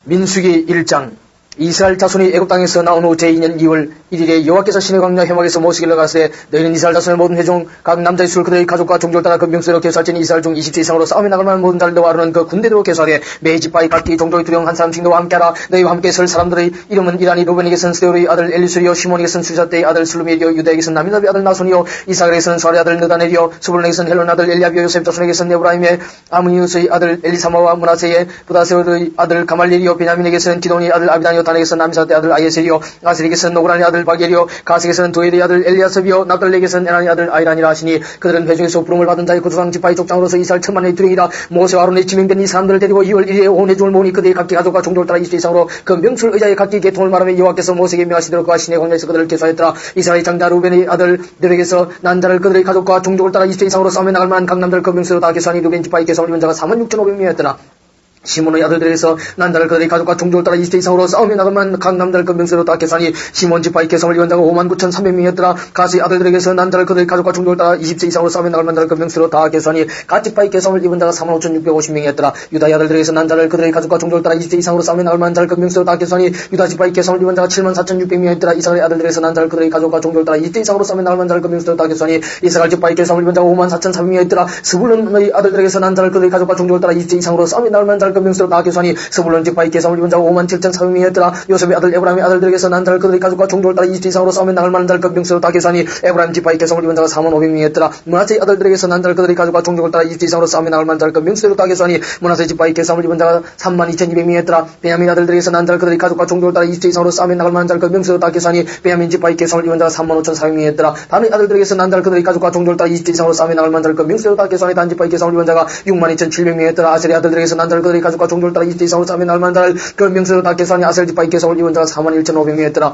민수기 1장. 이스라엘 자손이 애굽 땅에서 나온 후 제2년 2월 1일에 여호와께서 시내 광야 회막에서 모시기를 가라사대 너희는 이스라엘 자손의 모든 회중 각 남자의 수를 그들의 가족과 종족을 따라 그 명수대로 계수할지니 이스라엘 중 20세 이상으로 싸움에 나갈 만한 모든 자를 너와 아론은 그 군대대로 계수하되 매 지파의 각기 종족의 두령 한 사람씩 너와 함께하라. 너희와 함께 설 사람들의 이름은 이란이 루벤에게서는 스데울의 아들 엘리술이요 시몬에게서는 수리사대의 아들 슬루미엘이요 유다에게서는 나미나의 아들 나손이요 이사갈에게서는 수알의 아들 느다넬이요 스불론에게서는 헬론 아들 엘리압이요 요셉 자손에게서는 에브라임의 아므니우스의 아들 엘리사마와 문하세의 부다세오의 아들 가말리엘이요 베냐민에게서는 기돈의 아들 아비단이요 단에게서는 남사대 아들 아예셀이요 아셀에게서는 노그란의 아들 바겔이요 가색에서는 도엘의 아들 엘리아섭이요 납달리에게서는 에란의 아들 아이란이라 하시니 그들은 회중에서 부름을 받은 자의 구두상 지파의 족장으로서 이스라엘 천만의 두령이라. 모세와 아론의 지명된 이 사람들을 데리고 2월 1일에 온 회중을 모으니 그들의 각기 가족과 종족을 따라 20세 이상으로 그 명sul 의자의 각기 계통을 말하며 여호와께서 모세에게 명하시대로 그가 시내 광야에서 그들을 계수하였더라. 이스라엘 장자 루벤의 아들들에게서 난 자를 그들의 가족과 종족을 따라 20세 이상으로 싸움에 나갈 만한 각 남자를 그 명수로 다 계수하니 루벤 지파의 계성을 입은 자가 46,500명이었더라. 시몬의 아들들에게서 난 자를 그들의 가족과 종족을 따라 20세 이상으로 싸움에 나가만 각 남자를 그 명세로 다 계수하니 시몬 지파의 계성을 입은 자가 59,300명이었더라. 가스의 아들들에게서 난 자를 그들의 가족과 종족을 따라 20세 이상으로 싸움에 나갈 만자를 그 명세로 다 계수하니 갓 지파의 계성을 입은 자가 45,650명이었더라. 유다의 아들들에게서 난 자를 그들의 가족과 종족을 따라 20세 이상으로 싸움에 나갈 만자를 그 명세로 다 계수하니 유다 지파의 계성을 입은 자가 74,600명이었더라. 이사갈의 아들들에게서 난 자를 그들의 가족과 종족을 따라 20세 이상으로 싸움에 나갈 만자를 그 명세로 다 계수하니 이사갈 지파의 계성을 입은 자가 54,400명이었더라. 스불론의 아들들에게서 난 자를 그들의 가족과 종족을 따라 20세 이상으로 싸움에 나갈 만자를 그 명세로 다 계수하니 스불론 지파의 계성을 입은 자가 57,400명이었더라. 요셉의 아들 에브라임의 아들들에게서 난 자를 그들의 가족과 종족을 따라 20세 이상으로 싸움에 나갈 만한 자를 그 명세로 다 계수하니 에브라임 지파의 계성을 입은 자가 45,500명이었더라. 문하세의 아들들에게서 난 자를 그들의 가족과 종족을 따라 20세 이상으로 싸움에 나갈 만한 자를 그 명세로 다 계수하니 문하세 지파의 계성을 입은 자가 32,200명이었더라. 베냐민 아들들에게서 난 자를 그들의 가족과 종족을 따라 20세 이상으로 싸움에 나갈 만한 자를 그 명세로 다 계수하니 베냐민 지파의 계성을 입은 자가 35,400명이었더라. 단의 아들들에게서 난 자를 그들의 가족과 종족을 따라 20세 이상으로 싸움에 나갈 만한 자를 그 명세로 다 계수하니 단 지파의 계성을 입은 자가 62,700명이었더라. 아셀의 아들들에게서 난 자를 그들의 가족과 종족을 따라 20세 이상으로 싸움에 나갈 만한 자를 그 명세로 다 계수하니 아셀 지파의 계성을 입은 자가 41,500명이었더라.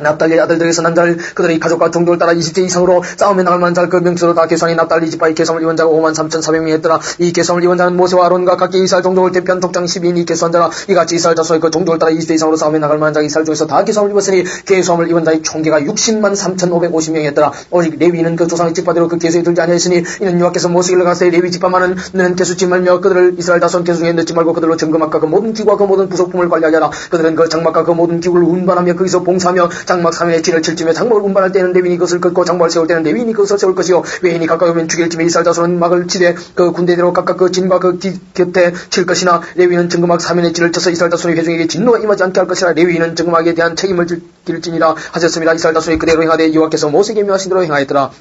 납달리의 아들들에게서 난 자를 그들의 가족과 종족을 따라 20세 이상으로 싸움에 나갈 만한 자를 그 명수로 다 계수하니 납달리 지파의 계성을 입은 자가 53,400명이었더라. 이 계성을 입은 자는 모세와 아론과 각기 이스라엘 종족을 대표한 족장 12인이 계수한 자라. 이같이 이스라엘 자손의 그 종족을 따라 20세 이상으로 싸움에 나갈 만한 자가 이스라엘 중에서 다 계성을 입었으니 계수함을 입은 자의 총계가 603,550명이었더라. 오직 레위는 그 조상의 지파대로 그 계수에 들지 아니하였으니 이는 여호와께서 모세에게 가라사대 레위 지파만은 너는 계수치 말며 그들을 이스라엘 자손 계수 중에 넣지 말고 그들로 정금악과 그 모든 기구와 그 모든 부속품을 관리하게 하라. 그들은 그 장막과 그 모든 기구를 운반하며 거기서 봉사하며 장막 3일에 진을 칠지며 장막을 운반할 때는 레위인이 그것을 긋고 장막을 세울 때는 레위인이 그것을 세울 것이요 외인이 가까이 오면 죽일지며 이스라엘 자손은 막을 치되 그 군대대로 각각 그 진과 그 곁에 칠 것이나 레위인은 정금악 3일의 진을 쳐서 이스라엘 자손의 회중에게 진노가 임하지 않게 할 것이라. 레위인은 정금악에 대한 책임을 질지니라 하셨습니다. 이스라엘 자손이 그대로 행하되 여호와께서 모세에게 명하신 대로 행하였더라.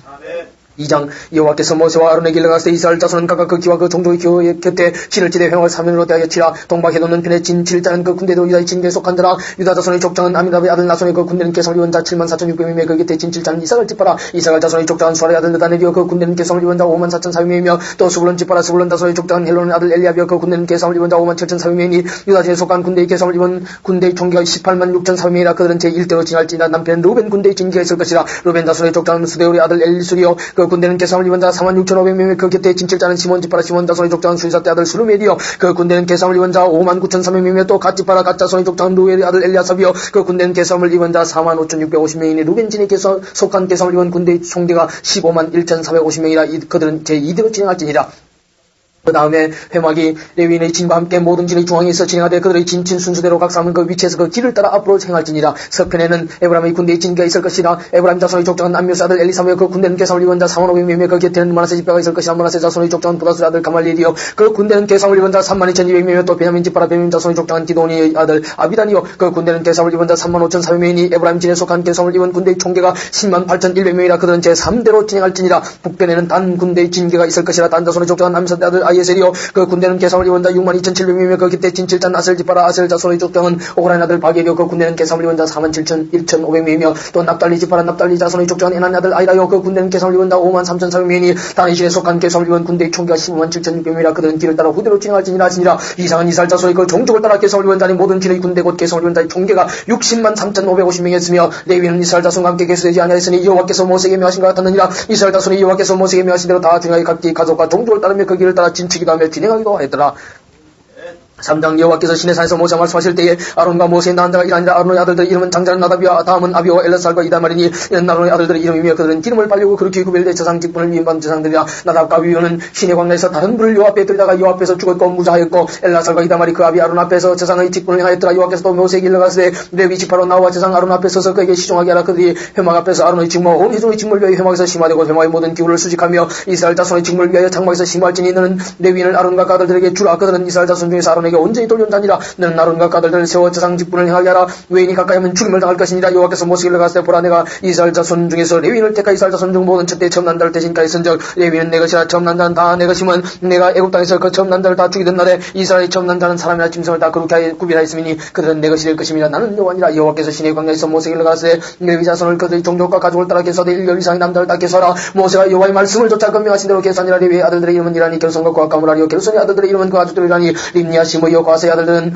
2장 여호와께서 모세와 아론에게 일러가시되 이스라엘 자손은 각각 그 기와 그 종족의 기호의 곁에 진을 치되 회막을 3면으로 대하여 치라. 동방해놓는 편에 진 칠 자는 그 군대도 유다의 진계에 속한 자라. 유다 자손의 족장은 아미나의 아들 나손의 그 군대는 계성을 입은 자 74,600명이며 그 곁에 진 칠 자는 이삭을 지파라. 이삭을 자손의 족장은 수알의 아들 느다넬이요 그 군대는 계성을 입은 자 54,400명이며 또 스불론 지파라. 스불론 자손의 족장은 헬론의 아들 엘리압이요 그 군대는 계성을 입은 자 57,400명이니 유다 지에 속한 군대의 계성을 입은 군대의 총기가 186,400명이라. 그들은 제1대로 진할지니라. 남편은 루벤 군대의 진기가 있을 것이라. 루벤 자손의 족장은 스데울의 아들 엘리술이요 그 군대는 계성을 입은 자 46,500명이며 그 곁에 진칠자는 시몬 지파라. 시몬 자손의 족장은 수리사대 아들 슬루미엘이요 그 군대는 계성을 입은 자 59,300명이며 또 갓 지파라. 갓 자손의 족장은 루엘의 아들 엘리아삽이요 그 군대는 계성을 입은 자 45,650명이니 루벤진에 속한 계성을 입은 군대의 총대가 151,450명이라. 그들은 제2대로 진행할지니라. 그 다음에 회막이 레위인의 진과 함께 모든 진의 중앙에 있어 진행하되 그들의 진친 순수대로 각 사람은 그 위치에서 그 길을 따라 앞으로 행할지니라. 서편에는 에브라임의 군대의 진기가 있을 것이라. 에브라임 자손의 족장은 암묘스 아들 엘리사무여 그 군대는 계성을 입은 자 45,500명이며 그 곁에는 문하세 지파가 있을 것이라. 문하세 자손의 족장은 부다스의 아들 가말리엘이요 그 군대는 계성을 입은 자 32,200명이며 또 베냐민 지파라. 베냐민 자손의 족장은 기도니의 아들 아비단이요 그 군대는 계성을 입은 자 35,400명이니 에브라임 진에 속한 계성을 입은 군대의 총계가 108,100명이라. 그들은 제3대로 진행할지니라. 북변에는 단 군대의 진계가 있을 것이라. 단 자손의 족장은 암묘스 아들 아예셀이요 그 군대는 계성을 입은 자 62,700명이며 그 곁에 진칠잔 아셀 지파라. 아셀 자손의 족장은 오그라인 아들 바겔이요 그 군대는 계성을 입은 자 47,1,500명이며 또 납달리 지파라. 납달리 자손의 족장은 에난 아들 아이라요 그 군대는 계성을 입은 자 53,400명이니 다니실에 속한 계성을 입은 군대의 총기가 157,600명이라. 그들은 길을 따라 후대로 진행할지니라 하시니라. 이상은 이스라엘 자손의 그 종족을 따라 계성을 입은 자니 모든 진의 군대 곧 계성을 입은 자의 총계가 603,550명이었으며 레위는 이스라엘 자손과 함께 계수되지 아니하였으니 여호와께서 모세에게 명하신 것 같았느니라. 이스라엘 자손이 여호와께서 모세에게 명하신 대로 다 중하여 각기 가족과 종족을 따르며 그 길을 따라 진치기도 하며 진행하기도 하였더라. 3장 여호와께서 시내산에서 모세와 말씀하실 때에 아론과 모세의 나한자가 이라니라. 아론의 아들들의 이름은 장자는 나답이와 다음은 아비와 엘라살과 이다말이니 이는 아론의 아들들의 이름이며 그들은 기름을 발리고 그렇게 구별돼 제상 직분을 위임받은 제상들이라. 나답과 아비오는 시내 광야에서 다른 불을 여호와 앞에 들이다가 여호와 앞에서 죽었고 무자하였고 엘라살과 이다말이 그 아비 아론 앞에서 제상의 직분을 행하였더라. 여호와께서 또 모세에게 일러가시되 레위 지파로 나와 제상 아론 앞에 서서 그에게 시종하게 하라. 그들이 회막 앞에서 아론의 직무와 온 회중의 직무를 위하여 회막에서 심화되고 회막의 모든 기구를 수직하며 이스라엘 자손의 직무를 위하여 장막에서 심할지니 너는 레위인을 아론과 가들들에게 주라. 그들은 이스라엘 자손 중에서 아론에게 온전히 돌려온 자니라. 너는 아론과 가들들을 세워 제상 직분을 행하게 하라. 외인이 가까이 하면 죽임을 당할 것이니라. 여호와께서 모세에게 일러가시되 보라 내가 이스라엘 자손 중에서 레위인을 택하 이스라엘 자손 중 모든 첫째 처음 난 자를 대신까지 선적 레위는 내 것이라. 처음 난 자는 다 내 것이면 내가 애굽 땅에서 그 처음 난 자를 다 죽이던 날에 이스라엘의 처음 난 자는 사람이나 짐승을 다 그렇게 하여 구별하였으니 그들은 내 것이 될 것임이라. 나는 여호와니라. 여호와께서 시내 광야에서 모세에게 일러가시되 레위 자손을 그들의 종족과 가족을 따라 계수하되 1년 이상의 남자를 다 계수하라. 모세가 여호와의 말씀을 쫓아 건명하신 대로 계수하니라. 레위의 아들들의 이름은 이라니 게르손과 고핫과 무라리요. 게르손의 아들들의 이름은 그 가족들이라니 림니아 시므이요. 고핫의 아들들은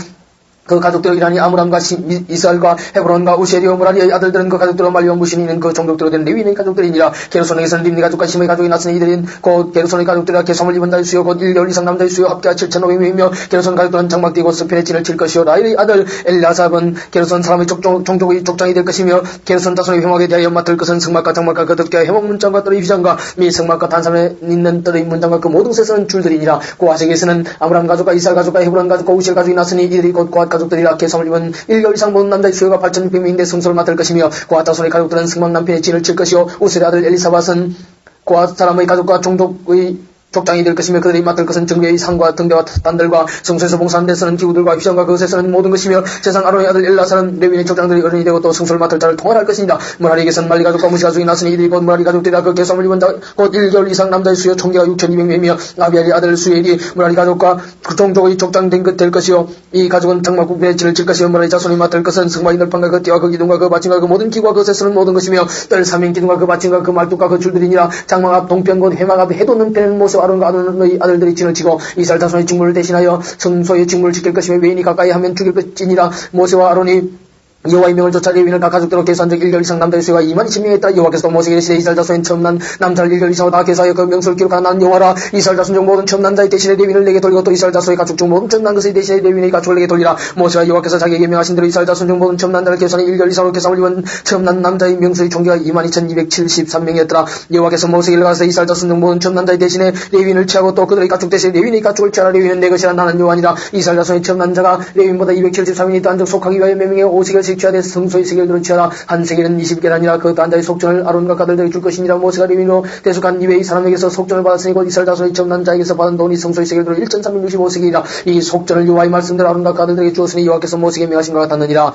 그 가족들이라니 아므람과 이스라엘과 헤브론과 우시엘이요. 무라리의 아들들은 그 가족들로 말리와 무신이는 그 종족대로 된 레위인의 가족들이니라. 게르손에게서는 림니 가족과 시므의 가족이 났으니 이들은 곧 게르손의 가족들이라. 계성을 입은 자의 수요 곧 1개월 이상 남자의 수요 합계가 7,500명이며 게르손 가족들은 장막 뛰고 스펜의 진을 칠 것이요. 라일의 아들 엘라삽은 게르손 사람의 종족의 족장이 될 것이며 게르손 자손의 회막에 대하여 맡을 것은 성막과 장막과 그 덮개 회막 문장과 뜰의 휘장과 미 성막과 단삼에 있는 뜰의 문장과 그 모든 새서는 줄들이니라. 고아색에서는 아므람 가족과 이스라엘 가족과 헤브론 가족과 우시엘 가족이 났으니 이들이 곧 고아 가족들이라. 계성을 입은 1개월 이상 모든 남자의 수요가 8,600명인데 성소를 맡을 것이며 고핫 자손의 가족들은 승막 남편의 진을 칠 것이요. 우셀의 아들 엘리사밧은 고핫 사람의 가족과 종족의 족장이 될 것이며 그들이 맡을 것은 정교의 상과 등대와 단들과 성소에서 봉사하는 데서는 기구들과 휘장과 그것에서는 모든 것이며 세상 아론의 아들 엘라사는 레위인의 족장들이 어른이 되고 또 성소를 맡을 자를 통할할 것입니다. 무라리에게서는 말리 가족과 무시 가족이 났으니 이들이 곧 무라리 가족들이라. 그 계성을 입은 자 곧 1개월 이상 남자의 수요 총계가 6,200명이며 아비엘의 아들 수엘이 무라리 가족과 그 종족의 족장 될 것이요. 이 가족은 장막 구별의 진을 칠 것이요. 무라리 자손이 맡을 것은 성막의 널판과 그 띠와 그 기둥과 그 받침과 그 모든 기구와 그것에서는 모든 것이며 뜰 사면 기둥과 그 받침과 그 말뚝과 그 줄들이니라. 장막 앞 동편 곧 회막 앞에 해돋는 편은 모세와 아론과 아론의 아들들이 진을 치고 이스라엘 자손의 직무를 대신하여 성소의 직무를 지킬 것이며 외인이 가까이 하면 죽일 것이니라. 모세와 아론이 여호와의 명을 쫓아 레위인을 각 가족대로 계수한 적 1개월 이상 남자의 수요가 22,000명이었다. 여호와께서 모세에게 이르시되 이스라엘 자손의 처음 난 남자를 1개월 이상으로 다 계수하여 그 명수를 기록하는 나는 여호와라. 이스라엘 자손 중 모든 처음 난 자의 대신에 레위인을 내게 돌리고 또 이스라엘 자손의 가축 중 모든 처음 난 것의 대신에 레위인의 가축을 내게 돌리라. 모세와 여호와께서 자기에게 명하신 대로 이스라엘 자손 중 모든 처음 난 자를 계수하는 1개월 이상으로 계산을 입은 처음 난 남자의 명수의 총계가 22,273명이었더라. 여호와께서 모세에게 일러가시되 이스라엘 자손 중 모든 처음 난 자의 대신에 레위인을 취하고 또 그들의 가축 대신에 레위인의 가축을 취하라. 레위인은 내 것이라. 나는 여호와니라. 이스라엘 자손의 처음 난 자가 레위인보다 273명이 더 한적 속하기 위하여 몇 명의 5세겔씩 취하되 성소의 세겔들을 취하라. 한 세겔은 20개라니라. 그 단자의 속전을 아론과 가들들에게 줄 것이니라. 모세가 레위인으로 대속한 이외의 사람에게서 속전을 받았으니 곧 이스라엘 자손의 처음 난 자에게서 받은 돈이 성소의 세겔들로 1,365세겔이라. 이 속전을 여호와의 말씀대로 아론과 가들들에게 주었으니 여호와께서 모세에게 명하신 것 같았느니라.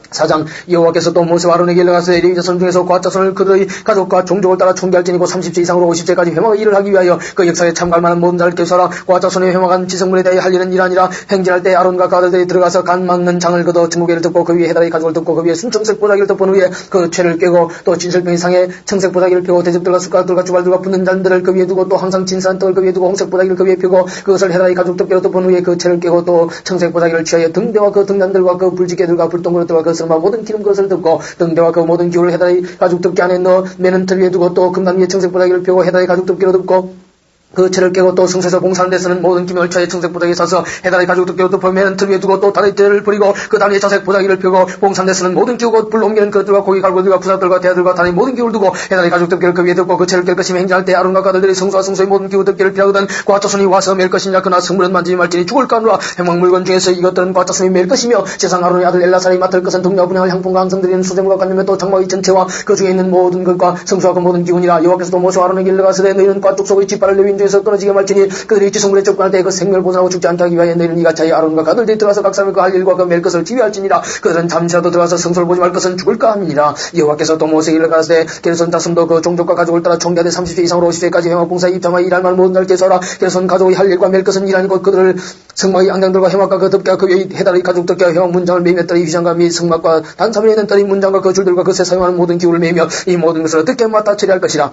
4장 여호와께서 또 모세와 아론에게 일러가시되 레위 자손 중에서 고핫 자손을 그들의 가족과 종족을 따라 총계할지니고 30세 이상으로 50세까지 회막의 일을 하기 위하여 그 역사에 참갈 만한 모든 자를 계수하라. 고핫 자손의 회막한 지성문에 대해 할 일은 이라니라. 행진할 때 아론과 그 아들들이 들어가서 간 막는 장을 걷어 증거계를 덮고 그 위에 해달의 가죽을 덮고 그 위에 순청색 보자기를 덮은 후에 그 채를 깨고 또 진설병 상에 청색 보자기를 펴고 대접들과 숟가락들과 주발들과 붙는 잔들을 그 위에 두고 또 항상 진사한 떡을 그 위에 두고 홍색 보자기를 그 위에 펴고 그것을 해달의 가죽 덮개로 덮은 후에 그 채를 깨고 또 청색 보자기를 취하여 등대와 그 등잔들과 그 불지개들과 불똥그릇들과 그 설마 모든 기름 그릇을 덮고 등대와 그 모든 기울을 해달의 가죽 덮개 안에 넣어 매는 틀 위에 두고 또 금단 위에 청색 보자기를 펴고 해달의 가죽 덮개로 덮고 그 채를 깨고 또 성소에서 봉사하는 데서는 모든 기명을 취하여 청색 보자기에 서서 해달의 가죽 덮개로 덮어 매는 틀 위에 두고 또 다리 떼를 버리고 그 다리에 자색 보자기를 펴고 봉사하는 데서는 모든 기우고 불 옮기는 그들과 고기 갈고들과 부사들과 대들과 다리 모든 기우를 두고 해달의 가죽 덮개를 그 위에 덮고 그 채를 깰 것이며 행진할 때 아론과 가들들이 성소와 성소의 모든 기우 덮개를 피하거든 고핫 자손이 와서 맬 것이냐. 그러나 성물은 만지지 말지니 죽을까 하노라. 회막 물건 중에서 이것들은 고핫 자손이 맬 것이며 세상 아론의 아들 엘라살이 맡을 것은 동료와 분양할 향품과 항성드리는 수제물과 관념에 또 장막의 전체와 그 중에 있는 모든 것과 성소와 그 모든 기운이라. 여호와께서 또 모세와 아론에게 일러가시되 너희는 고핫 족속의 깃발을 레위인 중에서 끊어지게 말지니 그들이 지성물에 접근할 때 그 생명을 보존하고 죽지 않게 하기 위하여 너희는 이같이 아론과 가들들이 들어가서 각 사람이 그 할 일과 그 맬 것을 지휘할지니라. 그들은 잠시라도 들어가서 성소를 보지 말 것은 죽을까 함이니라. 여호와께서 또 모세에게 일러가시되 게르손 자손도 그 종족과 가족을 따라 총대하되 30세 이상으로 50세까지 회막 봉사에 입장하여 일할 만 모든 날 계수하라. 게르손 가족이 할 일과 맬 것은 일하니 곧 그들을 성막의 앙장들과 회막과 그 덮개와 그 위에 해달의 가죽 덮개와 회막 문장을 매며 뜰의 휘장과 및 성막과 단사면에 있는 뜰의 문장과 그 줄들과 그새 사용하는 모든 기구를 매며 이 모든 것을 어떻게 맡아 처리할 것이라.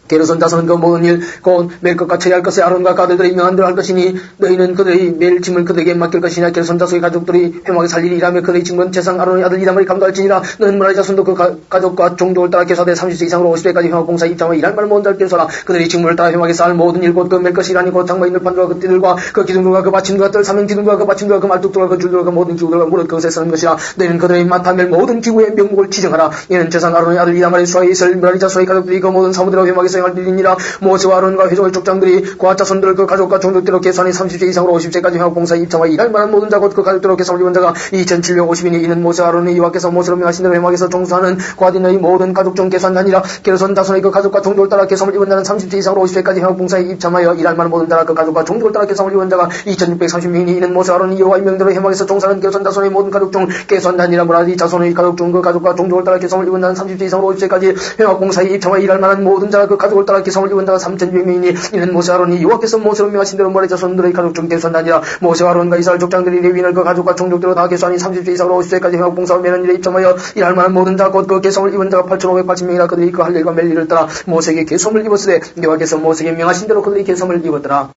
게르손 자손은 그 모든 일 곧 맬 것과 처리할 것에 아론과 가들들이 명한 대로 할 것이니 너희는 그들의 맬 짐을 그들에게 맡길 것이냐. 게르손 자손의 가족들이 회막에 살리리. 이라며 그들의 직분 제상 아론의 아들 이람을 감독할지니라. 너는 문화의 자손도 그 가족과 종족을 따라 계수하되 30세 이상으로 50세까지 회막 봉사에 입장하여 일할 말 모든 자를 계수하라. 그들의 직무를 따라 회막에 쌓을 모든 일 곧 그 맬 것이라니 곧 장마인들 판들과 그 띠들과 그 기둥들과 그 받침들과 뜰 사명 기둥과 그 받침들과 그 말뚝들과 그 줄들과 그 모든 기구들과 무릇 그것에 쓰는 것이라. 너희는 그들의 맡아 맬 모든 기구의 명목을 지정하라. 이는 제상 아론의 아들 이람의 수하에 있을 므라리 자손의 가족들이 그 모든 사무대로 회막에 수행할 일이니라. 모세와 아론과 회족의 족장들이 그 자손들을 그 가족과 종족대로 계수하니 30세 이상으로 50세까지 회막 봉사에 입장하여 일할 만한 모든 자 곧 그 가족대로 계산을 입은 자가 2750이니 이는 모세와 아론의 여호와께서 모세로 명하신 대로 회막에서 종수하는 과딘의 모든 가족 중 계산자니라. 게르손 자손의 그 가족과 종족을 따라 계산을 입은 자는 30세 이상으로 50세까지 회막 봉사에 입장하여 일할 만한 모든 자라. 그 가족과 종족을 따라 계산을 입은 자가 2630명이니 이는 모세와 아론의 여호와의 명대로 회막에서 종수하는 게르손 자손의 모든 가족 중 계산자니라. 므라리 자손의 가족 중 그 가족과 종족을 따라 계산을 입은 자는 30세 이상으로 50세까지 회막 봉사에 입장하여 일할 만한 모든 자라. 그 가족을 따라 계산을 입은 자가 3200명이니 이는 모세와 아론이 여호와께서 모세로 명하신 대로 므라리 자손들의 가족 중 계산자니라. 모세와 아론과 이스라엘 족장들이 레위인을 그 가족과 종족대로 다 계수하니 30세 이상으로 50세까지 회막 봉사와 매는 일에 입장하여 일할 만한 모든 자 곧 그 계성을 입은 자가 8580명이라. 그들이 그 할 일과 멜 일을 따라 모세에게 계성을 입었으되 여호와께서 모세에게 명하신 대로 그들이 계성을 입었더라.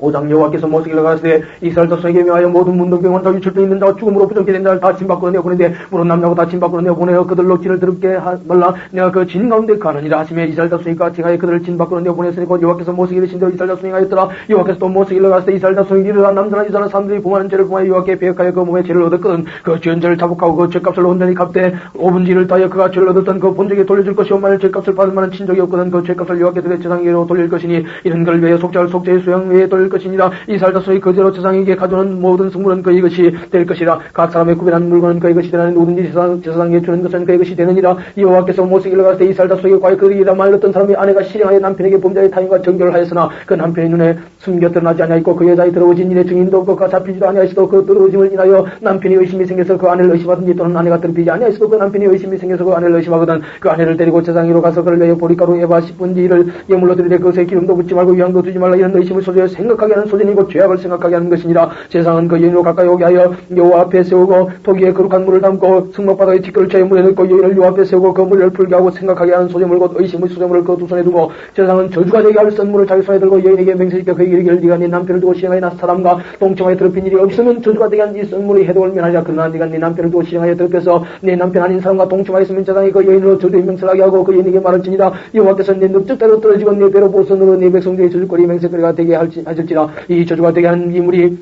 5장 여호와께서 모세에게 가라사대 이스라엘 자손에게 명하여 모든 문둥병 환자 유출돼 있는 자와 죽음으로 부정케 된 자를 다 진 밖으로 내어보내되 물은 남자고 다 진 밖으로 내어보내어 그들로 진을 더럽게 말라. 내가 그 진 가운데 가느니라 하시며 이스라엘 자손이 같이 가여 그들을 진 밖으로 내어보냈으니 곧 여호와께서 모세에게 이르신 대로 이스라엘 자손이 하였더라. 여호와께서 또 모세에게 가라사대 이스라엘 자손이 이르라. 남자나 여자나 사람들이 범하는 죄를 범하여 여호와께 배역하여 그 몸에 죄를 얻었거든 그 죄은 죄를 자복하고 그 죄값을 온전히 갚되 5분지를 따여 그가 죄를 얻었던 그 본적에 돌려줄 것이오. 만일 죄값을 받을 만한 친족이 없거든 그 죄값을 여호와께 그의 제상에게로 돌릴 것이니 이런 걸 위하여 속죄할 속죄의 수양 외에 돌릴 것이니라. 이스라엘 자손이 그대로 제사장에게 가져오는 모든 성물은 그의 것이 될 것이라. 각 사람의 구별한 물건은 그의 것이 되나니 누구든지 제사장에게 주는 것은 그의 것이 되느니라. 여호와께서 모세에게 일러가시되 이스라엘 자손에게 과연 그들이라 말렸던 사람이 아내가 실행하여 남편에게 범죄의 타인과 정결을 하였으나 그 남편의 눈에 숨겨 드러나지 아니하였고 그 여자의 더러워진 일의 증인도 없고 그가 잡히지도 아니하였어도 그 더러워짐을 인하여 남편이 의심이 생겨서 그 아내를 의심하든지 또는 아내가 더럽히지 아니하였어도 그 남편이 의심이 생겨서 그 아내를 의심하거든 그 아내를 데리고 제사장으로 가서 그를 내어 보리가루 에바 10분지를 예물로 드리되 그것에 기름도 붓지 말고 유향도 두지 말라. 이런 의심을 소재에 생각하게 하는 소진이고 죄악을 생각하게 하는 것이니라. 제사장은 그 여인으로 가까이 오게 하여 여호와 앞에 세우고 토기에 거룩한 물을 담고 승목바닥에 티끌을 채에 물에 넣고 여인을 여호와 앞에 세우고 그 물을 풀게 하고 생각하게 하는 소재물 곧 의심의 소재물을 그 두 손에 두고 제사장은 저주가 되게 할 선물을 자기 손에 들고 여인에게 맹세시켜 그에게 이르기를 네가 네 남편을 두고 실행하여 나 사람과 동청하여 더럽힌 일이 없으면 저주가 되게 한 이 선물이 해독을 면하리라. 그러나 네가 네 남편을 두고 실행하여 더럽혀서 네 남편 아닌 사람과 동청하였으면 제사장이 그 여인으로 저주의 맹세를 하게 하고 그 여인에게 말할지니라. 여호와께서 네 늪적대로 떨어지고 네 배로 보선으로 네 백성들의 저주거리 맹세거리가 되게 하실지라. 이 저주가 되게 하는 이 물이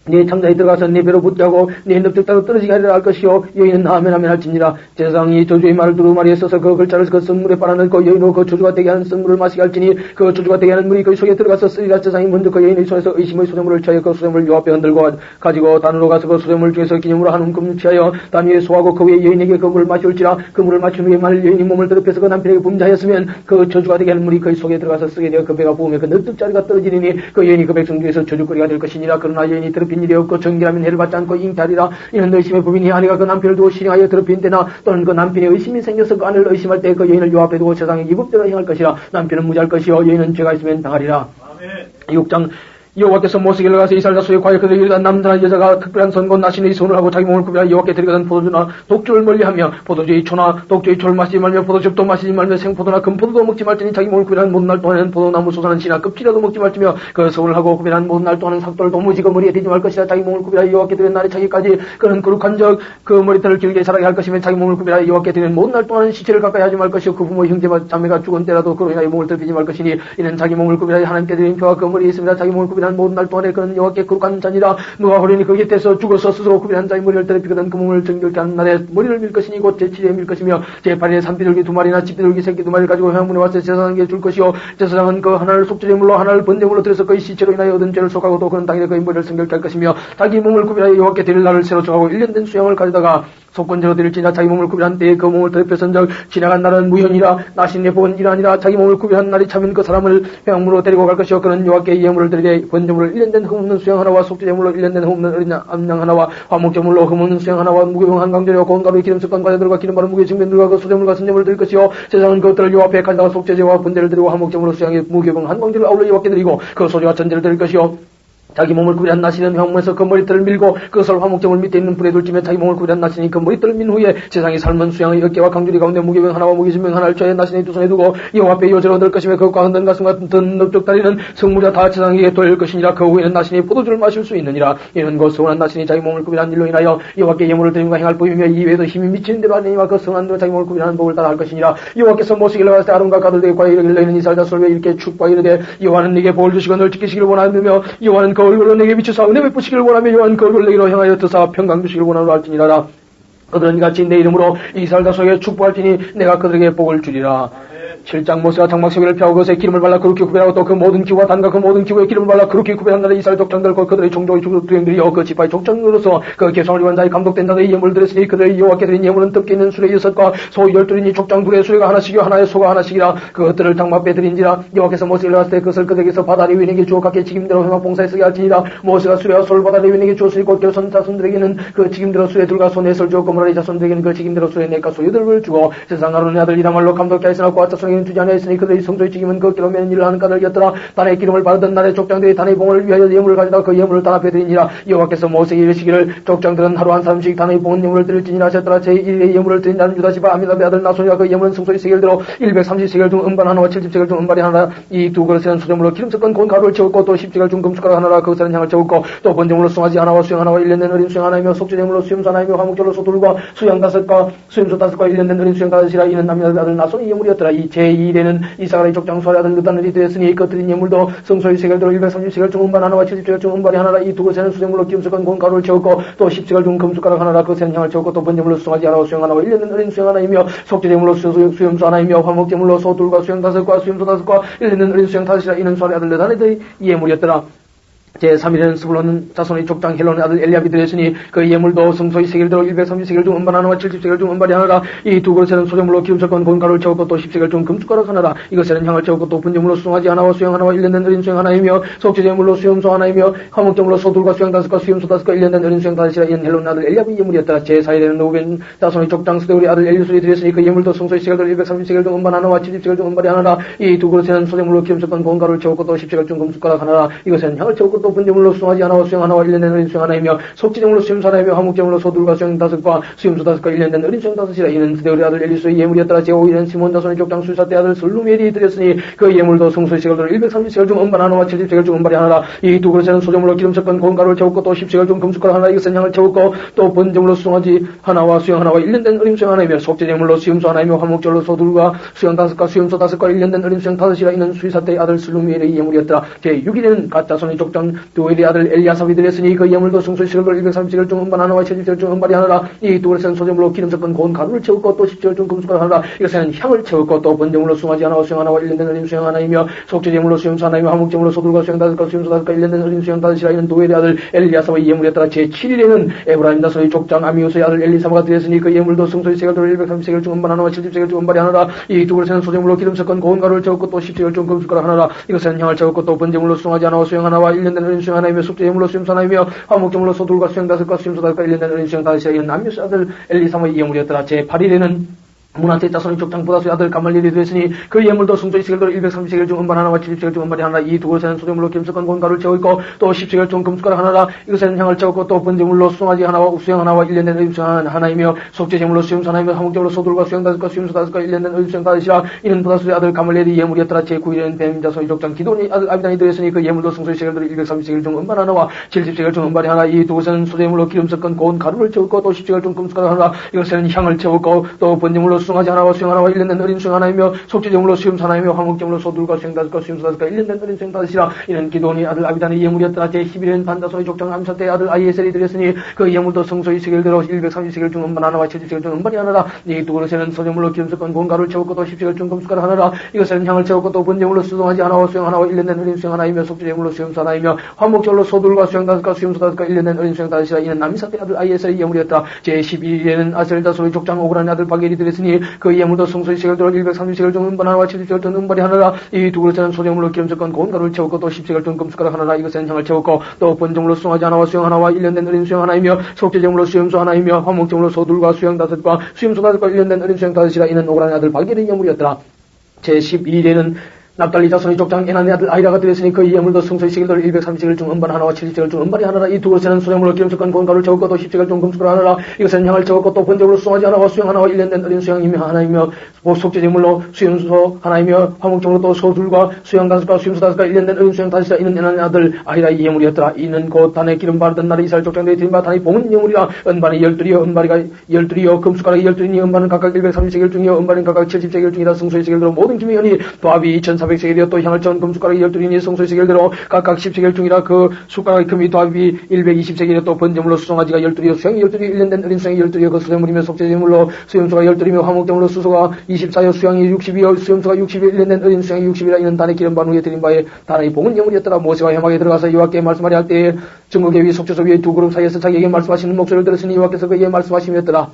네 창자에 들어가서 네 배로 붙게 하고 네 늪적 따로 떨어지게 하리라 할 것이요. 여인은 아멘 아멘 할지니라. 제사장이 저주의 말을 두루마리에 써서 그 글자를 그 선물에 빨아넣고 여인으로 그 저주가 되게 하는 선물을 마시게 할지니 그 저주가 되게 하는 물이 그 속에 들어가서 쓰리라. 제사장이 먼저 그 여인의 손에서 의심의 소재물을 취하여 그 소재물을 요 앞에 흔들고 가지고 단으로 가서 그 소재물 중에서 기념으로 한 움큼 취하여 단 위에 소하고 그 위에 여인에게 그 물을 마시올지라. 그 물을 마신 후에 만일 여인이 몸을 더럽혀서 그 남편에게 범죄하였으면 그 저주가 되게 하는 물이 그 속에 들어가서 쓰게 되어 그 배가 부으며 그 늪적자리가 떨어지니 그 여인이 그 백성 중에서 저주거리가 될 것이니라. 그러나 여인이 더럽힌 일이 없고 정결하면 해를 받지 않고 잉태하리라. 이는 의심의 법이니 아내가 그 남편을 두고 실행하여 더럽힌 때나 또는 그 남편의 의심이 생겨서 그 아내를 의심할 때 그 여인을 요 앞에 두고 세상에 이법대로 행할 것이라. 남편은 무지할 것이요 여인은 죄가 있으면 당하리라. 6장 여호와께서 모세에게 가서 이스라엘 자손의 과연 그들에게 이르다. 남자나 여자가 특별한 선고 나신의 손을 하고 자기 몸을 구별하여 여호와께 드리거든 포도주나 독주를 멀리하며 포도주의 초나 독주의 초를 마시지 말며 포도즙도 마시지 말며 생포도나 금포도도 먹지 말지니 자기 몸을 구별한 모든 날 동안에는 포도나무 솟아난 씨나 껍질이라도 먹지 말지며 그 손을 하고 구별한 모든 날 동안은 삭돌도 무지고 머리에 대지 말 것이라. 자기 몸을 구별하여 여호와께 드리는 날에 자기까지 그는 거룩한 적 그 머리털을 길게 자라게 할 것이며 자기 몸을 구별하여 여호와께 드리는 모든 날 동안은 시체를 가까이 하지 말 것이요 그 부모 형제와 자매가 죽은 때라도 그로 인하여 몸을 더럽히지 말 것이니 이는 자기 몸을 구별하여 하나님께 드린 표와 그 머리에 있습니다. 자기 몸을 구별한 모든 날 동안에 그는 여호와께 거룩한 자니라. 누가 호련히 그 곁에서 죽어서 스스로 구별한 자의 머리를 더럽히거든 그 몸을 정결케 하는 날에 머리를 밀 것이니 곧 제7일에 밀 것이며 제8일에 산비둘기 2마리나 집비둘기 새끼 2마리를 가지고 회막문에 와서 제사장에게 줄 것이요 제사장은 그 하나를 속죄제물로 하나를 번제물로 드려서 그의 시체로 인하여 얻은 죄를 속하고 또 그는 당일에 그의 머리를 성결케 할 것이며 자기 몸을 구별하여 여호와께 드릴 날을 새로 정하고 1년 된 수양을 가져다가 속건제로 드릴지니라. 자기 몸을 구별한 때에 그 몸을 더럽혀선 적 지나간 날은 무효니라. 나신의 복은 일아니라. 자기 몸을 구별한 날이 참인 그 사람을 회막문으로 데리고 갈 것이요 그는 여호와께 예물을 드리되 번제물을 1년 된 흠없는 수양 하나와 속죄제물로 1년 된 흠없는 어린 암양 하나와 화목제물로 흠없는 수양 하나와 무교병 한강제로 고운 가루의 기름 섞은 과자들과 기름 바른 무게 증면들과 그 소제물과 선제물을 드릴 것이요 제사장은 그것들을 여호와 앞에 가져다가 속죄제와 번제를 드리고 화목제물로 수양의 무교병 한강제를 아울러 여호와께 드리고 그 소제와 전제를 드릴 것이요 자기 몸을 구비한 나시는 황문에서 그 머리털을 밀고 그것을 화목제물 밑에 있는 불에 둘지며 자기 몸을 구비한 나시니 그 머리털을 민 후에 세상이 삶은 수양의 어깨와 강줄이 가운데 무게병 하나와 무게진병 하나를 저의 나시니 두 손에 두고 여호와 앞에 요제로 얻을 것이며 그것과 흔든 가슴과 든 넓적 다리는 성물이라 다 세상에게 돌릴 것이니라. 그 후에는 나시니 포도주를 마실 수 있느니라. 이는 그 성원한 나시니 자기 몸을 구비한 일로 인하여 여호와께 예물을 드림과 행할 법이며 이외에도 힘이 미치는 대로 하느니와 그 성한 대로 자기 몸을 구비하는 법을 따라 할 것이니라. 여호와께서 모시기를 갔을 때 아론과 가들에게 과히 이르기를 너희는 이스라엘 자손을 왜 이렇게 축복하여 이르되 여호와는 네게 복을 주시고 널 지키시기를 원하느며 여호와는 그 얼굴로 내게 비추사 은혜 베푸시기를 원하며 여호와는 그 얼굴을 내게로 향하여 드사 평강 주시기를 원하노라 할지니라. 그들은 이같이 내 이름으로 이스라엘 자손에게 축복할지니 내가 그들에게 복을 주리라. 7장 모세가 장막세계를 펴고 그것에 기름을 발라 그렇게 구별하고 또 그 모든 기후와 단과 그 모든 기후에 기름을 발라 그렇게 구별한 나라의 이스라엘 족장들 곧 그들의 종족의 주행들이여 그 지파의 족장으로서 그 계성을 위한 자의 감독된 자들의 예물을 드렸으니 그들의 여호와께 드린 예물은 덮개 있는 수레 6과 소 12이니 족장 둘의 수레가 하나씩이요 하나의 소가 하나씩이라. 그것들을 장막에 드린지라. 여호와께서 모세를 갔을 때 그것을 그들에게서 바다 레위인에게 주어 각기 직임대로 회막 봉사에 쓰게 할지니라. 모세가 수레와 소를 바다 레위인에게 주었으니 곧 결선 자손들에게는 그 직임대로 수레 둘과 소 넷을 주었고 므라리 자손들에게는 그 직임대로 수레 넷과 소 8을 주고 세상 아론의 아들 이다말로 감독케 하였으나 그와 자손에게는 주지 아니하였으니 그들의 성소의 직임은 그 기로 매는 일을 하는 까닭이었더라. 단의 기름을 바르던 날의 족장들이 단의 봉을 위하여 예물을 가져다 그 예물을 단 앞에 드리니라. 여호와께서 모세에게 이르시기를 족장들은 하루 한 사람씩 단의 봉은 예물을 드릴지니라 하셨더라. 제1일의 예물을 드린다는 유다지파 아미나베 아들 나손이와 그 예물은 성소의 세겔대로 130세겔 중 음반 하나와 70세겔 중 음발이 하나. 이 두 그릇에는 소재물로 기름 섞은 고운 가루를 채웠고 또 10세겔 중 금숟가락 하나라. 그것에는 향을 채웠고 또 번제물로 송아지 하나와 수영 하나와 1년된 어린 수영 하나이며 속죄제물로 수염소 하나이며 화목제물로 소둘과 수양 5과 수염소 5과 1년된 어린 수영 5이라. 이는 아미나베 아들 나손의 예물이었더라. 이 제2일에는 이사가의 족장 소리 아들 느단을이 되었으니 그들인 예물도 성소의 세겔대로 130세겔 중 음반 하나와 70세겔 중 음발이 하나라. 이 두 그릇에는 수제물로 기름 섞은 고운 가루를 채웠고 또 10세겔 중 금숟가락 하나라. 그것에는 향을 채웠고 또 번제물로 송아지 하나와 수영 하나와 1년된 어린 수영 하나이며 속죄제물로 수염소 하나이며 화목제물로 소둘과 수영 5과 수염소 5과 1년된 어린 수영 5이라. 이는 소리 아들 느단의 예물이었더라. 제3일에는 스불론 자손의 족장 헬론의 아들 엘리압이 드렸으니 그 예물도 성소의 세겔대로 130세겔 중 음반 하나와 70세겔 중 음발이 하나라. 이 두 그릇에는 소재물로 기름 섞은 고운 가루를 채웠고 또 10세겔 중 금숟가락 하나라. 이것에는 향을 채웠고 또 분제물로 송아지 하나와 수영 하나와 1년된 어린 수영 하나이며 속죄제물로 수염소 하나이며 화목제물로 소둘과 수영 5과 수염소 5과 1년된 어린 수영 5이라. 이는 헬론의 아들 엘리압의 예물이었더라. 제4일에는 루벤 자손의 족장 스데울의 아들 엘리술이 드렸으니 그 예물도 성소의 세겔대로 130세겔 중 음반 하나와 70세겔 중 음발이 하나라. 이 두 그릇에는 소재물로 기름 섞은 고운 가루를 채웠고 또 10세겔 중 금숟가락 하나라. 이것에는 향을 채웠고 또 분제물로 송아지 하나와 수영 하나와 1년된 어린 수영 하나이며 속죄제물로 수염소 하나이며 화목제물로 소둘과 수영 5과 수염소 5과 1년된 어린 수영 5이라. 이는 스데울의 아들 엘리수의 예물이었더라. 제5일에는 시몬 자손의 족장 술사대 아들 슬루미엘이 드렸으니 그 예물도 성소의 세겔대로 130세겔 중 음반 하나와 70세겔 중 음발이 하나라. 이 두 그릇에는 소재물로 기름 섞은 고운 가루를 채웠고 또 10세겔 중 금숟가락 하나. 이것은 향을 채웠고 또 번제물로 송아지 하나와 수영 하나와 1년된 어린 수영 하나이며 속죄제물로 수염소 하나이며 화목제물로 소둘과 수영 5과 수염소 5과 1년된 어린 수영 5이라. 이는 수리사대의 아들 슬루미엘의 예물이었더라. 제6일에는 갓 자손의 족장 두엘의 아들 엘리아삽이 드렸으니 그 예물도 성소의 세겔대로 130세겔 중 음반 하나와 70세겔 중 음발이 하나라. 이 두 그릇에는 소재물로 기름 섞은 고운 가루를 채웠고 또 10세겔 중 금숟가락 하나라. 이것에는 향을 채웠고 또 번제물로 송아지 하나와 수영 하나와 1년된 어린 수영 하나이며 속죄제물로 수염소 하나이며 화목제물로 소둘과 수영 5과 수염소 5과 1년된 어린 수영 5이라. 이는 도엘의 아들 엘리아삽의 예물이었더라. 제7일에는 에브라임 자손의 족장 아미우스의 아들 엘리사마가 드렸으니 그 예물도 성소의 세겔대로 130세겔 중 음반 하나와 70세겔 중 음발이 하나라. 이 두 그릇에는 소재물로 기름 섞은 고운 가루를 채웠고 또 10세겔 중 금숟가락 하나라. 이것에는 향을 채웠고 또 번제물로 송아지 하나와 수영 하나와 1년된 어린 수영 하나이며 속죄제물로 수염소 하나이며 화목제물로 소둘과 수영 5과 수염소 5과 1년된 어린 수영 5이라. 이는 아미우스 아들 엘리사마의 예물이었더라. 제8일에는 문한테 자손의 족장 보다수의 아들 가말리엘이 되었으니 그 예물도 성소의 세겔대로 130세겔 중 음반 하나와 70세겔 중 음발이 하나라. 이 두 그릇에는 소재물로 기름 섞은 고운 가루를 채워있고 또 10세겔 중 금숟가락 하나라. 이것에는 향을 채웠고 또 번제물로 송아지 하나와 수영 하나와 1년된 어린 수영 하나이며 속죄제물로 수염소 하나이며 화목제물로 소둘과 수영 5과 수염소 5과 1년된 어린 수영 5이라. 이는 보다수의 아들 가말리엘의 예물이었더라. 제9일에는 베냐민 자손의 족장 기돈의 아들 아비단이 되었으니 그 예물도 성소의 세겔대로 130세겔 중 음반 하나와 70세겔 중 음발이 하나. 이 두 그릇에는 소재물로 기름 섞은 고운 가루를 채웠고 또 10세겔 중 금숟가락 하나라. 이것에는 향을 채웠고 또 번제물로 송아지 하나와 수영 하나와 1년된 어린 수영 하나이며 속죄제물로 수염소 하나이며 화목제물로 소둘과 수영 5과 수염소 5과 1년된 어린 수영 5이라. 이는 기돈의 아들 아비단의 예물이었더라. 제11일에는 반자손의 족장 암사대의 아들 아이에셀이 드렸으니 그 예물도 성소의 세겔대로 130세겔 중 음반 하나와 70세겔 중 음발이 하나라. 이 두 그릇에는 소재물로 기름 섞은 고운 가루를 채웠고 또 10세겔 중 금숟가락 하나라. 이것에는 향을 채웠고 또 번제물로 수송아지 하나와 수영 하나와 1년된 어린 수영 하나이며 속죄제물로 수염소 하나이며 화목제물로 소둘과 수영 5과 수염소 5과 1년된 어린 수영 5이라. 이는 남이사대의 아들 아이에셀의 예물이었더라. 제12일에는 아셀 자손의 족장 오그라는 아들 바겔이 드렸으니 그 예물도 성소의 세겔대로 130세겔 중 음반 하나와 70세겔 중 음발이 하나라. 이 두 그릇에는 소재물로 기름 섞은 고운 가루를 채웠고 또 10세겔 중 금숟가락 하나라. 이것에는 향을 채웠고 또 번제물로 송아지 하나와 수영 하나와 1년된 어린 수영 하나이며 속죄제물로 수염소 하나이며 화목제물로 소둘과 수영 5과 수염소 5과 1년된 어린 수영 5이라. 이는 오그라는 아들 바겔의 예물이었더라. 제12일에는 납달리 자손이 족장 에난의 아들 아이라가 들였으니 그 예물도 성소의 세겔들 130세겔 중 은반 하나와 70세겔 중 은반이 하나라. 이 두 것에는 수령물로 기름석한 고가를 적었고 또 10세겔 중 금수를 하나라. 이것은 향을 적었고 또 번제물로 수송아지 하나와 수영 하나와 1년된 어린 수양이며 하나이며 속죄제물로 수염소 하나이며 화목적으로 또 소둘과 수양 다섯과 수염소 다섯과 1년된 어린 수양 다섯이라. 이는 에난의 아들 아이라 이 예물이었더라. 이는 곧 단에 기름 바르던 날에 이스라엘 족장들이 드린 바 단이 봉은 예물이라. 은반이 12이여 은바리가 12이여 금숟가락이 12이니 은반은 각각 130세겔 중이여 은반은 각각 70세겔 중이라. 성소의 세겔대로 모든 김의현이 도합이 2400세겔이여 또 향을 전 금숟가락이 12이니 성소의 세겔대로 각각 10세겔 중이라. 그 숟가락의 금이 도합이 120세겔이여 또 번제물로 수송아지가 12이여 수양이 12이여 1년된 어린 수양이 12이여 그 수제물이며 속죄제물로 수염소가 12이며 화목제물로 수소가 24여 수양이 60이여 수염소가 60이여 1년된 어린 수양이 60이라. 이는 단의 기름 반 후에 드린 바에 단의 봉은 예물이었더라. 모세가 해막에 들어가서 여호와께 말씀하려 할 때에 증거계 위 속죄소 위에 두 그룹 사이에서 자기에게 말씀하시는 목소리를 들었으니 여호와께서 그에게 말씀하심이었더라.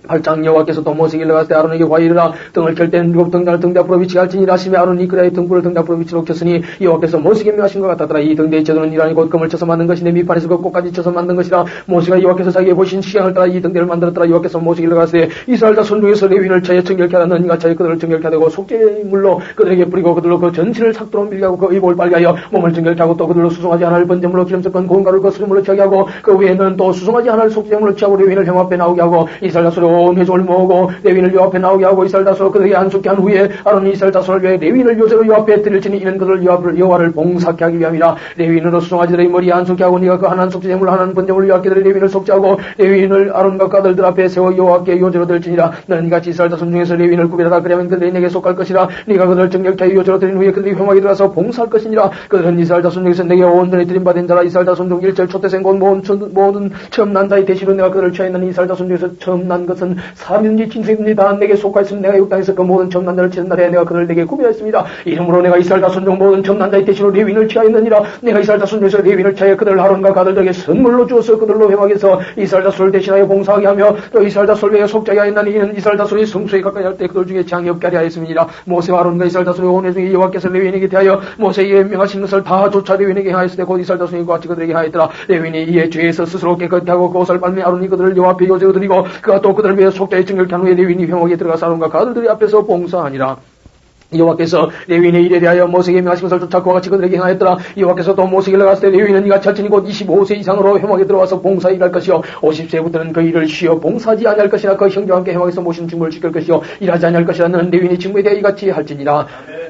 8장 여호와께서 또 모세에게 일러갔을 때 아론에게 과이르라. 등을 켤 때는 일곱 등잔을 등대 앞으로 비치게 할지니라 하시며 아론이 그라의 등불을 등대 앞으로 비치도록 켰으니 여호와께서 모세에게 명하신 것 같았더라. 이 등대의 제도는 이러하니 곧 금을 쳐서 만든 것인데 밑판에서 그 꽃까지 쳐서 만든 것이라. 모세가 여호와께서 자기에게 보신 시향을 따라 이 등대를 만들었더라. 여호와께서 모세에게 일러갔을 때 이스라엘 자손 중에서 레위인을 차에 정결케 하라. 너희가 차에 그들을 정결케 하되고 속죄물로 그들에게 뿌리고 그들로 그 전신을 삭도로 밀게 하고 그 의복을 빨게 하여 몸을 정결케 하고 또 그들로 수송아지 하나를 번제물로 기름섞은 고운 가루를 거스름물로 취하게 하고 그 위에는 또 수송아지 하나를 속죄물로 취하고 레위인을 형 앞에 나오게 하고 이스라엘 자손의 온 회족을 모으고 레위인을 요 앞에 나오게 하고 이스라엘 다수로 그들에게 안속게 한 후에 아론이 이스라엘 다수를 위해 레위인을 요새로 요 앞에 드릴지니 이는 그들 여호와를 봉사케 하기 위함이라. 레위인으로 수송아지들의 머리에 안속게 하고 네가 그 하나는 속죄제물 하나는 번제물을 여호와께 드릴 레위인을 속죄하고 레위인을 아론과 아들들 앞에 세워 여호와께 요제로 드릴지니라. 너는 이같이 이스라엘 다손 중에서 레위인을 구별하라. 그러면 그들이 내게 속할 것이라. 네가 그들을 정결케 하여 요제로 드린 후에 그들이 회막에 들어가서 봉사할 것이니라. 그들은 이스라엘 다손 중에서 내게 온전히 드린 바 된 자라. 이스라엘 다손 중 일절 초태생 곧 모든 처음 난 자의 대시로 내가 그들을 취하였느니 이스라엘 다손 중에서 처음 난 것은 사람이든지 친생이든지 다 내게 속하였으면 내가 이 땅에서 그 모든 처음 난 자를 치는 날에 내가 그들을 내게 구별하였습니다. 이러므로 내가 이스라엘 다손 중 모든 처음 난 자의 대시로 레위인을 취하였느니라. 내가 이스라엘 다손 중에서 레위인을 취하여 그들 아론과 아들들에게 선물로 주어서 그들로 회막에서 이스라엘 다손을 대신하여 봉사하게 하며 또 이스라엘 다손을 위해 속죄하게 하였나니 이는 이스라엘 다손이 성소에 가까이 할 때 그들 중에 장이 없게 하려 하였습니다. 모세와 아론과 이스라엘 다손의 온 회중이 여호와께서 레위인에게 대하여 모세에게 명하신 것을 다 조차 레위인에게 하였을 때 곧 이스라엘 다손이 그와 같이 그들에게 하였더라. 레위인이 이에 죄에서 스스로 깨끗게 하고 그 옷을 빨매 아론이 그들을 여호와 앞에 요제로 드리고 그가 또 그들을 위해 속죄에 정결케 한 후에 레위인이 회막에 들어가서 아론과 그 아들들이 앞에서 봉사하니라. 여호와께서 레위인의 일에 대하여 모세에게 명하신 것을 쫓아 그와 같이 그들에게 행하였더라. 여호와께서 또 모세에게 일러갔을 때 레위인은 이같이 할지니 곧 25세 이상으로 회막에 들어와서 봉사 일할 것이요 50세부터는 그 일을 쉬어 봉사하지 아니할 것이나 그 형제와 함께 회막에서 모신 직무를 지킬 것이요 일하지 아니할 것이라. 너는 레위인의 직무에 대하여 이같이 할지니라.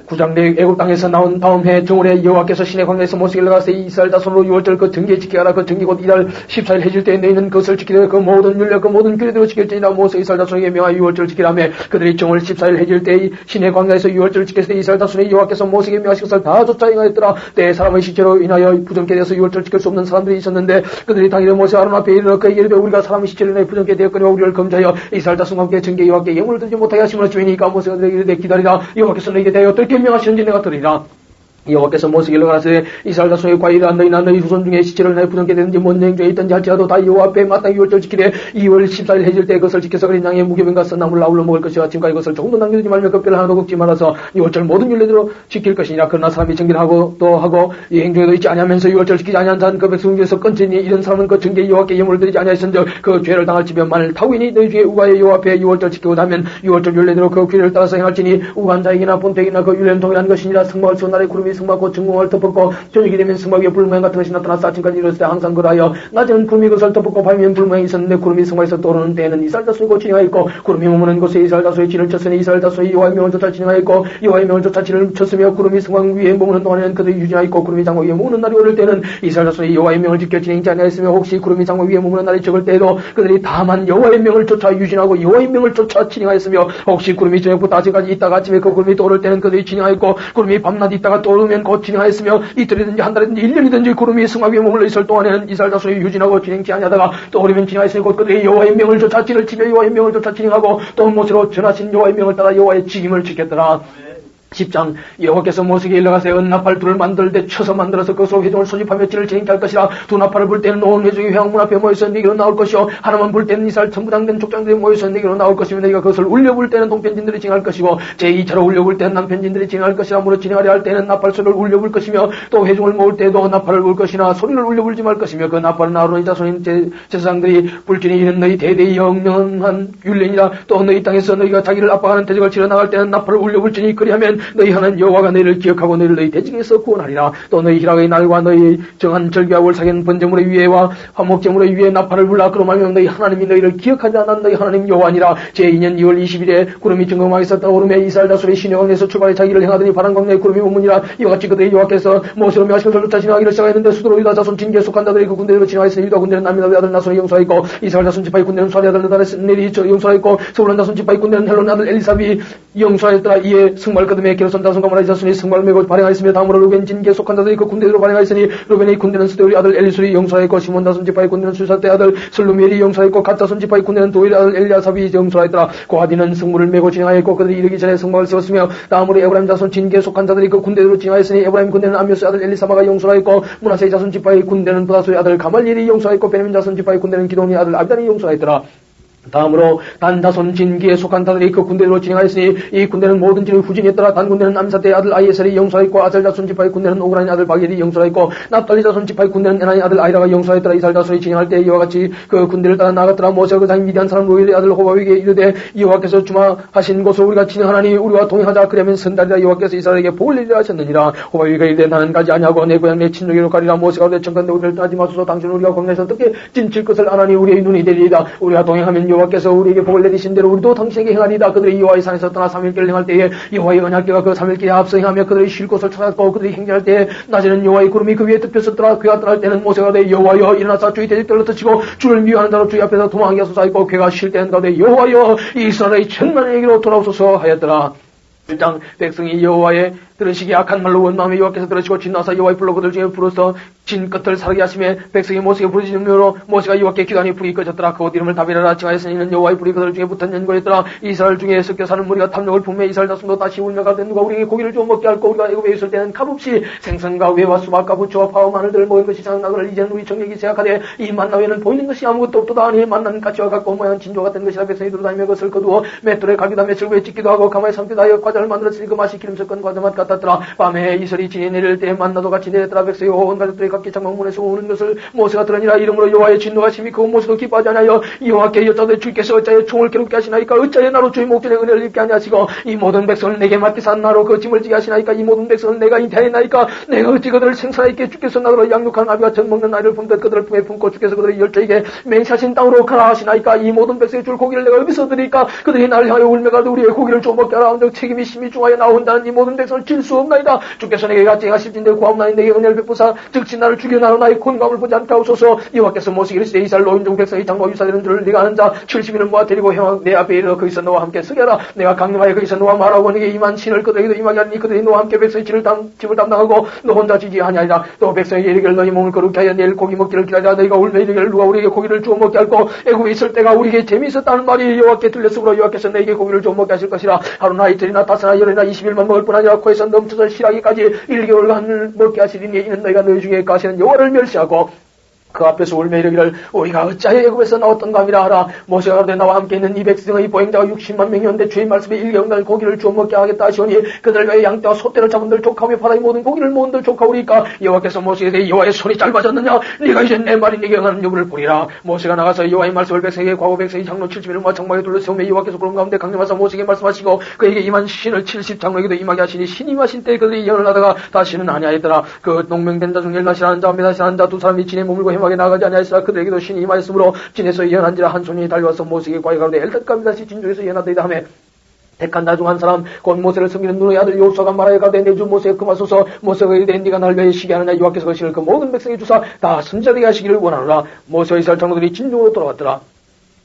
9장 애굽 땅에서 나온 다음 해 정월에 여호와께서 시내 광야에서 모세에게 일러갔을 때 이스라엘 자손으로 6월절 그 등기에 지키게 하라. 그 등기 곧 이달 14일 해질 때 너희는 그것을 지키되 그 모든 율례 그 모든 규례대로 지킬지니라. 모세 이스라엘 자손에게 명하여 6월절을 지키라며 그들이 정월 14일 해질 때 시내 광야에서 6월절을 지켰을 때 이스라엘 자손의 여호와께서 모세에게 명하신 것을 다 쫓아 행하였더라. 때 사람의 시체로 인하여 부정케 되어서 6월절을 지킬 수 없는 사람들이 있었는데 그들이 당일에 모세 아론 앞에 이르러 그에게 이르되 우리가 사람의 시체로 인하여 부정케 되었거니와 우리를 검자하여 이스라엘 자손과 함께 정계 여호와께 예물을 드리지 못하게 하심으로 주이니까 모세가 그들에게 이르되 기다리라. 여호와께서 너에게 대하여 어떻게 명하시는지 내가 들으리라. 여호와께서 모세에게 일러가라사대 이스라엘 자손의 과일이라 너희나 너희 후손 중에 시체를 인하여 부정케 되든지 뭔 행중에 있든지 할지라도 다 여호와 앞에 마땅히 6월절 지키되 2월 14일 해질 때 그것을 지켜서 어린 양의 무교병과 썬나물을 아울러 먹을 것이와 지금까지 그것을 조금도 남겨두지 말며 급별 하나도 걷지 말아서 6월절 모든 율례대로 지킬 것이니라. 그러나 사람이 정결하고 또 하고 이 행중에도 있지 아니하면서 6월절 지키지 아니한 자는 그 백성 중에서 건지니 이런 사람은 그 정계 여호와께 예물을 드리지 아니하였은즉 그 죄를 당할지며 만일 타국인이 너희 중에 우가의 여호와 앞에 6월절 지키고 나면 6월절 율례대로 그 규례를 따라서 행할지니 우간 자에게나 본택이나 그 율례는 동일한 것이니라. 승마을 수 날에 구름이 승마고 증공을 덮었고 저녁이 되면 승마 위에 불모양 같은 것이 나타나서 아침까지 이르렀을 때 항상 그러하여 낮에는 구름이 그것을 덮었고 밤에는 불모양이 있었는데 구름이 승마에서 떠오르는 때에는 이스라엘 다수이고 진행하였고 구름이 머무는 곳에 이스라엘 다수의 진을 쳤으니 이스라엘 다수의 여호와의 명을 쫓아 진행하였고 여호와의 명을 쫓아 진을 쳤으며 구름이 승마 위에 머무는 동안에는 그들이 유지하였고 구름이 장막 위에 머무는 날이 오를 때는 이스라엘 다수의 여호와의 명을 지켜 진행지 아니하였으며 혹시 구름이 장막 위에 머무는 날이 적을 때에도 그들이 다만 여호와의 명을 쫓아 유진하고 여호와의 명을 쫓아 진행하였으며 혹시 구름이 저녁부터 아침까지 있다가 아침에 그 구름이 떠오를 때는 그들이 진행하였고 구름이 밤낮 있다가 떠오르면 곧 진행하였으며 이틀이든지 한 달이든지 1년이든지 구름이 승마 위에 머물러 있을 동안에는 이스라엘 다수의 유진하고 진행치 아니하다가 또 오르면 진행하였으니 곧 그들이 여호와의 명을 쫓아 진을 치며 여호와의 명을 쫓아 진행하고 또 모세로 전하신 여호와의 명을 따라 여호와의 직임을 지켰더라. 10장 여호와께서 모세에게 일러가세 은나팔 둘을 만들되 쳐서 만들어서 그것으로 회중을 소집하며 진을 진행케 할 것이라. 두 나팔을 불 때는 온 회중이 회왕문 앞에 모여서 네게로 나올 것이요 하나만 불 때는 이스라엘 전부장된 족장들이 모여서 네게로 나올 것이며 네가 그것을 울려 불 때는 동편진들이 진행할 것이고 제2차로 울려 불 때는 남편진들이 진행할 것이라. 무릇 진행하려 할 때는 나팔 소리를 울려 불 것이며 또 회중을 모을 때도 나팔을 불 것이나 소리를 울려 불지 말 것이며 그 나팔은 아론의 자손인 제사장들이 불지니 이는 너희 대대의 영영한 율례니라. 또 너희 땅에서 너희가 자기를 압박하는 대적을 치러 나갈 때는 나팔을 울려 불지니 그리하면 그때는 너희 하나님 여호와가 너희를 기억하고 너희를 너희 대적에서 구원하리라. 또 너희 희락의 날과 너희 정한 절기와 월삭인 번제물의 위에와 화목제물의 위에 나팔을 불라. 그러면 너희 하나님이 너희를 기억하지 않은 너희 하나님 여호와니라. 제2년 2월 20일에 구름이 증거하게 있었다. 오름에 이스라엘 자손의 시내강에서 출발해 자기를 행하더니 바람 광야에 구름이 오므니라. 이와 같이 그들의 여호와께서 모세로 명하신 것을 쫓아 지나가기를 시작하였는데 수도로 유다 자손 진기에 속한 자들이 그 군대로 지나가였으니 유다 군대는 남미나의 아들 나손의 용사였고 이스라엘 자손 지파의 군대는 수아리 아들 나다레넬이 용사였고 스불론 자손 지파의 군대는 헬론 아들 엘리사비 용사였더라. 이에 승말 거듭에 게르손 자손과 마라리 자손이 승말을 메고 발행하였으며 다음으로 루벤 진기에 속한 자들이 그 군대로 발행하였으니 루벤의 군대는 스데울의 아들 엘리술이 용사였고 시몬 자손 지파의 군대는 술사대 아들 슬루미엘이 용사였고 갓 자손 지파의 군대는 도일 아들 엘리아삽이 용사였더라. 고하디는 승무를 메고 진행하였고 그들이 이르기 전에 승막을 세웠으며 다음으로 에브라임 자손 진기에 속한 자들이 그 군대로 진행하였으니 에브라임 군대는 암요스 아들 엘리사마가 용사였고 문하세 자손 지파의 군대는 부다소의 아들 가말리엘이 용사였고 베냐민 자손 지파의 군대는 기도니 아들 아비단이 용사였더라. 다음으로 단 자손 진기에 속한 자들이 그 군대로 진행하였으니 이 군대는 모든 진의 후진이었더라. 단 군대는 암사대의 아들 아이에셀이 용사였고 아셀 자손 지파의 군대는 오그라니 아들 바겔이 용사였고 납달리 자손 지파의 군대는 에나니 아들 아이라가 용사였더라. 이스라엘 자손이 진행할 때 이와 같이 그 군대를 따라 나갔더라. 모세가 그 자기 미디안 사람 로엘의 아들 호바에게 이르되 여호와께서 주마하신 곳으로 우리가 진행하나니 우리와 동행하자. 그러면 선달이라 여호와께서 이스라엘에게 복을 내리라 하셨느니라. 호바에게 이르되 나는 가지 아니하고 내 고향 내 친족에로 가리라. 모세가 그랬 청컨대 우리를 떠나지 마소서. 당신 우리가 광야에서 어떻게 진칠 것을 아나니 우리의 눈이 되리이다. 우리가 동행하면 여호와께서 우리에게 복을 내리신 대로 우리도 당신에게 행하리이다. 그들이 여호와의 산에서 떠나 3일길을 행할 때에 여호와의 언약궤가 그 3일길에 앞서 행하며 그들이 쉴 곳을 찾았고 그들이 행진할 때에 낮에는 여호와의 구름이 그 위에 덮였었더라. 그가 떠날 때는 모세가 내 여호와여 일어나사 주의 대적들을 흩으시고 주를 미워하는 자로 주의 앞에서 도망하게 하소서 하였고 그가 쉴 때는 가운데 여호와여 이스라엘의 천만에게로 돌아오소서 하였더라. 1장 백성이 여호와의 들으시기 악한 말로 원마음에 여호와께서 들으시고 진나사 여호와의 불로 그들 중에 불어서 진 끝을 사르게 하시며 백성이 모세에게 부르짖음으로 모세가 여호와께 기도하니 불이 꺼졌더라. 그곳 이름을 다비라라 칭하였으니 이는 여호와의 불이 그들 중에 붙은 연고였더라. 이스라엘 중에 섞여 사는 무리가 탐욕을 품매 이스라엘 자손도 다시 울며 가되 누가 우리에게 고기를 좀 먹게 할까. 우리가 애굽에 있을 때는 값없이 생선과 외와 수박과 부추와 파와 마늘들을 먹은 것이 장나그를 이제는 우리 정력이 생각하되 이 만나 외에는 보이는 것이 아무것도 없도다 하니 만나는 가치와 같고 모양 진조 같은 것이라. 백성이 두루다니며 그것을 거두어 맷돌에 갈기다 며칠 후에 찢기도 하고 가마에 삶기도 하여 과자를 만들었으니 그 맛이 기름 섞은 과자 맛 같았더라. 밤에 이슬이 진이 내릴 때 만나도 같이 내렸더라. 백성이 온 가족들이 각기 장막문에서 오는 것을 모세가 들으니라. 이름으로 여호와의 진노가 심히 그 모세도 기뻐하지 아니하여 여호와께 여짜되 주께서 어찌하여 총을 괴롭게 하시나이까. 어찌하여 나로 주의 목전에 은혜를 입게 하냐시고 이 모든 백성을 내게 맡기사 나로 그 짐을 지게 하시나이까. 이 모든 백성을 내가 인태하나이까. 내가 어찌 그들을 생산하였기에 주께서 나로 양육한 아비가 젖 먹는 아이를 품듯 그들을 품에 품고 주께서 그들의 열조에게 맹세하신 땅으로 가라 하시나이까. 이 모든 백성의 줄 고기를 내가 어디서 드리까. 그들이 나를 향하여 울며 가도 우리의 고기를 좀 먹게 하라 한즉 책임이 심히 중하여 나온다는 이 모든 백성을 질 수 없나이다. 주께서 내게 같이 행하실진대 구하옵나니 내게 은혜를 베푸사 즉시 나를 죽여 나로 나의 곤감을 보지 않게 하옵소서. 여호와께서 모세에게 이르시되 이스라엘 노인 중 백성의 장로 유사되는 줄을 네가 아는 자 70인을 모아 데리고 내 앞에 이르러 거기서 너와 함께 서게 하라. 내가 강림하여 거기서 너와 말하고 너에게 임한 신을 그들에게도 임하게 하니 그들이 너와 함께 백성의 짐을 담당하고 너 혼자 지지 아니하리라. 또 백성에게 이르기를 너희 몸을 거룩게 하여 내일 고기 먹기를 기다리라. 너희가 울며 이르기를 누가 우리에게 고기를 주워 먹게 할꼬. 애굽에 있을 때가 우리에게 재미있었다는 말이 여호와께 들렸으므로 여호와께서 너에게 고기를 주워 먹게 하실 것이라. 하루나 이틀이나 다섯이나 열이나 20일만 먹을 뿐 아니라 코에서 넘쳐서 실하기까지 1개월간 먹게 하시리니 이는 너희가 너희 중에 가시는 여호와를 멸시하고 그 앞에서 울며 이르기를 우리가 어찌하여 애굽에서 나왔던가 하미라 하라. 모세가 가로되 나와 함께 있는 이 백성의 보행자가 60만 명이었는데 주의 말씀에 1개월간 고기를 주워 먹게 하겠다 하시오니 그들 외에 양떼와 소떼를 잡은들 족하며 바다의 모든 고기를 모은들 족하오리까. 여호와께서 모세에 대해 여호와의 손이 짧아졌느냐. 네가 이제 내 말이 네게 응하는 여부를 보리라. 모세가 나가서 여호와의 말씀을 백성에게 과거 백성이 장로 70일을 모아 장막에 둘러세우며 여호와께서 구름 가운데 강림하사 모세에게 말씀하시고 그에게 임한 신을 70장로에게도 임하게 하시니 신이 임하신 때에 그들이 예언을 하다가 다시는 아니하였더라. 그 농명된 자 중 엘나시라는 자 메다시라는 자 두 사람이 진에 머물고 해막에 나가지 아니하였으나 그들에게도 신이 임하였으므로 진에서 예언한지라. 한 손이 달려와서 모세에게 과에 가로되 엘닷과 미다시 진중에서 예언하더이다 하며 택한 나 중 한 사람 곧 모세를 섬기는 눈의 아들 여호수아가 말하여 가되 내 주 모세에 금하소서. 모세가 이르되 네가 나를 왜 시게 하느냐. 여호와께서 그 신을 그 모든 백성에 주사 다 선자되게 하시기를 원하노라. 모세와 이스라엘 장로들이 진중으로 돌아왔더라.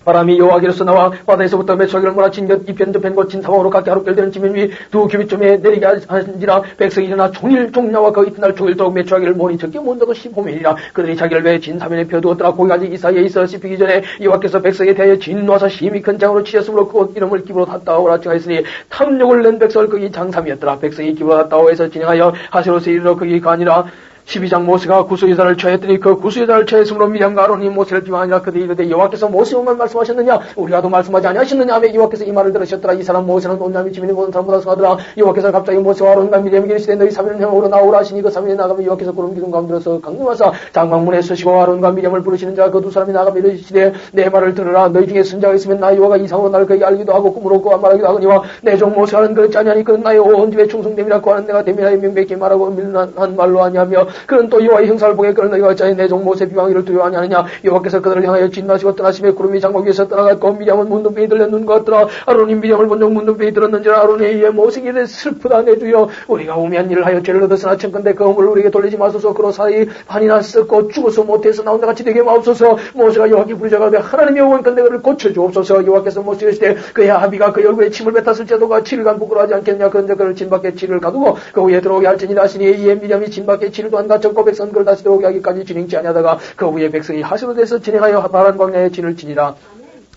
바람이 여호와께로서 나와 바다에서부터 메추라기를 몰아친 것 이편저편 거친 사방으로 각기 하루결되는 지면 위 두 규빗쯤에 내리게 하신지라. 백성이 일어나 종일 종야와 그 이튿날 종일토록 메추라기를 모니 적게 못다도 15일이라. 그들이 자기를 왜 진 사면에 펴두었더라. 고기가 이 사이에 있어 씹히기 전에 여호와께서 백성에 대하여 진노하사 심히 큰 장으로 치셨으므로 그곳 이름을 기브로 핫다오라 칭하였으니 탐욕을 낸 백성을 거기 장삼이었더라. 백성이 기브로 핫다오에서 진행하여 하세로스 이르러 거기 가니라. 12장 모세가 구수의자를 처했더니 그 구수의자를 처했으므로 미리암과 아론이 모세를 비방하니라. 그들이 이르되 여호와께서 모세에게만 말씀하셨느냐 우리가도 말씀하지 아니하셨느냐 하며 여호와께서 이 말을 들으셨더라. 이 사람 모세는 온전히 지면이 모든 사람보다 수하더라. 여호와께서 갑자기 모세와 아론과 미리암에게 이르시되 너희 3일 행으로 나오라 하시니 그 3일에 나가면 여호와께서 구름 기둥 가운데로서 강림하사 장막문에 서시고 아론과 미리암을 부르시는 자 그 두 사람이 나가면 이르시되 내 말을 들으라. 너희 중에 선자가 있으면 나 여호와가 이상으로 나를 그에게 알기도 하고 꿈으로 그와 말하기도 하거니와 내 종 모세와는 그렇지 아니하니 그는 나의 온 집에 충성됨이라 구하는 내가 대면하여 명백히 말하고 밀란한 말로 하냐며 그는 또 여호와의 형상을 보게 그는 너희가 어찌하여 내 종 모세 비방이를 두려워하냐느냐. 여호와께서 그들을 향하여 진노하시고 떠나시며 구름이 장막 위에서 떠나갔고 미리암은 문둥병이 들려 눈과 같더라. 아론이 미리암을 본 적 문둥병이 들었는지라. 아론에 의해 모세에게 이르되 슬프다 내 주여 우리가 우매한 일을 하여 죄를 얻었으나 청컨대 그 허물을 우리에게 돌리지 마소서. 그로 사이 반이나 썩고 죽어서 못해서 나온 데 같이 되게 마옵소서. 모세가 여호와께 부르짖어가되 하나님의 원컨대 그를 고쳐주옵소서. 여호와께서 모세에게 이르시되 그의 아비가 그 얼굴에 침을 뱉었을지라도 그가 7일간 부끄러워하지 않겠느냐. 그런데 그를 진 밖에 7일 가두고 그 후에 들어오게 할지니라 하시니 이에 미리암이 진 밖에 7일 동안 갇혔고 백성은 그를 다시 들어오게 하기까지 진행치 아니하다가 그 후에 백성이 하스로데서 진행하여 바란 광야에 진을 지니라.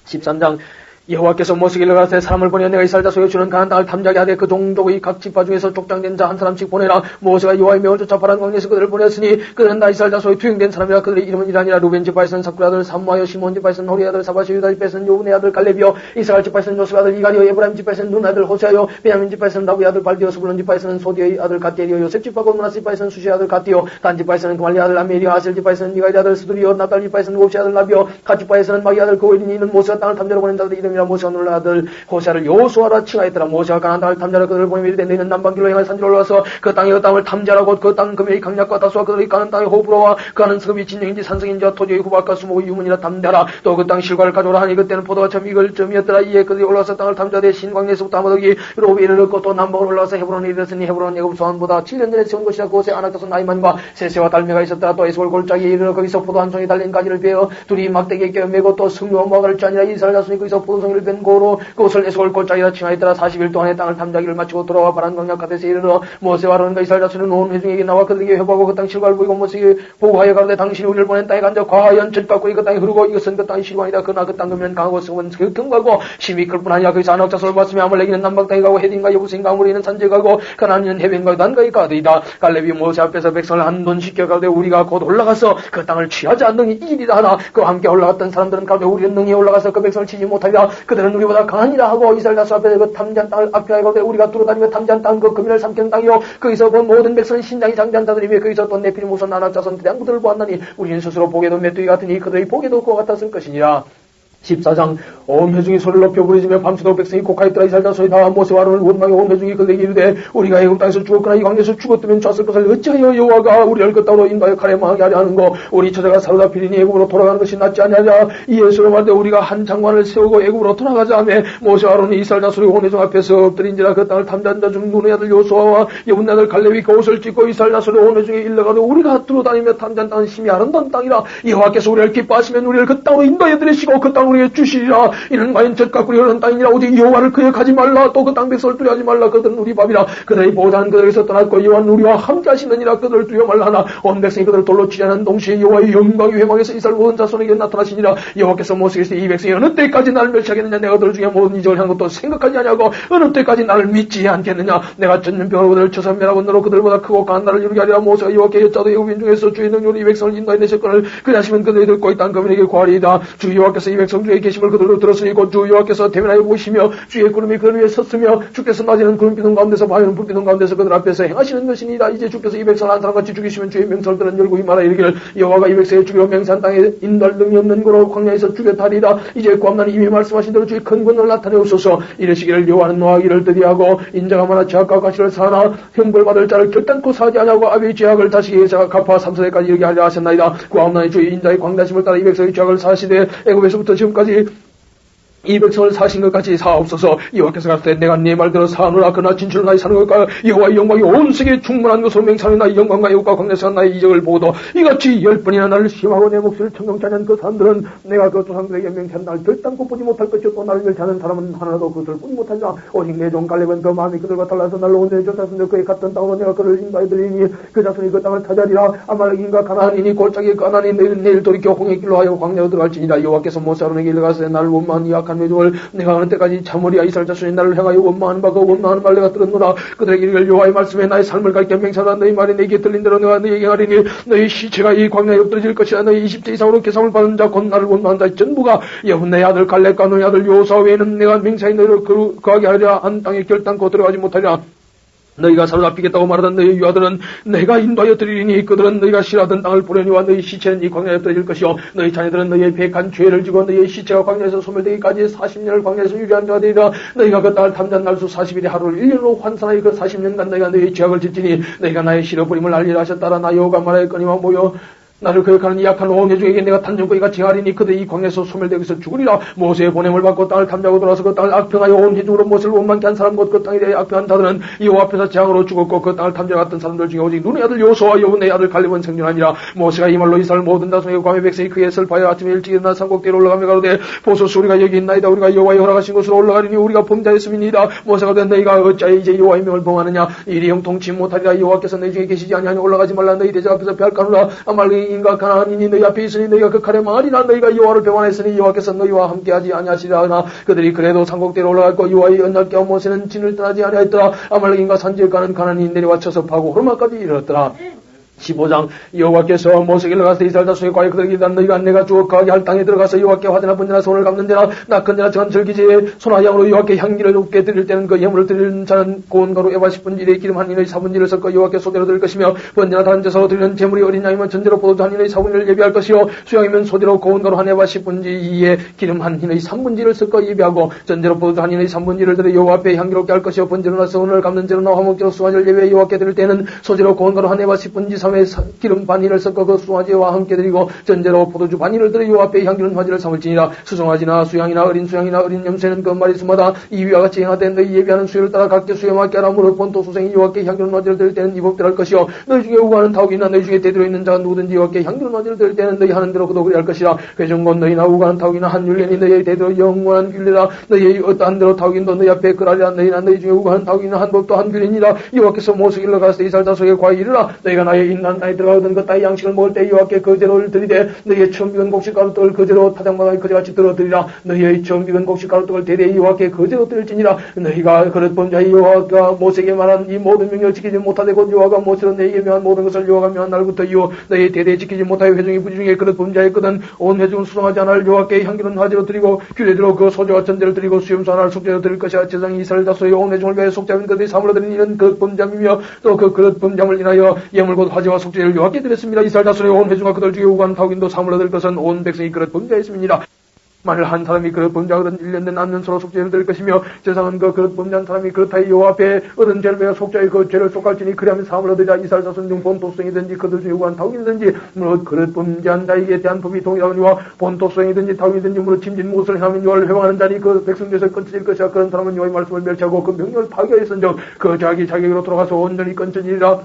13장 여호와께서 모세에게 일러가라사대 사람을 보내어 내가 이스라엘 자손에게 주는 가나안 땅을 탐지하게 하되 그 종족의 각 지파 중에서 족장된 자 한 사람씩 보내라. 모세가 여호와의 명을 쫓아 바란 광야에서 그들을 보냈으니 그들은 다 이스라엘 자손의 투영된 사람이라. 그들의 이름은 이라니라. 루벤 지파에서는 사쿠의 아들 삼무하여 시몬 지파에서는 호리의 아들 사바시 유다 지파에서는 요분의 아들 갈렙이요 이스라엘 지파에서는 요셉의 아들 이가리요 에브라임 지파에서는 눈 아들 호세아요 베냐민 지파에서는 나부의 아들 발디요 스불론 지파에서는 소디의 아들 갓디엘이요 요셉 지파고 므낫세 지파에서는 수시의 아들 갓디요 단 지파에서는 그말리의 아들 아멜이요 아셀 지파에서는 미가의 아들 스두리요 나달 지파에서는 곱시의 아들 나비요 갓 지파에서는 마기의 아들 고엘이니 이는 모세가 땅을 탐지하러 보낸 자들의 이름이라. 모세가 놀라 아들 호세아를 여호수아라 칭하였더라. 모세가 가나안 땅을 탐지하러 그들을 보내며 이르되 너희는 남방길로 향하여 산지로 올라와서 그 땅의 그 땅을 탐지하라고. 그 땅은 금의 강약과 다수와 그들이 가는 땅의 호불호와 그하는 성읍이 진영인지 산성인지 토지의 후박과 수목의 유문이라 탐대하라. 또 그 땅 실과를 가져오라 하니 그때는 포도가 참 익을 점이었더라. 이에 그들이 올라와서 땅을 탐지하되 신광야에서부터 아모독이 로비에 이르렀고 또 남방으로 올라와서 헤브론에 이르렀으니 헤브론은 애굽 소환보다 7년 전에 세운 것이라. 그곳에 아낙자손 나이만과 세세와 달메가 있었더라. 또 에스골 골짜기에 이르러 거기서 포도 한 송이 달린 가지를 베어 둘이 막대기에 껴 메고 또 성묘와 모아갈 줄 아니라 이스라엘 자손이 거기서 포도송이를 벤 고로 그곳을 에스골 골짜기라 칭하였더라. 40일 동안의 땅을 탐지하기를 마치고 돌아와 바란 광야 가데스에 이르러 모세와 아론과 이스라엘 자손은 온 회중에게 나와 그들에게 회복하고 그 땅 실과를 보이고 모세에게 보고하여 가로되 당신이 우리를 보낸 땅에 간자 과연 젖갖고 그 땅이 흐르고 이것은 그 땅이 실과이다. 그러나 그 땅 금면 강하고 성은 금가고 심이 클 뿐 아니라 거기서 아낙 자손을 봤으며 아말렉이는 남방 땅에 가고 헤딘과 여부스인과 아무리는 산지에 가고 가나안은 해변과 단가에 가더이다. 갈렙이 모세 앞에서 백성을 한돈시켜 가되 우리가 곧 올라가서 그 땅을 취하지 않느니 이리라 하나 그와 함께 올라갔던 사람들은 가되 우리는 능히 올라가서 그 백성을 치지 못하리라. 그들은 우리보다 강하니라 하고 이스라엘 자손 앞에 그 탐지한 땅을 앞에 가되 우리가 두루다니며 탐지한 땅 그 금인을 삼키는 땅이요 거기서 본 모든 백성은 신장이 장대한 자들이며 거기서 또 네피림 우선 아낙 자손 대한 그들을 보았나니 우리는 스스로 보게도 메뚜기 같으니 그들의 보게도 그와 같았을 것이니라. 14장 온 회중이 소리를 높여 부르짖으며 밤새도록 백성이 곡하였더라. 이스라엘 자손이 다 모세와 아론을 원망해 온 회중이 그들에게 이르되 우리가 애굽 땅에서 죽었거나 이 광야에서 죽었으면 좋았을 것을 어찌하여 여호와가 우리를 그 땅으로 인도하여 칼에 망하게 하려 하는고. 우리 처자가 사로다 비리니 애굽으로 돌아가는 것이 낫지 아니하냐. 이에 서로 말되 우리가 한 장관을 세우고 애굽으로 돌아가자 하며 모세와 아론이 이스라엘 자손이 온 회중 앞에서 엎드린지라. 그 땅을 탐지한 자 중 눈의 아들 요수아와 여분의 아들 갈렙이 그 옷을 찢고 이스라엘 자손이 온 회중에 일러가되 우리가 두루다니며 탐지한 땅은 심히 아름다운 땅이라. 여호와께서 우리를 기뻐하시면 우리를 그 땅으로 인도해 드리시고 그 땅을 우리에게 주시리라. 이는 과연 젖갖고 흐르는 땅이니라. 오직 여호와를 그역하지 말라. 또 그 땅 백성을 두려워하지 말라. 그들은 우리 밥이라. 그들의 보호자는 그들에서 떠났고 여호와는 우리와 함께 하시느니라. 그들을 두려워 말라 하나 온 백성이 그들을 돌로 치지 않은 동시에 여호와의 영광이 회망에서 이스라엘 모든 자손에게 나타나시니라. 여호와께서 모세에게 이 백성이 어느 때까지 나를 멸시하겠느냐. 내가 그들 중에 모든 이적을 한 것도 생각하지 아니하고 어느 때까지 나를 믿지 않겠느냐. 내가 전염병으로 그들을 쳐서 멸하고 너로 그들보다 크고 강한 나를 이루게 하리라. 모세가 여호와께 여짜도 애굽인 중에서 주의 능력으로 이 백성을 인도해 내셨거늘 그리하시면 그들이 듣고 이 땅 거민에게 구하리이다. 주 여호와께서 이 백성 중에 계심을 그들로 들었으니 곧 주 여호와께서 대면하여 보시며 주의 구름이 그들 위에 섰으며 주께서 낮에는 구름 비동 가운데서 밤에는 불 비동 가운데서 그들 앞에서 행하시는 것이니라. 이제 주께서 이 백성을 한 사람같이 죽이시면 주의 명철 들은 열고 이 말하 이르기를 여호와가 이 백성을 죽여 맹세한 땅에 인도할 능이 없는 고로 광야에서 죽였다리라. 이제 구함나니 이미 말씀하신 대로 주의 큰 권능을 나타내옵소서. 이르시기를 여호와는 노하기를 드디하고 인자가 많아 죄악과 가시를 사하나 형벌받을 자를 결단코 사지 아니하고 아비의 죄악을 다시 예사가 갚아 3세대까지 이르게 하려 하셨나이다. 구함나니 주의 인자의 광다심을 따라 이 백성의 죄악을 사하시되 애굽에서부터 지금까지 이 백성을 사신 것 같이 사옵소서. 여호와께서 가로되 내가 네 말대로 사하노라. 그러나 진실로 나의 사는 것과 여호와의 영광이 온 세계에 충만한 것으로 맹세하는 나의 영광과 애국과 광야에서 나의 이적을 보고도 이같이 10번이나 나를 시험하고 내 목소리를 청정치 않은 그 사람들은 내가 그 조상들에게 맹세한 나를 결단코 보지 못할 것이요 또 나를 멸시하는 사람은 하나도 그것을 보지 못하리라. 오직 내 종 갈렙은 그 마음이 그들과 달라서 날로 온전히 쫓았으며 그의 갔던 땅으로 내가 그를 인도해 드리니 그 자손이 그 땅을 차지하리라. 아말렉인과 가나안이니 골짜기 가나안이 내일 돌이켜 홍해 길로 하여 광야로 들어갈지니라. 여호와께서 모세 아론에게 일러가시되 나를 원망한 이 악한 악한 회중을 내가 하는 때까지 참으리야. 이스라엘 자손이 나를 향하여 원망하는 바그 원망하는 말 내가 들었노라. 그들에게 이르기를 여호와의 말씀에 나의 삶을 갈게 맹세하라. 너희 말이 내게 들린 대로 내가 너희에게 하리니 너희 시체가 이 광야에 엎드러질 것이라. 너희 20대 이상으로 계상을 받은 자 곧 나를 원망한 자의 전부가 예훈네 아들 갈렙과 너희 아들 요호사 외에는 내가 맹세하여 너희를 거하게 하리라. 한 땅에 결단코 들어가지 못하리라. 너희가 사로잡히겠다고 말하던 너희 유아들은 내가 인도하여 드리리니 그들은 너희가 싫어하던 땅을 보려니와 너희 시체는 이 광야에 떨어질 것이요 너희 자녀들은 너희의 백한 죄를 지고 너희의 시체가 광야에서 소멸되기까지 40년을 광야에서 유리한 자가 되리라. 너희가 그 땅을 탐지한 날수 40일의 하루를 1년으로 환산하여 그 40년간 너희가 너희의 죄악을 짓지니 너희가 나의 싫어버림을 알리라 하셨다라. 나 여호와가 말하였거니와 모여 나를 거역하는 이 악한 온 회중에게 내가 단정거리가 징하리니 그들이 이 광야에서 소멸되기서 죽으리라. 모세의 보냄을 받고 땅을 탐지하고 돌아서 그 땅을 악평하여 온 회중으로 모세를 원망케 한 사람 곧 그 땅에 대해 악평한 자들은 여호와 앞에서 재앙으로 죽었고 그 땅을 탐지하갔던 사람들 중에 오직 눈의 아들 요호수아와 여호분의 아들 갈렙은 생존하니라. 모세가 이 말로 이스라엘 모든 자손에게 광야 백성이 그의 슬퍼하여 아침에 일찍 일어나 산꼭대기로 올라가며 가로되 보소서 우리가 여기 있나이다. 우리가 여호와의 허락하신 곳으로 올라가리니 우리가 범죄하였음이니이다. 모세가 된 너희가 어찌하여 이제 여호와의 명을 범하느냐. 이리 형통치 못하리라. 여호와께서 너희 중에 계시지 아니하니 올라가지 말라. 너희 대적 앞에서 배할까노라. 아말렉인과 가나안인이 너희 앞에 있으니 너희가 그 칼에 망하리라. 너희가 여호와를 배반했으니 여호와께서 너희와 함께하지 아니하시리라. 하나 그들이 그래도 산꼭대기로 올라갔고 여호와의 언약궤와 모세는 진을 떠나지 아니하였더라. 아말렉인과 산지에 가는 가나안인이 내려와 쳐서 파고 호르마까지 이르렀더라. 15장 여호와께서 모세에게 일러가서 이스라엘 자손의 과에 그들에게 이르되 너희가 내가 주어 거하게 할 땅에 들어가서 여호와께 화제나 번제나 손을 갚는 데나 낚은 데나 정한 절기제에 소나 양으로 여호와께 향기를 높게 드릴 때는 그 예물을 드리는 자는 고운 가루 에바 10분질에 기름 한 인의 4분질을 섞어 여호와께 소대로 드릴 것이며 번제나 다른 제사로 드리는 제물이 어린 양이면 전제로 포도주 한 인의 4분질을 예비할 것이요 수양이면 소대로 고운 가루 한 에바 10분지에 기름 한 인의 3분질을 섞어 예비하고 전제로 포도주 한 인의 3분질을 드려 여호와 앞에 향기롭게 할 것이요 번제로나 손을 갚는 제로나 화목제로 수화제를 예비해 여호와께 드릴 때는 소재로 고운 가루 한 에바 10분지 3회 기름 반인을 섞어 그 수화제와 함께 드리고 전제로 포도주 반인을 드려 요 앞에 향기는 화제를 삼을지니라. 수송아지나 수양이나 어린 수양이나 어린 염소는 그 마리수마다 이위와 같이 행하되 너희 예비하는 수요를 따라 각기 수에 맞게 하라. 무릇 본토 수생이 요 앞에 향기는 화제를 드릴 때는 이 법대로 할 것이요 너희 중에 우하는 타옥이나 너희 중에 대들어 있는 자가 누구든지 요 앞에 향기는 화제를 드릴 때는 너희 하는 대로 그도 그리 할 것이라. 회중곧 너희나 우하는 타옥이나 한 율례니 너희의 대대로 영원한 율례라. 너희의 어떠한 대로 타옥인도 너희 앞에 그라리라. 너희나 너희 중에 우하는 타옥이나 한 법도 한 율례니라. 여호와께서 모세에게 일러가서 이스라엘 자손에게 과히 이르라. 너희가 나의 인난 땅에 들어가거든 그 땅의 양식을 먹을 때 여호와께 거제로를 드리되 너희의 처음 익은 곡식 가루떡을 거제로 타작마다 거제같이 들어드리라. 너희의 처음 익은 곡식 가루떡을 대대 여호와께 거제로 드릴지니라. 너희가 그릇 범죄하여 여호와가 모세에게 말한 이 모든 명령을 지키지 못하되 곧 여호와가 모세로 너희에게 명한 모든 것을 여호와가 명한 날부터 이후 너희 대대 지키지 못하여 회중이 부지중에 그릇 범죄하였거든 온 회중은 수송하지 않을 여호와께 향기는 화제로 드리고 규례대로 그 소제와 전제를 드리고 수염수 하나를 속죄로 드릴 것이야. 제사장이 이스라엘 자손의 온 회중을 위하여 속죄하면 그들이 사물로 드린 이는 그릇 범죄함이며 또 그 그릇 범죄함을 인하여 예물 곧 화제와 속죄를 여호와께 드렸습니다. 이스라엘 자손의 온 회중과 그들 중에 우간 타국인도 사물로 될 것은 온 백성이 그릇 범죄했습니다. 만일 한 사람이 그릇 범죄하거든 1년 된 암년수로 속죄를 드릴 것이며 제사장은 그 그릇 범죄한 사람이 그릇하여 여호와 앞에 얻은 죄를 매어 속죄하여 그 죄를 속할지니 그리하면 사함을 얻으리라. 이스라엘 자손 중 본토수생이든지 그들 중에 우한 타국이든지 무릇 그릇 범죄한 자에게 대한 법이 동일하거니와 본토수생이든지 타국이든지 무릇 짐진 무엇을 행하면 여호와를 회방하는 자니 그 백성에서 끊쳐질 것이야. 그런 사람은 여호와의 말씀을 멸치하고 그 명령을 파괴하였은즉 그 자기 자격으로 돌아가서 온전히 끊쳐지리라.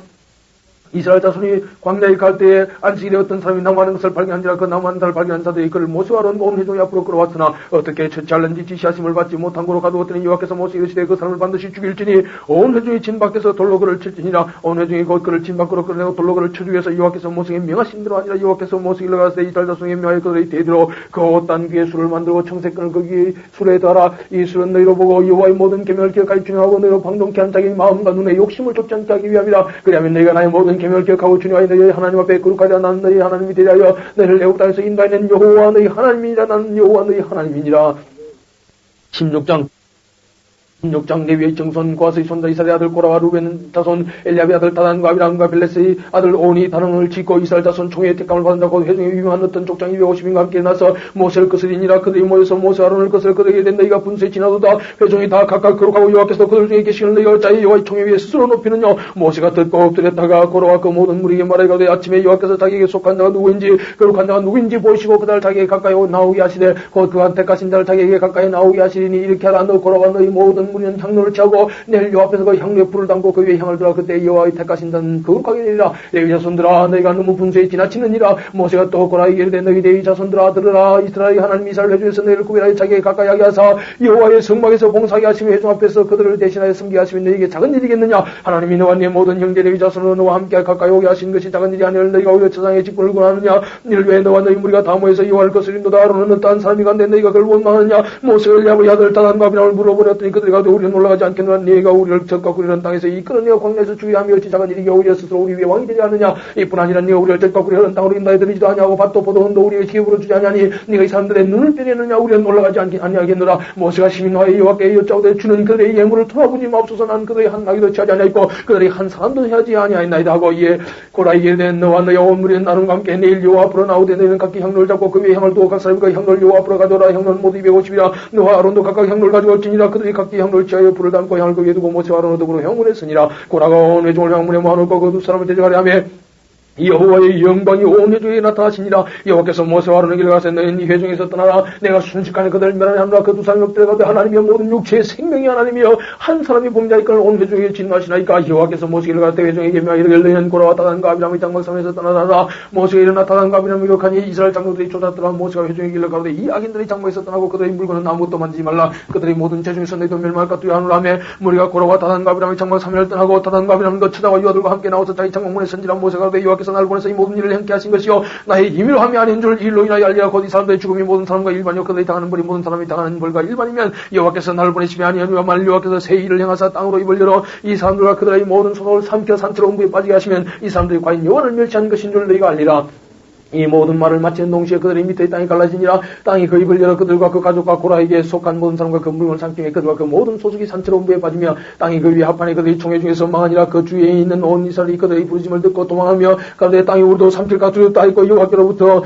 이스라엘 자손이 광야에 갈 때에 안식일에 어떤 사람이 나무하는 것을 발견한지라. 그 나무하는 자를 발견한 자들이 그를 모세와 아론 온 회중이 앞으로 끌어왔으나 어떻게 처치할는지 지시하심을 받지 못한 고로 가두었더니 여호와께서 모세에게 이르시되 그 사람을 반드시 죽일지니 온 회중이 진 밖에서 돌로 그를 칠지니라. 온 회중이 곧 그를 진 밖으로 끌어내고 돌로 그를 쳐주기 위해서 여호와께서 모세에게 명하신 대로 아니라 여호와께서 모세에게 일러가시되 이스라엘 자손에게 명하여 그들의 대대로 그 옷단 위에 술을 만들고 청색끈을 거기 술에 달아 이 술은 너희로 보고 여호와의 모든 계명을 기억하여 준행하고 너희로 방종케 한 자기 마음과 눈에 욕심을 쫓지 않게 하기 위함이라. 그리하면 너희가 나의 모든 계명을 기억하고 주님과 너희 하나님 앞에 거룩하리라. 나는 너희 하나님이 되려 하여 너희를 애굽 땅에서 인도하는 여호와 너희 하나님이니라. 나는 여호와 너희 하나님이니라. 16장 레위의 정손 고아스의 손자 이스라엘의 아들 고라와 루벤 자손 엘리압의 아들 다단과 아비람과 벨레스의 아들 온이 단원을 짓고 이스라엘 자손 총회의 택감을 받는다고 회중에 유명한 어떤 족장 250인과 함께 나서 모세를 거스리니라. 그들이 모여서 모세 아론을 거스려 그들에게 된 너희가 분수에 지나도다. 회중이 다 각각 거룩하고 여호와께서 그들 중에 계시는 너희가 어찌하여 여호와의 총회 위에 스스로 높이느냐. 모세가 듣고 엎드렸다가 고라와 그 모든 무리에게 말하기를 아침에 여호와께서 자기에게 속한 자가 누구인지 거룩한 자가 누구인지 보시고 그들 자기에게 가까이 나오게 하시되 곧 그한 택하신 자를 자기에게 가까이 나오게 하시리니 이렇게 하라. 너 고라와 너희 모든 온 무리는 향로를 취하고 내일 여호와 앞에서 그 향로에 불을 담고 그 위에 향을 들어 그때 여호와의 택하신다는 거룩하게 되리라. 레위 자손들아 너희가 너무 분수에 지나치느니라. 모세가 또 고라에게 이르되 너희 레위 자손들아 들으라. 이스라엘 하나님 이스라엘 회중에서 너희를 구별하여 자기에게 가까이 하게 하사 여호와의 성막에서 봉사하게 하시며 회중 앞에서 그들을 대신하여 섬기게 하시면 너희에게 작은 일이겠느냐. 하나님이 너와 네 모든 형제 레위 자손으로 너와 함께 가까이 오게 하신 것이 작은 일이 아니라 너희가 오히려 세상의 직분을 권하느냐. 이를 위해 너와 너희 무리가 다 모여서 여호와를 거스린도다. 아론은 어떠한 사람이 간데 너희가 그를 원망하느냐. 모세가 엘리야의 아들 다단과 아비람을 물어보렸더니 그들이 가도 우리는 올라가지 않겠노라. 네가 우리를 적과 구리는 땅에서 이끌어내어 광야에서 주의하며 어찌 작은 일이게 오히려 스스로 우리 위에 왕이 되지 않느냐. 이뿐 아니라 네가 우리를 적과 구리는 땅으로 인도해 드리지도 아니하고 밭도 포도원도 우리의 기업으로 주지 아니하니 네가 이 사람들의 눈을 빼내느냐. 우리는 올라가지 아니하겠노라. 모세가 시민화에 여호와께 여짜오되 주는 그들의 예물을 돌아보지 마옵소서. 난 그들의 한 나귀도 취하지 아니하였고 그들의 한 사람도 해하지 아니하였나이다 하고 이에 고라에게 된 너와 너희 온 무리는 나름과 함께 내일 여호와 앞으로 나오되 너희는 각기 향로를 잡고 그 위에 향을 두어 각 사람이 그 향로를 여호와 앞으로 가져오라. 향로는 모두 250이라. 너와 아론도 각각 향로를 가지고 올지니라. 그들이 각기 향로를 취하여 불을 담고 향을 그 위에 두고 모세와 아론을 더불어 향문에 쓰니라. 고라가 온 회중을 향문에 모아놓고 그 두 사람을 대적하려 하며 여호와의 영광이 온 회중에게 나타나시니라. 여호와께서 모세와 아론에게 가서 너희는 이 회중에서 떠나라. 내가 순식간에 그들을 멸하느라. 그 두 사람이 엎드려가되 하나님이여 모든 육체의 생명이 하나님이여 한 사람이 범죄하니까 온 회중에게 진노하시나이까. 여호와께서 모세에게 가서 회중에게 명하여 이르기를 너희는 고라와 다단과 아비람의 장막섬에서 떠나라. 모세가 일어나 다단과 아비람을 이격하니 이스라엘 장로들이 쫓았더라. 모세가 회중에게 일러 가로되 이 악인들이 장막에서 떠나고 그들의 물건은 아무것도 만지지 말라. 그들의 모든 재중에서 너희도 멸망할까 두려워하노라 하며 무리가 고라와 다단과 아비람의 장막 3일을 떠나고 다단과 아비람은 그 처자와 유아들과 함께 나와서 자기 장막문에 선지라. 모세가 가로되 여호와께서 나를 보내서 이 모든 일을 행케 하신 것이요 나의 임의로 함이 아닌 줄 일로 인하여 알리라. 곧 이 사람들의 죽음이 모든 사람과 일반이요 그들이 당하는 벌이 모든 사람이 당하는 벌과 일반이면 여호와께서 나를 보내심이 아니하니와 만일 여호와께서 새 일을 행하사 땅으로 입을 열어 이 사람들과 그들의 모든 소속을 삼켜 산채로 음부에 빠지게 하시면 이 사람들이 과연 여호와를 멸시한 것인 줄 너희가 알리라. 이 모든 말을 마치는 동시에 그들의 밑에 땅이 갈라지니라. 땅이 그 입을 열어 그들과 그 가족과 고라에게 속한 모든 사람과 그 물건을 삼키며 그들과 그 모든 소속이 산채로 음부에 빠지며 땅이 그 위에 합판에 그들의 총회 중에서 망하니라. 그 주위에 있는 온 이스라엘이 그들의 부르짐을 듣고 도망하며 가운데 땅이 우리도 삼킬까 두렵다 했고 여호와께로부터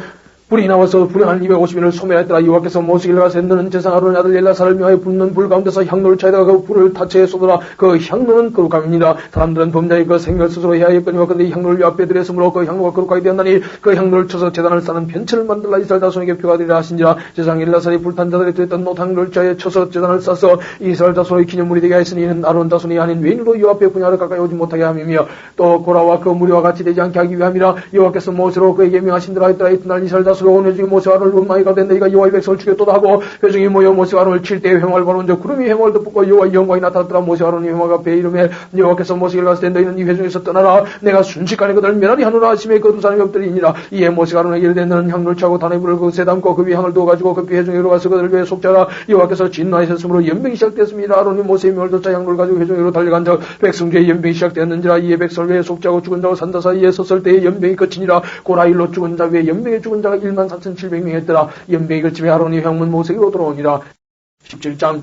불이 나와서 불행한 250인을 소멸했더라. 여호와께서 모세에게 가서 너는 제사 아론의 아들 엘라사를 명하여 붓는 불 가운데서 향로를 차에다가 그 불을 타체에 쏟아라. 그 향로는 거룩함이니라. 사람들은 범자의 그 생명을 스스로 해야겠거니와 근데 이 향로를 여 앞에 들였으므로 그 향로가 거룩하게 되었나니 그 향로를 쳐서 제단을 쌓는 변체를 만들라. 이스라엘 자손에게 표가 되리라 하신지라. 제상 엘라사의 불탄 자들이 됐던 노탕로를 차에 쳐서 제단을 쌓아서 이스라엘 자손의 기념물이 되게 하였으니 이는 아론 자손이 아닌 외인으로 여 앞에 분야를 가까이 오지 못하게 함이며 또 고라와 그 무리와 같이 되지 않게 하기 위함이라. 여호와께서 모세로 그에게 명하신대로 하였더라. 이튿날 이스라엘 자손이 온 회중이 모세와 아론을 원망이 가되 너희가 여호와의 백성을 죽였도다 하고 회중이 모여 모세와 아론을 칠 때에 회막을 바라본 적 구름이 회막을 덮고 여호와의 영광이 나타났더라. 모세와 아론이 회막 앞에 이르매 여호와께서 모세에게 갔을 때 너희는 이 회중에서 떠나라. 내가 순식간에 그들을 멸하리 하노라 하시매 그 두 사람이 엎드리니라. 이에 모세가 아론에게 이르되 너는 향로를 차고 단의 불을 그것에 담고 그 위에 향을 두어가지고 급히 회중에로 가서 그들을 위해 속자라. 여호와께서 진노하셨으므로 연병이 시작되었습니다. 아론이 모세의 명을 좇아 향로를 가지고 회중에로 달려간 적 백성 중에 연병이 시작되었는지라. 이에 백성을 위해 속자고 죽은 자고 산다 사이에 섰을 때에 연병이 그치니라. 고라일로 죽은 자 위에 연병에 죽은 자가 14,700명 했더라. 연병이 그침에 아론이 형문 모세에게로 돌아오니라. 17장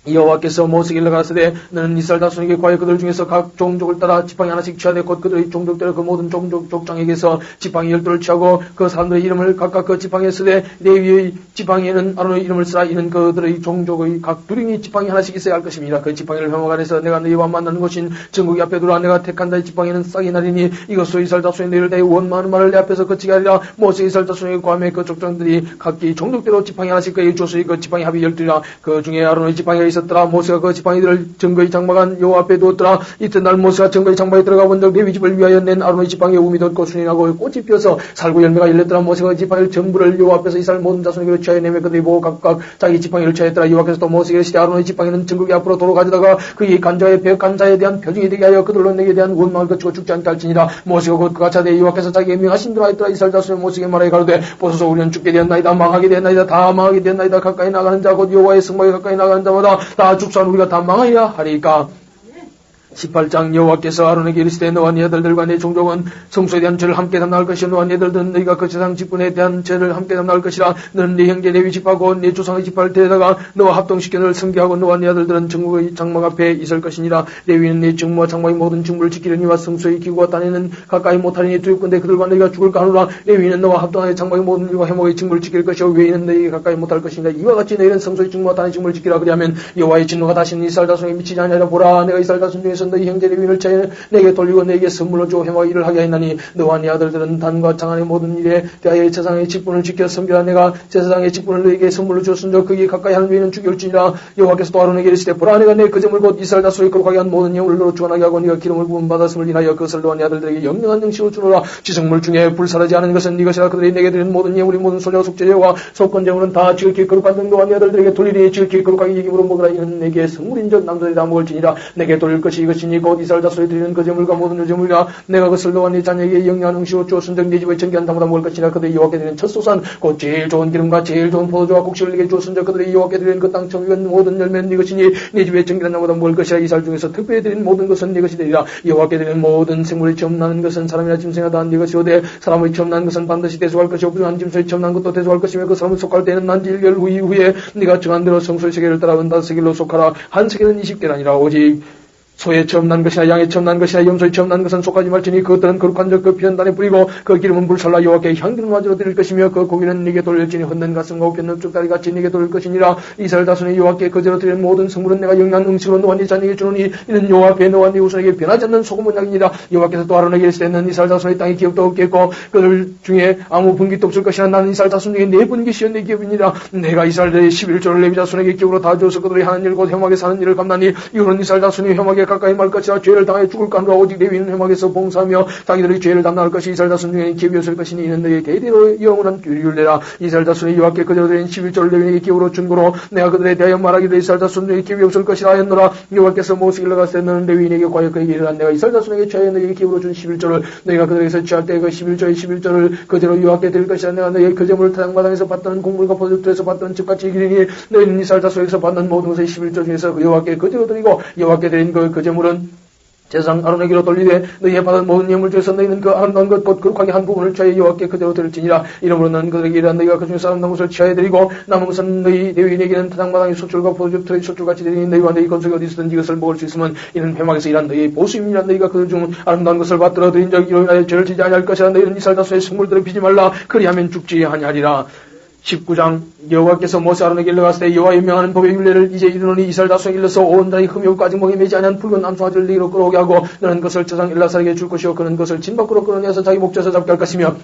여호와께서 모세에게 일러가라사대 너는 이스라엘 자손에게 과연 그들 중에서 각 종족을 따라 지팡이 하나씩 취하되 곧 그들의 종족대로 그 모든 종족 족장에게서 지팡이 12를 취하고 그 사람들의 이름을 각각 그 지팡이에 쓰되 레위의 지팡이에는 아론의 이름을 쓰라. 이는 그들의 종족의 각 두링이 지팡이 하나씩 있어야 할 것입니다. 그 지팡이를 회막 안에서 내가 너희와 만나는 곳인 전국이 앞에 두라. 내가 택한 자의 지팡이는 싹이 나리니 이것으로 이스라엘 자손이 너희를 대해 원망하는 말을 내 앞에서 그치게 하리라. 모세 이스라엘 자손에게 구하며 그 족장들이 각기 종족대로 지팡이 하나씩 그에게 주었으니 그 지팡이 합이 12라. 그 중에 아론의 지팡이가 있었더라. 모세가 그 지팡이들을 증거의 장막안 여호와 앞에 두었더라. 이튿날 모세가 증거의 장막에 들어가 본 적 레위 집을 위하여 낸 아론의 지팡이에 우미 돋고 순이나고 꽃이 피어서 살구 열매가 열렸더라. 모세가 그 지팡이를 전부를 여호와 앞에서 이스라엘 모든 자손에게 취하여 내며 그들이 보고 각각 자기 지팡이를 취하였더라. 여호와께서 또 모세에게 이르시되 아론의 지팡이는 증거의 앞으로 도로 가져다가 그의 간자에 대한 표징이 되게 하여 그들로 내게 대한 원망을 거치고 죽지 않게 할지니라. 모세가 곧 그가 차되 여호와께서 자기의 명하신 대로 하였더라. 이스라엘 자손이 모세에게 말하여 가로되 보소서 우리는 죽게 되었나이다. 망하게 되었나이다. 다 망하게 되었나이다. 가까이 나가는 자 곧 여호와의 성막에 가까이 나가는 자마다 다 죽사는 우리가 다 망하여야 하리까. 18장 여호와께서 아론에게 이르시되 너와 네 아들들과 네 종족은 성소에 대한 죄를 함께 담당할 것이요 너와 네 아들들은 너희가 그 세상 직분에 대한 죄를 함께 담당할 것이라. 너는 네 형제 레위 집하고 네 조상의 집을 데려다가 너와 합동시켜 너를 섬기하고 너와 네 아들들은 정국의 장막 앞에 있을 것이니라. 레위는 네 직무와 장막의 모든 직무를 지키려니와 성소의 기구와 딴에는 가까이 못하리니 두렵건대 그들과 너희가 죽을까 하노라. 레위는 너와 합동하여 장막의 모든 일과 해목의 직무를 지킬 것이요 외인은 너희가 가까이 못할 것이니라. 이와 같이 너희는 성소의 직무와 딴의 직무를 지키라. 그리하면 여호와의 진노가 다시는 이스라엘 자손에게 미치지 아니하리라. 보라 내가 이스라엘 자손 중에서 위해서 너희 형제 레위인을 차여 내게 돌리고 내게 선물로 주어 해마가 일을 하게 했나니 너와 네 아들들은 단과 장안의 모든 일에 대하여 제사장의 직분을 지켜 섬기라. 내가 제사장의 직분을 너희에게 선물로 주었은즉 거기 가까이 하는 외에는 죽일지니라. 여호와께서 또 아론에게 이르시되 보라 내가 내 그점을 곧 이스라엘 자손에 거룩하게 한 모든 영혼을 너로 주관하게 하고 네가 기름을 부음 받았음을 인하여 그것을 너와 네 아들들에게 영영한 영식으로 주노라. 지성물 중에 불사르지 않은 것은 네 것이라. 그들이 내게 드린 모든 예물이 모든 소재와 속죄제와 속건제물은 다 지극히 거룩한 등도와 네 아들들에게 돌리리. 지극히 거룩하게 이기므로 먹으라. 이는 내게 성물인적 남들이 다 먹을지니라. 내게 돌릴 것이 이것이니 곧 이스라엘 자손에 드리는 그 제물과 모든 요제물이라. 내가 그것을 너와 네 자녀에게 영영한 음식으로 주었은즉 네 집에 정기한 다마다 먹을 것이라. 그들이 여호와께 드리는 첫 소산 곧 제일 좋은 기름과 제일 좋은 포도주와 곡식을 내게 주었은즉 그들이 여호와께 드리는 그 땅 청육은 모든 열매는 네 것이니 네 집에 정기한 다마다 먹을 것이라. 이스라엘 중에서 특별히 드린 모든 것은 네 것이 되리라. 여호와께 드리는 모든 생물이 처음 나는 것은 사람이나 짐승이나 다 네 것이오되 사람의 처음 나는 것은 반드시 대속할 것이요 부정한 짐승이 처음 난 것도 대속할 것이며 그 사람을 속할 때는 난 1개월 후에 네가 정한 대로 성소의 세계를 따라 은다 세겔로 속하라. 한 세겔은 20개라니라. 오직 소에 처음 난 것이나 양에 처음 난 것이나 염소에 처음 난 것은 속하지 말지니 그것들은 거룩한 적 그 피연단에 뿌리고 그 기름은 불살라 여호와께 향기름 맞으러 드릴 것이며 그 고기는 네게 돌릴지니 헛된 가슴과 우편는 쪽다리 같이 네게 돌릴 것이니라. 이스라엘 다손의 여호와께 거제로 드리는 모든 성물은 내가 영양 음식으로 너와 네 자녀에게 주노니 이는 여호와 앞에 너와 네 후손에게 변하지 않는 소금 언약이니라. 여호와께서 또 아론에게 이르시되 이스라엘 다손의 땅에 기업도 없겠고 그들 중에 아무 분깃도 없을 것이나 나는 이스라엘 다손 중에 네 분깃이여 내 기업이니라. 내가 이스라엘의 11조를 레위 자손에게 기업으로 다 주어서 그들이 하는 일 곧 혐하게 사는 일을 감나니 이후로는 이스라엘 다손이 혐하게 가까이 말 것이라. 죄를 당해 죽을까 하노라. 오직 레위인은 혐하게서 봉사하며 자기들의 죄를 담당할 것이 이스라엘 자손 중에 기업이었을 것이니 이는 너희의 대대로 영원한 규율을 내라. 이스라엘 자손이 여호와께 그대로 드린 11조를 레위인에게 기업으로 준 거로 내가 그들에 대하여 말하기를 이스라엘 자손 중에 기업이 없을 것이라 하였노라. 여호와께서 모세에게 일러가시되 너는 레위인에게 과연 그에게 이르라. 내가 이스라엘 자손에게 취하여 너희에게 기업으로 준 11조를 너희가 그들에게서 취할 때 그 11조의 11조를 그대로 여호와께 드릴 것이라. 내가 너희의 그 제물을 타작마당에서 받던 곡물과 포도주에서 받던 집같이 이기리니 너희는 이스라엘 자손에게서 받는 모든 것의 11조 중에서 여호와께 그대로 드리고 여호와께 드린 그 제물은 제사장 아론에게로 돌리되 너희의 받은 모든 예물 중에서 너희는 그 아름다운 것 곧 거룩하게 한 부분을 취하여 여호와께 그대로 드릴지니라. 이러므로 너는 그들에게 이르라. 너희가 그 중에서 아름다운 것을 취하여 드리고 남은 것은 너희 레위인에게는 타작마당의 소출과 포도주 틀의 소출같이 되리니 너희와 너희 건속이 어디서든지 이것을 먹을 수 있으면 이는 회막에서 일한 너희의 보수임이라. 너희가 그 중 아름다운 것을 받들어 드린 적 이로 인하여 죄를 지지 아니할 것이라. 너희는 이스라엘 자손의 생물들을 비지 말라. 그리하면 죽지 아니하리라. 19장 여호와께서 모세 아론에게 일러가시되 여호와의 명하는 법의 율례를 이제 이르노니 이스라엘 자손에 일러서 온 나라의 흠이 없고 아직 목에 매지 아니한 붉은 암송아지를 네로 끌어오게 하고 너는 그것을 제사장 엘라살에게 줄 것이요 그는 그것을 진 밖으로 끌어내서 자기 목젖에서 잡게 할 것이며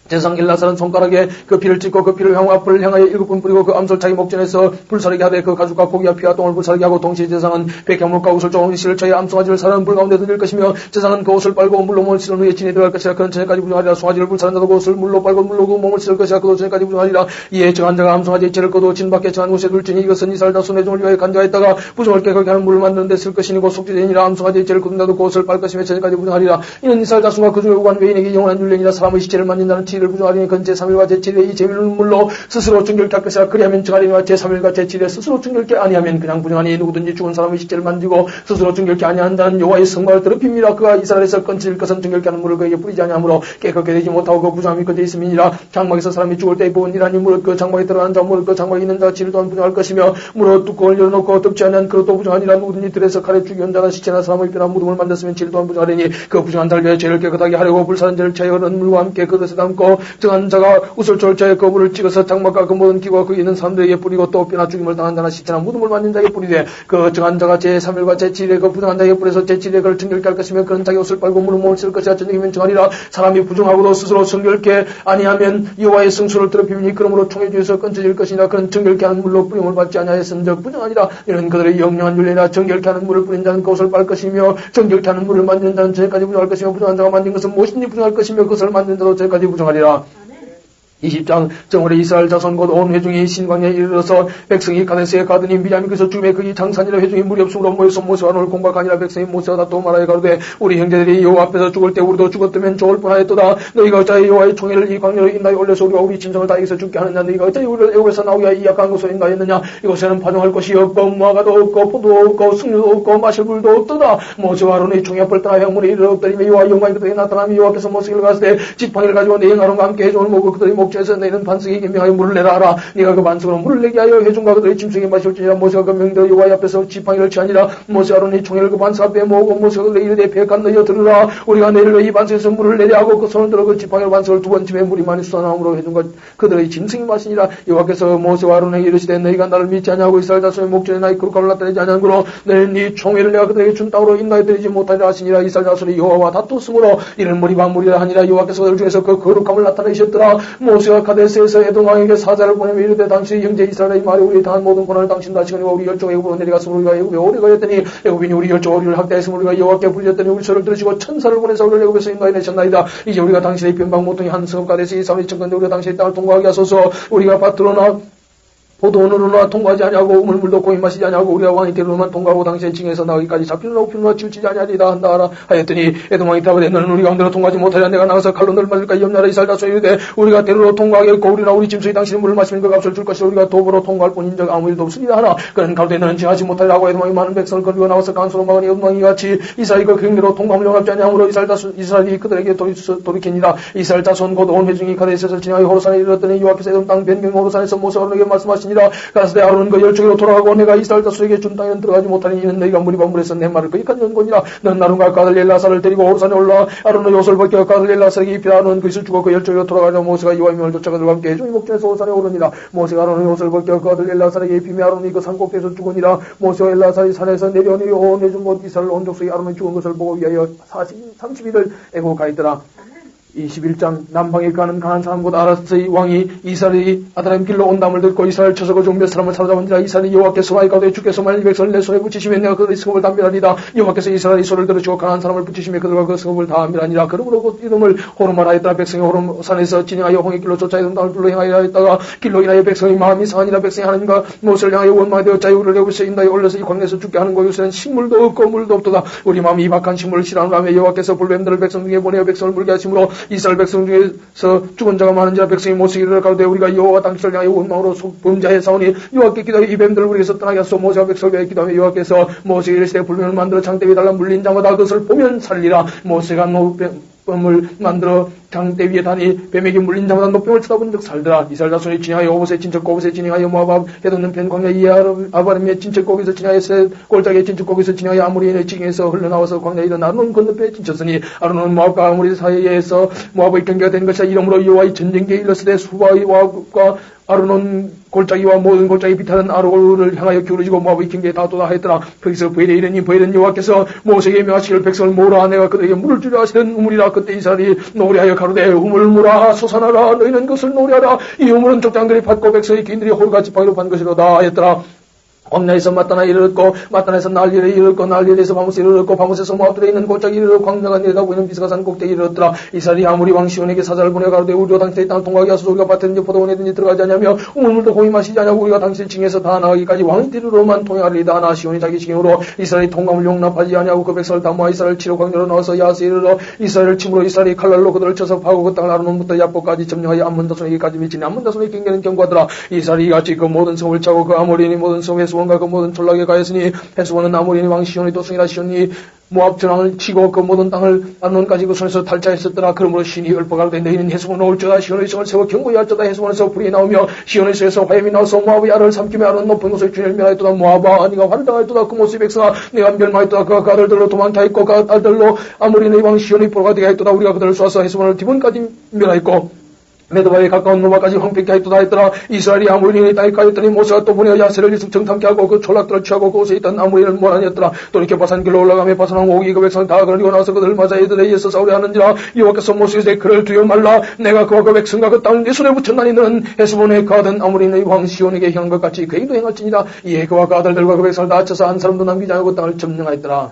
제사장 엘라살은 손가락에 그 피를 찍고 그 피를 향후 앞을 향하여 7번 뿌리고 그 암솔 자기 목전에서 불사르게 하되 그 가죽과 고기와 피와 똥을 불사르게 하고 동시에 제사장은 백향목과 옷을 좋은 실을 쳐야 암송아지를 사르는 불 가운데 던질 것이며 제사장은 그 옷을 빨고 물로 몸을 씻은 후에 진에 들어갈 것이라. 그는 저녁까지 부정하리라. 송아지를 불사른 자도 그 옷을 물로 빨고 물로 그 몸을 씻을 것이라. 그도 저녁까지 부정하리라. 이에 정한 자가 암송아지의 죄를 거두어 진 밖에 정한 곳에 둘지니 이것은 이스라엘 자손의 종을 위하여 간자했다가 부정할 깨끗하게 하는 물을 만드는 데 쓸 것이니 곧 속죄제니라. 암송아지의 죄를 거둔 자도 그 옷을 빨 것이며 저녁까지 부정하리라. 이는 이스라엘 자손과 그 중에 오간 외인에게 영원한 율례니라. 사람의 시체를 만진 자는 7일을 부정하리니 그는 제3일과 제7일에 이 제물로 스스로 정결케 할 것이라. 그리하면 정하리니와 제3일과 제7일에 스스로 정결케 아니하면 그냥 부정하니 누구든지 죽은 사람의 시체를 만지고 스스로 정결케 아니한 자는 여호와의 성과를 더럽힙니다. 그가 이스라엘에서 건질 것은 정결케 하는 물을 그에게 뿌리지 아니하므로 깨끗게 되지 못하고 그 부정함이 그에 있음이니라. 장막에서 사람이 죽을 때 부은 일하니 무릇 그 장막에 들어가는 자 무릇 그 장막에 있는 자 지를 또한 부정할 것이며 무릇 뚜껑을 열어놓고 덮지 아니한 그것도 부정하니라. 누구든지 들에서 칼에 죽이온 자나 시체나 사람의 뼈나 무덤을 만졌으면 지를 또한 부정하리니 그 부정한 자를 위하여 죄를 깨끗하게 하려고 불사른 죄를 채여 흐른 물과 함께 그릇에 담고 정한 자가 웃을 졸자에 그 물을 찍어서 장막과 그 모든 기구가 그 있는 사람들에게 뿌리고 또 뼈나 죽임을 당한 자나 시체나 무덤을 만진 자에게 뿌리되 그 정한 자가 제3일과 제7일에 그 부정한 자에게 뿌려서 제7일에 그를 정결케 할 것이며 그는 자기 옷을 빨고 물을 몸을 쓸 것이라. 저녁이면 정하리라. 사람이 부정하고도 스스로 정결케 아니하면 여호와의 성수를 더럽히니 그러므로 총의 주에서 끊어질 것이니라. 그는 정결케 하는 물로 뿌림을 받지 아니하였은즉 부정하니라. 이는 그들의 영영한 율례나 정결케 하는 물을 뿌린 자는 그 옷을 빨 것이며 정결케 하는 물을 만지는 자는 저녁까지 부정할 것이며 부정한 자가 만진 것은 무엇인지 부정할 것이며 그것을 만든 자도 저녁까지 부정하리라. 20장 정월에 이스라엘 자손 곧 온 회중이 신광야에 이르러서 백성이 가데스에 가더니 미리암이 그래서 죽음에 그이 장산이라 회중이 무리 없으므로 모여서 모세와 오늘 공박하니라. 백성이 모세와 다투어 말하여 가로되 우리 형제들이 여호와 앞에서 죽을 때 우리도 죽었다면 좋을 뻔하였도다. 너희가 어찌하여 여호와의 총회를 이 광야로 인하여 올려서 우리와 우리 진정을 다 여기서 죽게 하느냐. 너희가 어찌하여 우리를 애국에서 나오게 하여 이 약한 곳으로 인하였느냐. 이곳에는 파종할 것이 없고 무화과도 없고 포도도 없고 석류도 없고 마실 물도 없도다. 모세와 아론의 총회 앞을 떠나 향물에 이르렀더니 여호와 영광이 그들에게 나타나며 여호와께서 모세에게 가시되 지팡이를 가지고 내 영아론과 함께 해종을 먹고 그들이 목전에서 너희는 반석에게 명하여 물을 내라 하라. 네가 그 반석으로 물을 내게 하여 회중과 그들의 짐승이 마실지니라. 모세가 그 명대로 여호와 앞에서 지팡이를 취하니라. 모세 아론이 총회를 그 반석 앞에 모으고 모세가 그들에게 이르되 배간 너희여 들으라. 우리가 내일로 이 반석에서 물을 내려 하고 그 손을 들어 그 지팡이로 반석을 두 번 치매 물이 많이 쏟아나오므로 회중과 그들의 짐승이 마시니라. 여호와께서 모세와 아론에게 이르시되 너희가 나를 믿지 아니하고 이스라엘 자손의 목전에 나의 거룩함을 나타내지 아니하므로 너희는 네 총회를 내가 그들에게 준 땅으로 인도해 드리지 못하리라 하시니라. 이스라엘 자손이 여호와와 다투었으므로 이는 물이 만물이라 하니라. 여호와께서 그들 중에서 그 거룩함을 나타내셨더라. 모세가 카데스에서 에돔 왕에게 사자를 보내며 이르되 당신의 형제 이스라엘의 말에 우리 당한 모든 고난을 당신 다시거니와 우리 열조 애굽으로 내려갔으므로 우리가 애굽에 오래 가였더니 애굽인이 우리 열조 우리를 학대했으므로 우리가 여호와께 불렸더니 우리 소를 들으시고 천사를 보내서 우리를 애굽에서 인도해 내셨나이다. 이제 우리가 당신의 변방 모퉁이 한 성읍 가데스 이 사람이 청건데 우리가 당신의 땅을 통과하게 하소서. 우리가 밭으로나 포도원으로나 통과하지 아니하고 우물물도 고이 마시지 아니하고 우리가 왕의 대로만 통과하고 당신의 징에서 나가기까지 잡히느라 우피느라 치우치지 아니하리다 한다 하라 하였더니 에돔 왕이 답하되 너는 우리 가운데로 통과하지 못하리라. 내가 나가서 칼로 너를 맞을까 염려하라. 이스라엘 자손이 이르되 우리가 대로로 통과하겠고 우리나 우리 짐승이 당신의 물을 마시는 그 값을 줄 것이라. 우리가 도보로 통과할 뿐인 적 아무 일도 없으리라 하나 그는 가로되 너는 징하지 못하리라 하고 에돔 왕이 많은 백성을 거리고 나와서 간소로 막으니 에돔 왕이 같이 이스라엘이 그 경계로 통과함을 용납지 아니하므로 이스라엘이 그들에게 돌이키니라. 이스라엘 자손 곧 온 회중이 카데스에서 지나가여 호로산에 이르렀더니 여호와께서 에돔 땅 변경 호로산에서 모세 아론에게 말씀하시니라. 가라사대 아론은 그 열조기로 돌아가고 내가 이스라엘 자손에게 준 땅에는 들어가지 못하니 이는 너희가 무리 반물에서 내 말을 거기까지 연거니라. 너는 아론과 그 아들 엘라사를 데리고 호르산에 올라 아론의 옷을 벗겨 그 아들 엘라사에게 입히라. 아론은 그것을 주고 그 열조기로 돌아가자 모세가 이와 명을 쫓아 그들과 함께 회중이 목전에서 호르산에 오르니라. 모세가 아론의 옷을 벗겨 그 아들 엘라사에게 입히며 아론이 그 산꼭대에서 죽으니라. 모세와 엘라사의 산에서 내려오니 온 회중 곧 이스라엘 온 족속이 아론이 죽은 것을 보고 위하여 30일을 애고 가있더라. 21장 남방에 가는 강한 사람 곧 아라스의 왕이 이스라엘이 아드라임 길로 온 담을 듣고 이스라엘 처소가 중 몇 사람을 사로잡은지라. 이스라엘이 여호와께서 많이 가되 주께서 만일 이 백성을 내 손에 붙이시면 내가 그들의 성읍을 다 멸하리다. 여호와께서 이스라엘의 손을 들으시고 강한 사람을 붙이시며 그들과 그 성읍을 다 멸하니라. 그러므로 곧 이름을 호르마라 하였더라. 백성이 호르산에서 진행하여 홍해 길로 쫓아 이동 땅을 불러 행하여 하였다가 길로 인하여 백성이 마음이 상하니라. 백성이 하나님과 모세를 향하여 원망이 되어 자유를 내고서 인도에 올려서 이 광야에서 죽게 하는 곳에는 식물도 없고 물도 없도다. 우리 마음이 이 박한 식물을 싫어하노라며 여호와께서 불뱀들을 백성 중에 보내어 백성을 물게 하심으로 이스라엘 백성 중에서 죽은 자가 많은지라. 백성이 모세에게 이르러 가로되 우리가 여호와 당신을 향하여 원망으로 범죄하여 싸우니 여호와께 기도하여 이 뱀들을 우리에게서 떠나게 하소서. 모세가 백성을 위하여 기도하며 여호와께서 모세에게 이르시되 불뱀을 만들어 장대 위에 달라 물린 자마다 그것을 보면 살리라. 모세가 노뱀을 만들어 장대 위에 다니 뱀에게 물린 자마다 노뱀을 쳐다본 적 살더라. 이스라엘 자손이 진행하여 오봇에 진척 고봇에 진행하여 모압 해돋는 편 광야 이아바림의 진척 고기에서 진행하여 셋 골짜기의 진척 고기에서 진행하여 아모리의 징에서 흘러나와서 광야에 이른 아론 건너편에 진쳤으니 아론은 모압과 아모리 사이에서 모압의 경계가 된 것이라. 이러므로 여호와의 전쟁기에 일렀으되 수바의 모압과 아론은 골짜기와 모든 골짜기 비탈은 아론을 향하여 기울어지고 모압의 경계에 닿도다 하였더라. 거기서 부엘에 이르니 부엘은 여호와께서 모세에게 명하시기를 백성을 모으라 내가 그들에게 물을 주려 하시는 우물이라. 그때 이스라엘이 노래하여 가로되 우물물아 솟아나라. 너희는 그것을 노래하라. 이 우물은 족장들이 밟고 백성의 기인들이 홀같이 바위로 판 것이로다 하였더라. 광야에서 마따나 이르렀고 마따나에서 날리에 이르렀고 날리에서 바모스에 이르렀고 바모스에서 모압들에 있는 골짜기 이르렀고 광야가 내려가고 있는 비스가 산 꼭대기에 이르렀더라. 이스라엘이 아무리 왕 시온에게 사자를 보내 가로되 우리가 당신의 땅을 통과하게 하소서. 우리가 밭에든지 포도원에든지 들어가지 않냐며 우물물도 고이 마시지 않냐고 우리가 당신의 징에서 다 나가기까지 왕의 뒤로만 통행하리이다 하나 시온이 자기 징으로 이스라엘이 통감을 용납하지 않냐고 그 백성을 다 모아 이스라엘 치러 광야로 나와서 야스에 이르러 이스라엘을 침으로 이스라엘이 칼날로 그들을 쳐서 파고 그 땅을 아르논부터 야복까지 점령하여 암몬 자손에게까지 미치니 암몬 자손의 경계는 견고하더라. 이스라엘이 이같이 그 모든 성을 차고 그 아모리인이 모든 성 헤스본과 그 모든 졸라게 가였으니 헤스본은 아모리인의 왕 시온의 도성이라. 시온이 모압 전황을 치고 그 모든 땅을 아론까지 그 손에서 탈취했었더라. 그러므로 신이 읊어가로되 너희는 헤스본으로 올저다. 시온의 성을 세워 견고히 할저다. 헤스본에서 불이 나오며 시온의 성에서 화염이 나와서 모압의 알을 삼키며 아론 높은 곳을 주를 멸하였도다. 모압아 네가 환장하였도다. 그 모습의 백성아 네가 멸망하였도다. 그가 아들들로 도망케 하였고 그 아들로 아모리인의 왕 시온의 포로가 되게 하였도다. 우리가 그들을 쏘아서 헤스본을 디본까지 멸하였고 메도바에 가까운 노바까지 황폐케 하였도다 했더라. 이스라엘이 아모리인의 땅에 가였더니 모세가 또 보내어 야세를 정탐케 하고 그 촌락들을 취하고 그곳에 있던 아모리인을 몰아내었더라. 돌이켜 바산길로 올라가며 바산왕 오기 그 백성을 다 거느리고 나서 그들을 맞아 이들에 의해서 싸우려 하는지라. 여호와께서 모세에게 그를 두려 말라. 내가 그와 그 백성과 그 땅을 네 손에 붙였나니 너는 헤스본에 거하던 아모리인의 왕 시온에게 향한 것 같이 그에게도 행할지니라. 이에 그와 그 아들들과 그 백성을 다 합쳐서 한 사람도 남기지 않고 그 땅을 점령하였더라.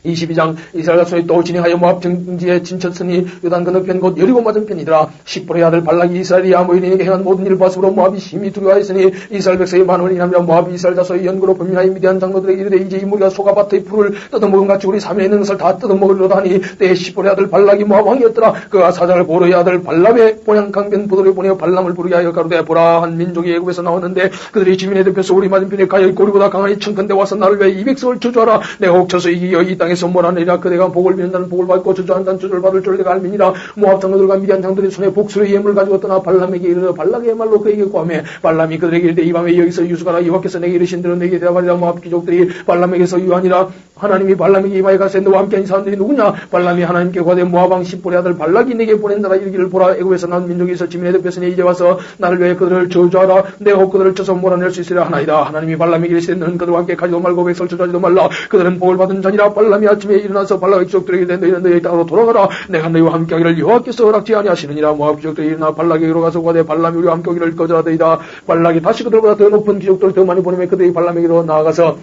22장 이스라엘 자손이 또 진행하여 모압 정지에 진쳤으니 요단 건너편 곧 여리고 맞은편이더라. 십볼의 아들 발락이 이스라엘이 아모리인에게 행한 모든 일을 봤으므로 모압이 심히 두려워하였으니 이스라엘 백성이 많음을 인하며 모압이 이스라엘 자손의 연구로 범민하여 미디안 장로들에게 이르되 이제 이 무리가 소가 밭의 풀을 뜯어먹은 같이 우리 사면에 있는 것을 다 뜯어먹으리로다 하니 때에 십볼의 아들 발락이 모압 왕이었더라. 그가 사자를 보로의 아들 발람의 본향 강변 부도를 보내어 발람을 부르게 하여 가로되 보라 한 민족이 애굽에서 나왔는데 그들이 지면에 덮여서 우리 맞은편에 가여 있고 우리보다 강하니 청컨대 와서 나를 위해 이 백성을 저주하라. 내가 혹쳐서 이기어 이 땅에 땅에서 몰아내리라. 그대가 복을 비는 자는 복을 받고 저주한 자는 저주를 받을 줄 내가 알미니라. 모압 장로들과 미디안 장들이 손에 복수의 예물을 가지고 떠나 발람에게 이르러 발락의 말로 그에게 구하매 발람이 그들에게 이르되 이 밤에 여기서 유수가라. 여호와께서 내게 이르신 대로 내게 대답하리라. 모압 귀족들이 발람에게서 유하니라. 하나님이 발람에게 이마에 가서 너와 함께한 이 사람들이 누구냐? 발람이 하나님께 고대 모압왕 십볼의 아들 발락이 내게 보낸 자라. 이르기를 보라. 애굽에서 난 민족이 있어 지민에 덮였으니 이제 와서 나를 위해 그들을 저주하라. 내가 혹 그들을 쳐서 몰아낼 수 있으려 하나이다. 하나님이 발람에게 이르시되 너는 그들과 함께 가지도 말고 백성을 저주하지도 말라. 그들은 복을 받은 자니라. 발람이 아침에 일어나서 발락의 귀족들에게 이르되 너희는 너희 땅으로 돌아가라. 내가 너희와 함께하기를 여호와께서 허락지 아니하시느니라. 모압 귀족들이 일어나 발락에게로 가서 고대 발람이 우리와 함께하기를 거절하더이다. 발락이 다시 그들보다 더 높은 귀족들을 더 많이 보내며 그들이 발람에게로 나아가서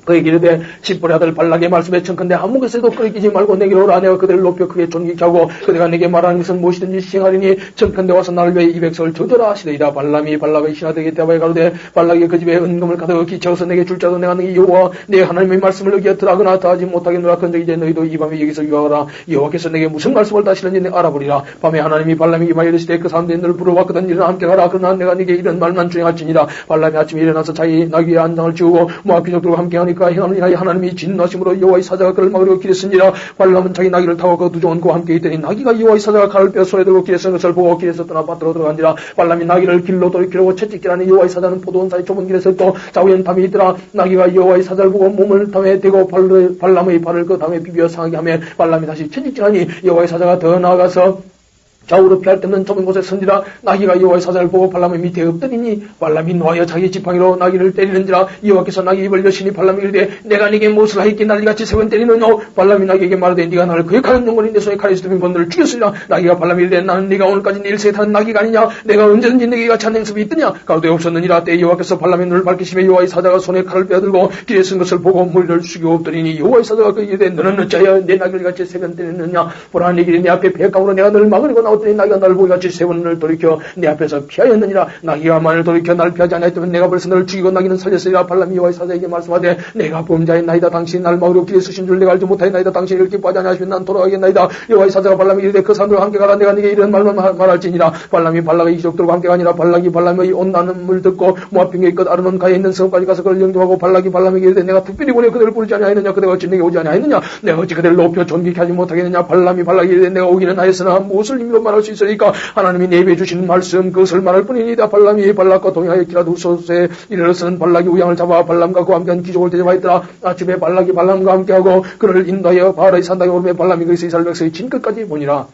그에게 이르되 십볼의 아들 발락의 말씀에 청컨대 아무 것에도 끄리지 말고 내게로 오라. 내가 그들을 높여 크게 존귀케 하고 그대가 내게 말하는 것은 무엇이든지 시행하리니 청컨대 와서 나를 위해 이 백성을 저주라 하시더이다. 발람이 발락의 신하들에게 대하여 가로되 발락이 그 집에 은금을 가득히 채워서 내게 줄 자도 내가 너희 여호와 내 하나님의 말씀을 여기에 들어가거나 다하지 못하겠노라. 그런데 이제 너희도 이 밤에 여기서 유하라. 여호와께서 내게 무슨 말씀을 다시는지 알아보리라. 밤에 하나님이 발람에게 이마에 이르시되 그 사람들이 너를 부르왔거든. 일어나 함께 가라. 그러나 내가 네게 이런 말만 주행할지니라. 발람이 아침에 일어나서 자기 나귀의 안장을 지우고 모압 귀족들과 함께하니까 하나님이 진노하심으로 여호와의 사자가 그를 막으려고 길에 쓴지라. 발람은 자기 나귀를 타고 그 두종은 그와 함께 있더니 나귀가 여호와의 사자가 칼을 빼어 손에 들고 길에 쓴 것을 보고 길에서 떠나 밭으로 들어간지라. 발람이 나귀를 길로 돌이키려고 채찍질하니 여호와의 사자는 포도원 사이 좁은 길에 섰고 좌우엔 담이 있더라. 나귀가 여호와의 사자를 보고 몸을 담에 대고 발람의 발을 그 담에 비벼 상하게 하며 발람이 다시 채찍질하니 여호와의 사자가 더 나아가서 좌우로 피할 데 없는 좁은 곳에 선지라. 나귀가 여호와의 사자를 보고 발람의 밑에 엎드리니 발람이 노하여 자기 지팡이로 나귀를 때리는지라. 여호와께서 나귀 입을 여시니 발람이 이르되 내가 네게 무엇을 하였기에 나를 같이 세 번 때리느냐? 발람이 나귀에게 말하되 네가 나를 거역하는 영혼이 내 손에 칼에서 듭인 번들을 죽였으리라. 나귀가 발람이 이르되 나는 네가 오늘까지 네 일생에 타는 나귀가 아니냐? 내가 언제든지 네게 같이 한 행습이 있더냐? 가로되 없었느니라. 때에 여호와께서 발람의 눈을 밝히시며 여호와의 사자가 손에 칼을 빼들고 길에 쓴 것을 보고 머리를 숙이고 엎드리니 여호와의 사자가 그에게 이르되 너는 어찌하여 내 나귀를 같이 세 번 때리느냐? 보라 네 길이 내 앞에 배강으로 내가 너를 막으려고 나왔더니 나귀가 나를 보기 같이 세 번을 돌이켜 내 앞에서 피하였느니라. 나귀가 만일 돌이켜 나를 피하지 않았다면 내가 벌써 너를 죽이고 나귀는 살렸으리라. 발람이 여호와의 사자에게 말씀하되 내가 범자였나이다. 당신이 나를 막으려 길에 쓰신 줄 내가 알지 못하였나이다. 당신이 이렇게 기뻐하지 않으시면 난 돌아가겠나이다. 여호와의 사자가 발람에게 이르되 그 사람들과 함께 가라. 내가 네게 이런 말만 말할지니라. 발람이 발락의 귀족들과 함께 가니라. 발락이 발람의 온나눔을 듣고 모압 빙의 끝 아르논가에 있는 성까지 가서 그를 영접하고 발락이 발람에게 이르되 내가 특별히 보내 그들을 부르지 아니하였느냐? 그대가 어찌 내게 오지 아니하였느냐? 내가 어찌 그들을 높여 존귀케 하지 못하겠느냐? 발람이 발락이 이르되 내가 오기는 하였으나 무엇을 힘으로 말할 수 있으리까? 하나님이 내비해 주시는 말씀 그것을 말할 뿐이니이다. 발람이 발락과 동행하여 기라두소스에 이르러서는 발락이 우양을 잡아 발람과 그와 함께한 귀족을 대접하였더라. 아침에 발락이 발람과 함께하고 그를 인도하여 바알의 산당에 오르며 발람이 그에서 이스라엘 백성의 진끝까지 보니라.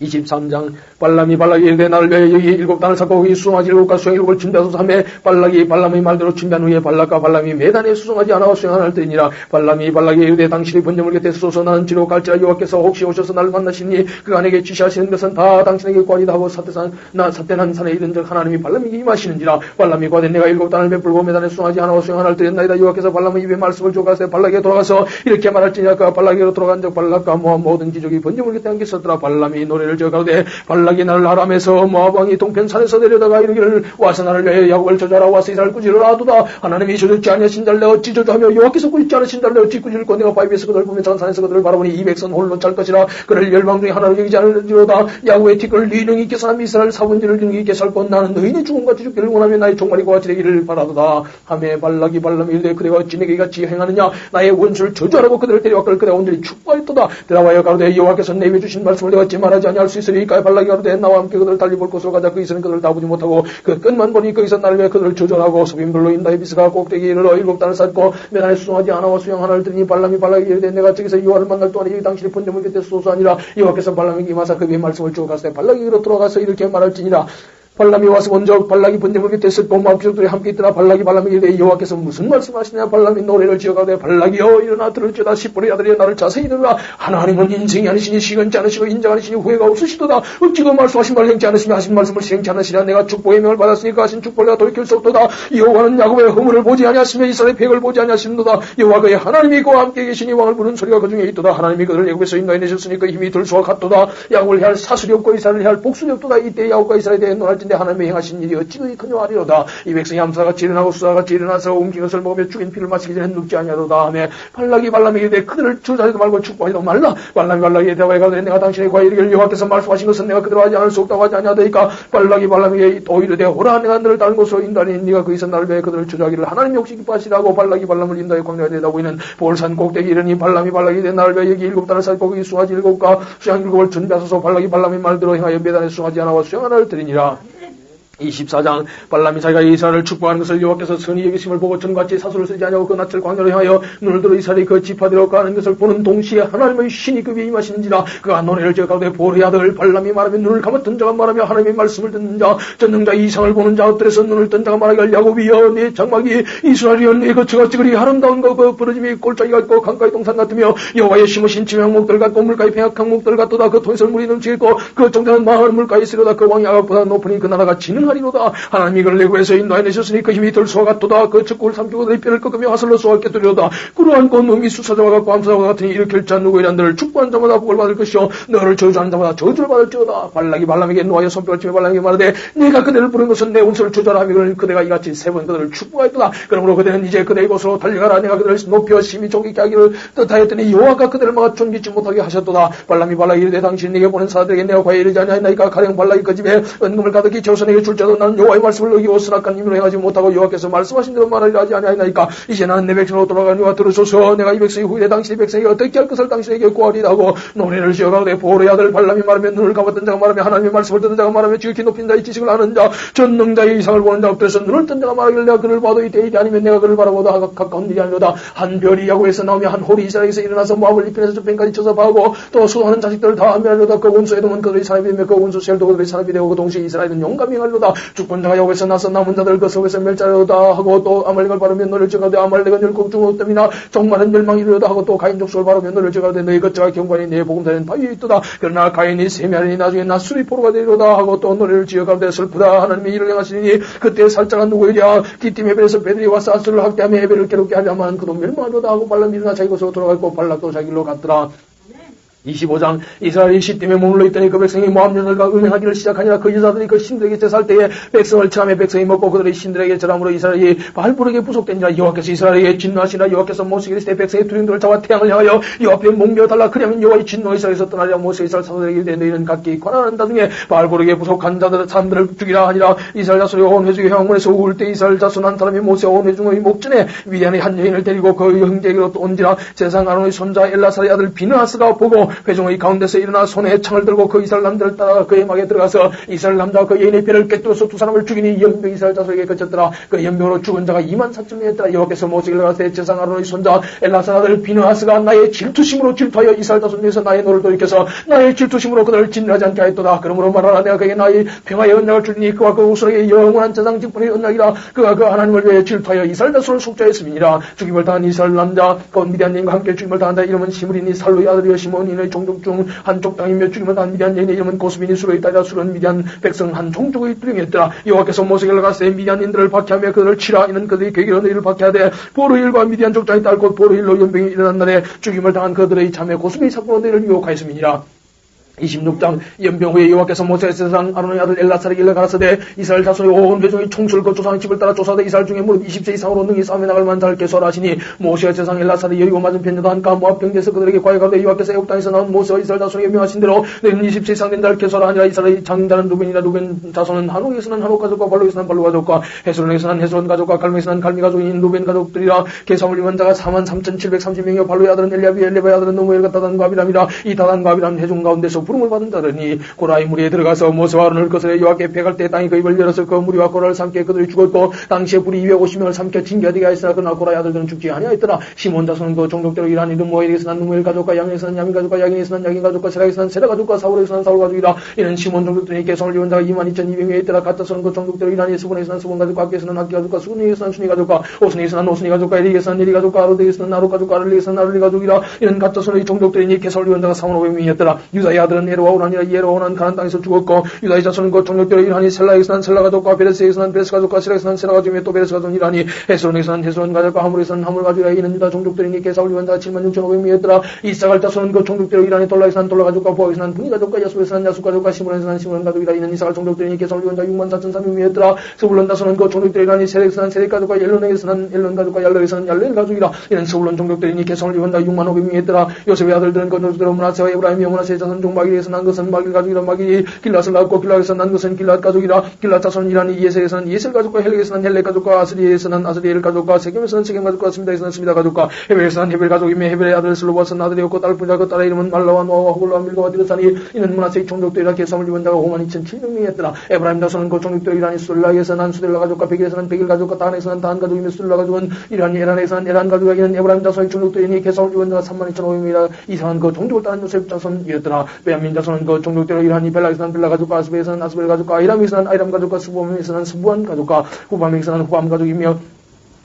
23장 발람이 발락이 이르되 나를 위하여 여기 7단을 쌓고 거기 수송아지 7과 수행 7을 준비하소서 하며 발락이 발람의 말대로 준비한 후에 발락과 발람이 매단에 수송아지 하나와 수행 하나를 드리니라. 발람이 발락이 이르되 당신이 번제물 곁에 서소서 나는 지로 갈지라. 여호와께서 혹시 오셔서 나를 만나시니 그가 내게 지시하시는 것은 다 당신에게 구하리다 하고 삿대난 산에 이른즉 하나님이 발람에게 임하시는지라. 발람이 구하되 내가 7단을 베풀고 매단에 수송아지 하나와 수행 하나를 드렸나이다. 여호와께서 발람의 입에 말씀을 주어 가서 발락에게 돌아가서 이렇게 말할지니라. 그가 발락에게로 돌아간즉 발락과 모압 모든 귀족이 번제물 곁에 함께 섰더라. 발람이 노래를 가로되 발락이 나를 아람에서 모압왕이 동편산에서 내려다가 이르기를 와서 나를 위하여 야곱을 저주하라. 와서 이스라엘 꾸짖으라 하도다. 하나님이 저주지 아니하신 자를 내가 어찌 저주하며 여호와께서 꾸짖지 않으신 자를 내가 어찌 꾸짖을꼬. 내가 바위에서 그들을 보며 산산에서 그들을 바라보니 이 백성 홀로 짤 것이라. 그를 열방 중에 하나로 여기지 않으리로다. 야곱의 티끌 네 능히 있게 사람 이스라엘 사분지를 능히 있게 살고 나는 너희는 죽음같이 죽기를 원하며 나의 종말이 그와 같이 되기를 바라도다. 하며 발락이 발람이 이르되 그대가 어찌 내게 같이 행하느냐? 나의 원수를 저주하라고 그들을 데려와 그를 그대가 온전히 축복하였도다. 대답하여 가로되 여호와께서 내게 주신 말씀을 내가 어찌 말하지 아니할 수 있으리까? 발락이 가로되 나와 함께 그들을 달리 볼 곳으로 가자. 거기서는 그들을 다 보지 못하고 그 끝만 보니 거기서 나를 위해 그들을 조절하고 소빔들로 인다의 비스가 꼭대기에 이르러 7단을 쌓고 매단에 수송아지 하나와 수영 하나를 드리니 발람이 발락에게 이르되 내가 저기서 여호와를 만날 동안에 여기 당신이 번제물 곁에 쏘소 아니라. 여호와께서 발람에게 임하사 그 위에 말씀을 주어 가시되 발락에게로 돌아가서 이렇게 말할지니라. 발람이 와서 먼저 발락이 번제물 곁에 있을 모압 귀족들이 함께 있더라. 발락이 발람에게 이르되 여호와께서 무슨 말씀하시냐? 발람이 노래를 지어가되 발락이여 일어나 들을지어다. 십볼의 아들이여 나를 자세히 들으라. 하나님은 인생이 아니시니 시건치 않으시고 인정 아니시니 후회가 없으시도다. 어찌 그 말씀하신 말을 행치 않으시며 하신 말씀을 시행치 않으시냐? 내가 축복의 명을 받았으니까 하신 축복을 내가 돌이킬 수 없도다. 여호와는 야곱의 허물을 보지 아니하시며 이스라엘의 폐역을 보지 아니하시는도다. 여호와 그의 하나님이 그와 함께 계시니 왕을 부르는 소리가 그 중에 있도다. 하나님이 그들을 애굽에서 인도해 내셨으니 그 힘이 들수와 같도다. 야곱을 해할 사슬이 없고 이스라엘을 해할 복술이 없도다. 이때 야곱과 이스라엘에 대해 논할지니 하신데 하나님의 행하신 일이 어찌 그리 그녀하리로다. 이 백성이 암사같이 일어나고 수사같이 일어나서 옮긴 것을 먹으며 죽인 피를 마시기 전에 눕지 아니하도다 하며 발락이 발람에게 이르되 그들을 저자리도 말고 축복하지도 말라. 발람이 발락에게 대답하여 가로되 내가 당신의 과일을 여호와께서 말씀하신 것은 내가 그대로 하지 않을 수 없다고 하지 아니하더이까. 발락이 발람에게 또 이르되 오라 내가 너를 다른 곳으로 인도하니 네가 거기서 나를 위해 그들을 저주하기를 하나님이 혹시 기뻐하시라고. 발락이 발람을 인도하여 광야에 내다 보이는 볼산 꼭대기 이르니 발람이 발락이 이르되 나를 위해 여기 7달을 쌓고 거기 수하지 7과 수양 7을 준비하소서. 발락이 발람의 말대로 행하여 매단에 수하지 하나와 수양 하나를 드리니라. 24장 발람이 자기가 이스라엘을 축복하는 것을 여호와께서 선히 여기심을 보고 전같이 사수를 쓰지 아니하고 그 낯을 광야로 향하여 눈을 들어 이스라엘이 그 지파대로 가는 것을 보는 동시에 하나님의 신이 그 위에 임하시는지라. 그가 노래를 지어 가로되 보르의 아들 발람이 말하면 눈을 감았던 자가 말하며 하나님의 말씀을 듣는 자 전능자 이상을 보는 자 엎드려서 눈을 뜬 자가 말하기를 야곱이여 네 장막이 이스라엘이여 네 거처가 찌그리 아름다운 거 그 부르짐이 꼴짝이 같고 강가의 동산 같으며 여호와의 심으신 지명목들 같고 물가의 평약한 목들 같도다. 그 토에서 물이 넘치겠고 그 정대한 마을 물가에 있으려다. 그 왕이 아각보다 높으니 그 나라가 진흥하리로다. 하나님이 그를 내고에서 인도하여 내셨으니 그 힘이 들수와 같도다. 그 척골 삼키고 너희 뼈를 꺾으며 화살로 쏘아 깨뜨리로다. 그러한 건 놈이 수사자와 같고 암사자와 같으니 일으킬 자 누구이란 너를 축복하는 자마다 복을 받을 것이요 너를 저주하는 자마다 저주를 받을지어다. 발락이 발람에게 노하여 손뼉을 치며 발람에게 말하되 내가 그대를 부른 것은 내 운수를 조절하며 그를 그대가 이같이 3번 그들을 축복하였도다. 그러므로 그대는 이제 그대의 곳으로 달려가라. 내가 그들을 높여 심히 존귀케 하기를 뜻하였더니 여호와가 그들을 막아 존귀치 못하게 하셨도다. 발람이 발락이 이르되 당신이 내게 보낸 사람들에게 내가 과연 이르지 아니하였나이까. 가령 발락이 그 집에 은금을 가득히 채워서 내게 줄지라도 나는 여호와의 말씀을 어기고 선악한 힘으로 행하지 못하고 여호와께서 말씀하신 대로 말하리라 하지 아니하였나이까. 이제 나는 내 백성으로 돌아가니와 들으소서. 내가 이 백성이 후일에 당신의 백성이 어떻게 할 것을 당신에게 구하리라 하고 노래를 지어가되 보르의 아들 발람이 말하며 눈을 감았던 자가 말하며 하나님의 말씀을 듣는 자가 말하며 지극히 높인 자의 지식을 아는 자 전능자의 이상을 보는 자 엎드려서 눈을 뜬 자가 말하기를 내가 그를 봐도 이때 일이 아니면 내가 그를 바라보다 가까운 일이 아니로다. 한 별이 야곱에서 나오며 한 홀이 이스라엘에서 일어나서 모압을 이편에서 저편까지 쳐서 파하고 또 수도하는 자식들을 다 멸하리로다. 그 원수 에돔은 그들의 사람이 되며 그 원수 셀도 그들의 사람이 되고 그 동시에 이스라엘은 용감히 행하리로다. 축본자가 야곱에서 나서 남은 자들 그 속에서 멸자리로다 하고 또 아말렉을 바르며 너를 지어가되 아말렉은 율곡 중 없더미나 종말은 멸망이로다 하고 또 가인 족속을 바르며 너를 지어가되 너희 것자가 경관이 내 복음자는 바위에 있도다. 그러나 가인이 세미하니 나중에 낫술이 포로가 되리로다 하고 또 노래를 지어가되 슬프다 하나님의 일을 행하시니 그때 살짝한 누구이랴. 기띔 헤벨에서 베들이 와서 아수를 학대하며 헤벨을 괴롭게 하려면 그도 멸망하도다 하고 발람이 일어나 자기 곳으로 돌아갔고 발락도 자기 길로 갔더라. 25장 이스라엘이 시딤에 머물러 있더니 그 백성이 모압 여자들과 음행하기를 시작하니라. 그 여자들이 그 신들에게 제사할 때에 백성을 처함에 백성이 먹고 그들의 신들에게 절함으로 이스라엘이 발부르게 부속되니라. 여호와께서 이스라엘에게 진노하시니라. 여호와께서 모세에게 이르시되 백성의 두령들을 잡아 태양을 향하여 여호와 앞에 목매어달라. 그러면 여호와의 진노가 이스라엘에서 떠나리라. 모세가 이스라엘 사람들에게 이르되 너희는 각기 관할한다 중에 발부르게 부속한 자들 사람들을 죽이라 하니라. 이스라엘 자손이 온 회중의 형문에서 우울 때 이스라엘 자손 한 사람이 모세와 온 회중의 목전에 미디안의 한 여인을 데리고 그 형제에게로 온지라. 제사장 아론의 손자 엘라사의 아들 비느하스가 보고 회중의 가운데서 일어나 손에 창을 들고 그 이스라엘 남자를 따라 그의 막에 들어가서 이스라엘 남자와 그 여인의 뼈를 깨뜨려서 두 사람을 죽이니 연병 이스라엘 자손에게 그쳤더라. 그 연병으로 죽은 자가 24,000명이었더라. 여호와께서 모세에게 가라사대 제사장 아론의 손자 엘라사 아들 비느하스가 나의 질투심으로 질투하여 이스라엘 자손 중에서 나의 노를 돌이켜서 나의 질투심으로 그들을 진멸하지 않게 하였도다. 그러므로 말하라. 내가 그에게 나의 평화의 언약을 주리니 그와 그 후손에게 영원한 제사장 직분의 언약이라. 그가 그 하나님을 위해 질투하여 이스라엘 자손을 속죄했음이니라. 죽임을 당한 이스라엘 남자 곧 미디안인과 함께 죽임을 당한 자 이름은 시므리니 살루의 아들이여 시몬인의 종족 중 한족 땅이며 죽임을 당한 미디안 여인의 이름은 고스빈이 수로에 있다가 술은 미디안 백성 한 종족의 두령이었더라. 여호와께서 모세에게 가라사대 미디안인들을 박해하며 그들을 치라. 이는 그들이 계기로 너희를 박해하되 보르일과 미디안 족장이 딸 곧 보르일로 연병이 일어난 날에 죽임을 당한 그들의 자매 고스빈이 사건으로 너희를 유혹하였음이니라. 26장 연병 후에 여호와께서 모세의 제사장 아론의 아들 엘라사에게 일러 가라사대 이스라엘 자손의 온 회중이 총수를 그 조상의 집을 따라 조사하되 이스라엘 중에 무릇 20세 이상으로 능히 싸움에 나갈 만한 자를 개수하라 하시니 모세의 제사장 엘라사를 여리고 맞은편 여단가 모압 병제에서 그들에게 과외가되 여호와께서 애국 땅에서 나온 모세와 이스라엘 자손에게 명하신 대로 너희는 20세 이상 된 자를 개수하라 하니라. 이스라엘의 장자는 루벤이라. 루벤 자손은 한옥에서는 한옥 가족과 발로에서는 발로 가족과 헤스론에서는 헤스론 가족과 갈미에서는 갈미 가족인 루벤 가족들이라. 계산을 입은 자가 43,730명이요 발로의 아들은 엘리압이 엘리바의 아들은 노무엘과 다단과 아비람이라. 이 다단과 아비람 회중 가운데서 부름을 받은 자들이 고라의 무리에 들어가서 모세와 아론을 거스려 여호와께 패갈 때 땅이 그 입을 열어서 그 무리와 고라를 삼켜 그들이 죽었고 당시에 불이 250명을 삼켜 징계하게 하였으나 그러나 고라의 아들들은 죽지 아니하였더라. 시몬 자손은 그 종족대로 일하니 르모엘에서 난 르모엘 가족과 양에서 난 야민 가족과 야긴에서 난 야긴 가족과 세라에서 난 세라 가족과 사울에서 난 사울 가족이라. 이는 시몬 종족들이 계성을 이룬 자가 22,200명에 있더라. 가짜서는 그 종족대로 일하니 스본에서 난 스본 가족과 학계에서 난 학계 가족과 수니에서 난 수니 가족과 오스니에서 난 오스니 가족과 에릭에서 난 에릭 가족과 아로데에서 난 아로 가족과 아를리에서 난 아를리 가족이라. 이는 가짜서의 종족들이니 계성을 이룬 자가 4,500명이었더라. 유다의 아들은 아들은 에로와 오란이라 이 에로와는 가나안 땅에서 죽었고 유다의 자손은 그 종족대로 일하니 셀라에서 난 셀라 가족과 베레스에서 난 베레스 가족과 시라에서 난 세라 가족이며 또 베레스 가족은 일하니 헤스론에서 난 헤스론 가족과 하물에서 난 하물 가족이라 이는 유다 종족들이니 게사울 유한자가 76,500명이었더라. 이사갈 자손은 그 종족대로 일하니 돌라에서 난 돌라 가족과 부하에서 난 분이 가족과 야수에서 난 야수 가족과 시므론에서 난 시므론 가족이라 이는 이사갈 종족들이니 게사울 유한자 64,300명이었더라. 스불론 자손은 그 종족대로 일하니 세렉에서 난 세렉 가족과 옐론에서 난 옐론 가족과 얄레에서 난 얄레 가족이라 이는 스불론 종족들이니 게사울 유한자 65,000명이었더라. 요셉의 아들들은 그 종족대로 문하세와 에브라임이 문하세의 자손 종 마길에서 난 것은 마길 가족이라 마길이 길랏을 낳았고 길랏에서 난 것은 길랏 가족이라 길랏 자손이라니 이에셀에서 난 이에셀 가족과 헬렉에서 난 헬렉 가족과 아스리에서 난 아스리엘 가족과 세겜에서 난 세겜 가족과 스미다에서 난 스미다 가족과 헤벨에서 난 헤벨 가족이며 헤벨의 아들 슬로바스는 아들이었고 딸 분자 그 딸의 이름은 말라와 노아와 호글라와 밀가와 디르사니 이는 문하세의 종족들이라 게사울 유한자가 52,700명이었더라. 에브라임 자손은 그 종족들이라니 술라에서 난 수델라 가족과 베길에서 난 베길 가족과 단에서 난 단 가족이며 술라 가족은 이란이 에란에서 난 에란 가족과 이는 에브라임 자손의 종족들이니 게사울 유한자가 32,500명이라 이상한 그 종족을 따른 요셉 자손이었더라. 베냐민 자손은 그 종족대로 일하니 벨라에서 난 벨라 가족과 아스베에서 난 아스벨 가족과 아이람에서 난 아이람 가족과 스부함에서 난 스부한 가족과 후밤에서 난 후밤 가족이며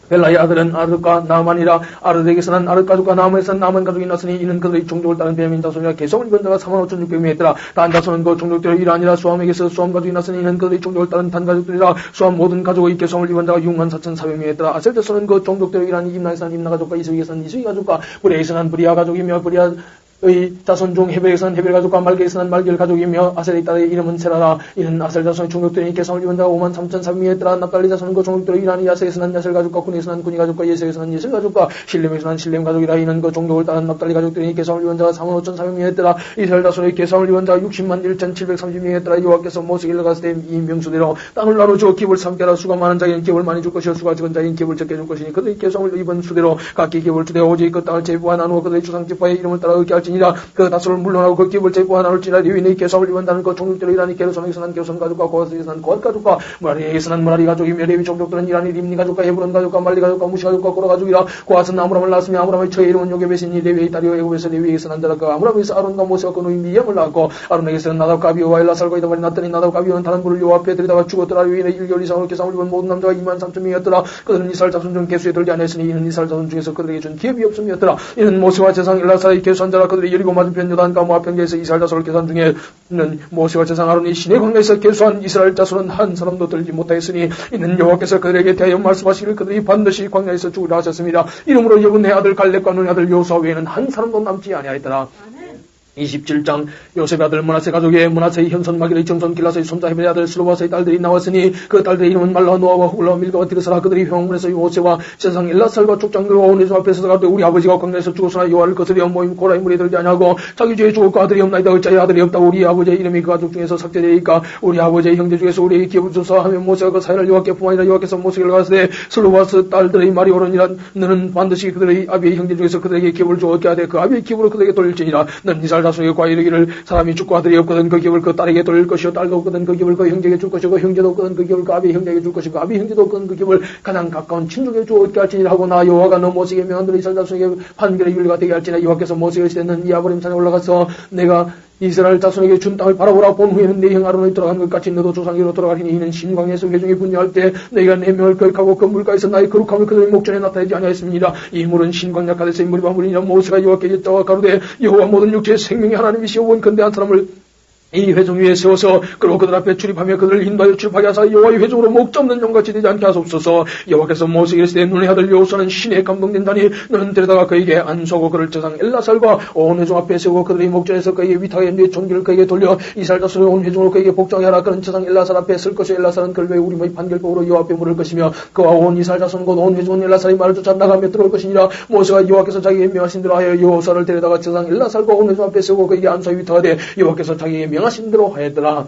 벨라의 아들은 아르과 나만이라. 아르덱에서 난 아르 가족과 나만에서 난 나만 가족이 났으니 이는 그들의 종족을 따른 베냐민 자손이라. 게사울 유한자가 45,600명이었더라. 단 자손은 그 종족대로 일하니라. 수함에게서 수함 가족이 났으니 이는 그들의 종족을 따른 단 가족들이라. 수함 모든 가족의 게사울 유한자가 64,400명이었더라. 아셀 자손은 그 종족대로 일하니 임나에서 난 임나 가족과 이스위에서 난 이스위 가족과 브레에서 난 브리아 가족이며 브리아의 자손 중 헤벨에서 난 헤벨 가족과 말게에서 난 말겔 가족이며 아셀의 딸의 이름은 세라라. 이는 아셀 자손의 종족들이니 게사울 유한자가 53,300명이었더라. 납달리 자손은 그 종족대로 일하니 야세에서 난 야셀 가족과 군에서 난 군이 가족과 예세에서 난 예셀 가족과 실렘에서 난 실렘 가족이라. 이는 그 종족을 따른 납달리 가족들이니 게사울 유한자가 35,400명이었더라. 이스라엘 자손의 게사울 유한자가 601,730명이었더라. 여호와께서 모세에게 가시되 이 명수대로 땅을 나눠주어 기업을 삼게 하라. 수가 많은 자에게는 기업을 많이 줄 것이요 수가 적은 자에게는 기업을 적게 줄 것이니 그들의 계성을 입은 수대로 각기 기업을 주되 오직 그 땅을 제부하 나누어 그들의 주상집화의 이름을 따라 얻게 할지니라. 그 다수를 물러나고 그 기업을 제부하 나눌지라. 레위인의 계성을 입은다는 그 종족대로 일하니 게르손에서 난 게르손 가족과 고핫에서 난 고핫 가족과 무라리에서 난 무라리 가족이며 레위 종족들은 일하니 림니 가족과 헤브론 가족과 말리 가족과 무시 가족과 고라 가족이라. 고핫은 아므람을 낳았으며 아므람의 처의 이름은 요게벳이니 레위의 딸이요 애굽에서 레위에서 난 자라. 그 아므람에서 아론과 모세와 그 노인 미리암을 낳았고 아론에게서는 나답과 아비오와 엘라살과 이다말이 낳더니 나답과 아비오는 다른 불을 여호와 앞에 들이다가 죽었더라. 레위인의 1개월 이상으로 계상을 입은 모든 남자가 23,000명이었더라. 그들은 이스라엘 자손 중 계수에 들지 아니하였으니 이는 이스라엘 자손 중에서 그들에게 준 기업이 없음이었더라. 이는 모세와 제상 엘라살의 계수한 자라. 그들이 여리고 맞은편 요단과 모압 평지에서 이스라엘 자손을 계산 중에는 모세와 제상 아론이 시내 광야에서 계수한 이스라엘 자손은 한 사람도 들지 못하였으니 이는 여호와께서 그들에게 대하여 말씀하시기를 그들이 반드시 광야에서 죽으라 하셨습니다. 이러므로 여분의 아들 갈렙과 눈의 아들 여호수아 외에는 한 사람도 남지 아니하였더라. 27장 요셉의 아들 문하세 가족의 문하세의 현손 마길의 정손 길라스의 손자 헤벨의 아들 슬로바스의 딸들이 나왔으니 그 딸들의 이름은 말라 노아와 호글라와 밀가와 디르사라. 그들이 회왕문에서 요셉과 세상 엘라살과 족장들과 온에서 앞에서 가되 우리 아버지가 광야에서 죽었으나 여호와를 거스려 모임 고라의 물에 들지 아니하고 자기 죄에 죽었고 아들이 없나이다. 어찌하여 아들이 없다. 우리 아버지의 이름이 그 가족 중에서 삭제되니까 우리 아버지의 형제 중에서 우리에게 기업을 주소서 하며 모세가 그 사연을 여호와께 품하니라. 여호와께서 모세에게 가라사대 슬로바스 딸들의 말이 옳으니라. 너는 반드시 그들의 아비의 형제 중에서 그들에게 기업을 주어 얻게 하되 그 아비의 기업으로 그들에게 돌릴지니라. 넌 이스라엘 자손에게 과이르기를 사람이 죽고 아들이 없거든 그 기업을 그 딸에게 돌릴 것이요 딸도 없거든 그 기업을 그 형제에게 줄 것이고 형제도 없거든 그 기업을 그 아비의 형제에게 줄 것이고 아비의 형제도 없거든 그 기업을 가장 가까운 친족에게 주어 얻게 할지니라 하고 나 여호와가 너 모세에게 명한 대로 이스라엘 자손에게 판결의 윤리가 되게 할지니라. 여호와께서 모세에게 이르시되 이 아버님 산에 올라가서 내가 이스라엘 자손에게 준 땅을 바라보라. 본 후에는 내 형 아론이 돌아간 것 같이 너도 조상에로 돌아가리니 이는 신광야에서 회중이 분유할 때 너희가 내 명을 거역하고 그 물가에서 나의 거룩함을 그들의 목전에 나타내지 아니하였습니다. 이 물은 신광야 가데스의 물이 바물이니라. 모세가 여호와께 여짜와 가로되 여호와 모든 육체의 생명의 하나님이시여 원컨대 한 사람을 이 회중 위에 세워서 그리고 그들 앞에 출입하며 그들을 인도하여 출입하게 하사 여호와의 회중으로 목자 없는 영같이 되지 않게 하소서. 여호와께서 모세에게 이르시되 눈의 아들 여호수아는 신에 감동된다니 너는 데려다가 그에게 안수하고 그를 제상 엘라살과 온 회중 앞에 세우고 그들의 목전에서 그에게 위탁하여 네 존귀를 그에게 돌려 이스라엘 자손의 온 회중으로 그에게 복종하게 하라. 그는 제상 엘라살 앞에 쓸 것이요 엘라살은 그를 위해 우림의 판결법으로 여호와 앞에 물을 것이며 그와 온 이스라엘 자손 곧 온 회중은 엘라살의 말을 쫓아 나가며 들어올 것이니라. 모세가 여호와께서 자기에게 명하신 대로 하여 여호수아를 데려다가 제상 엘라살과 온 회중 앞에 세우고 그에게 안수하여 위탁하되 여호와께서 자기에게 명하신 대로 하였더라.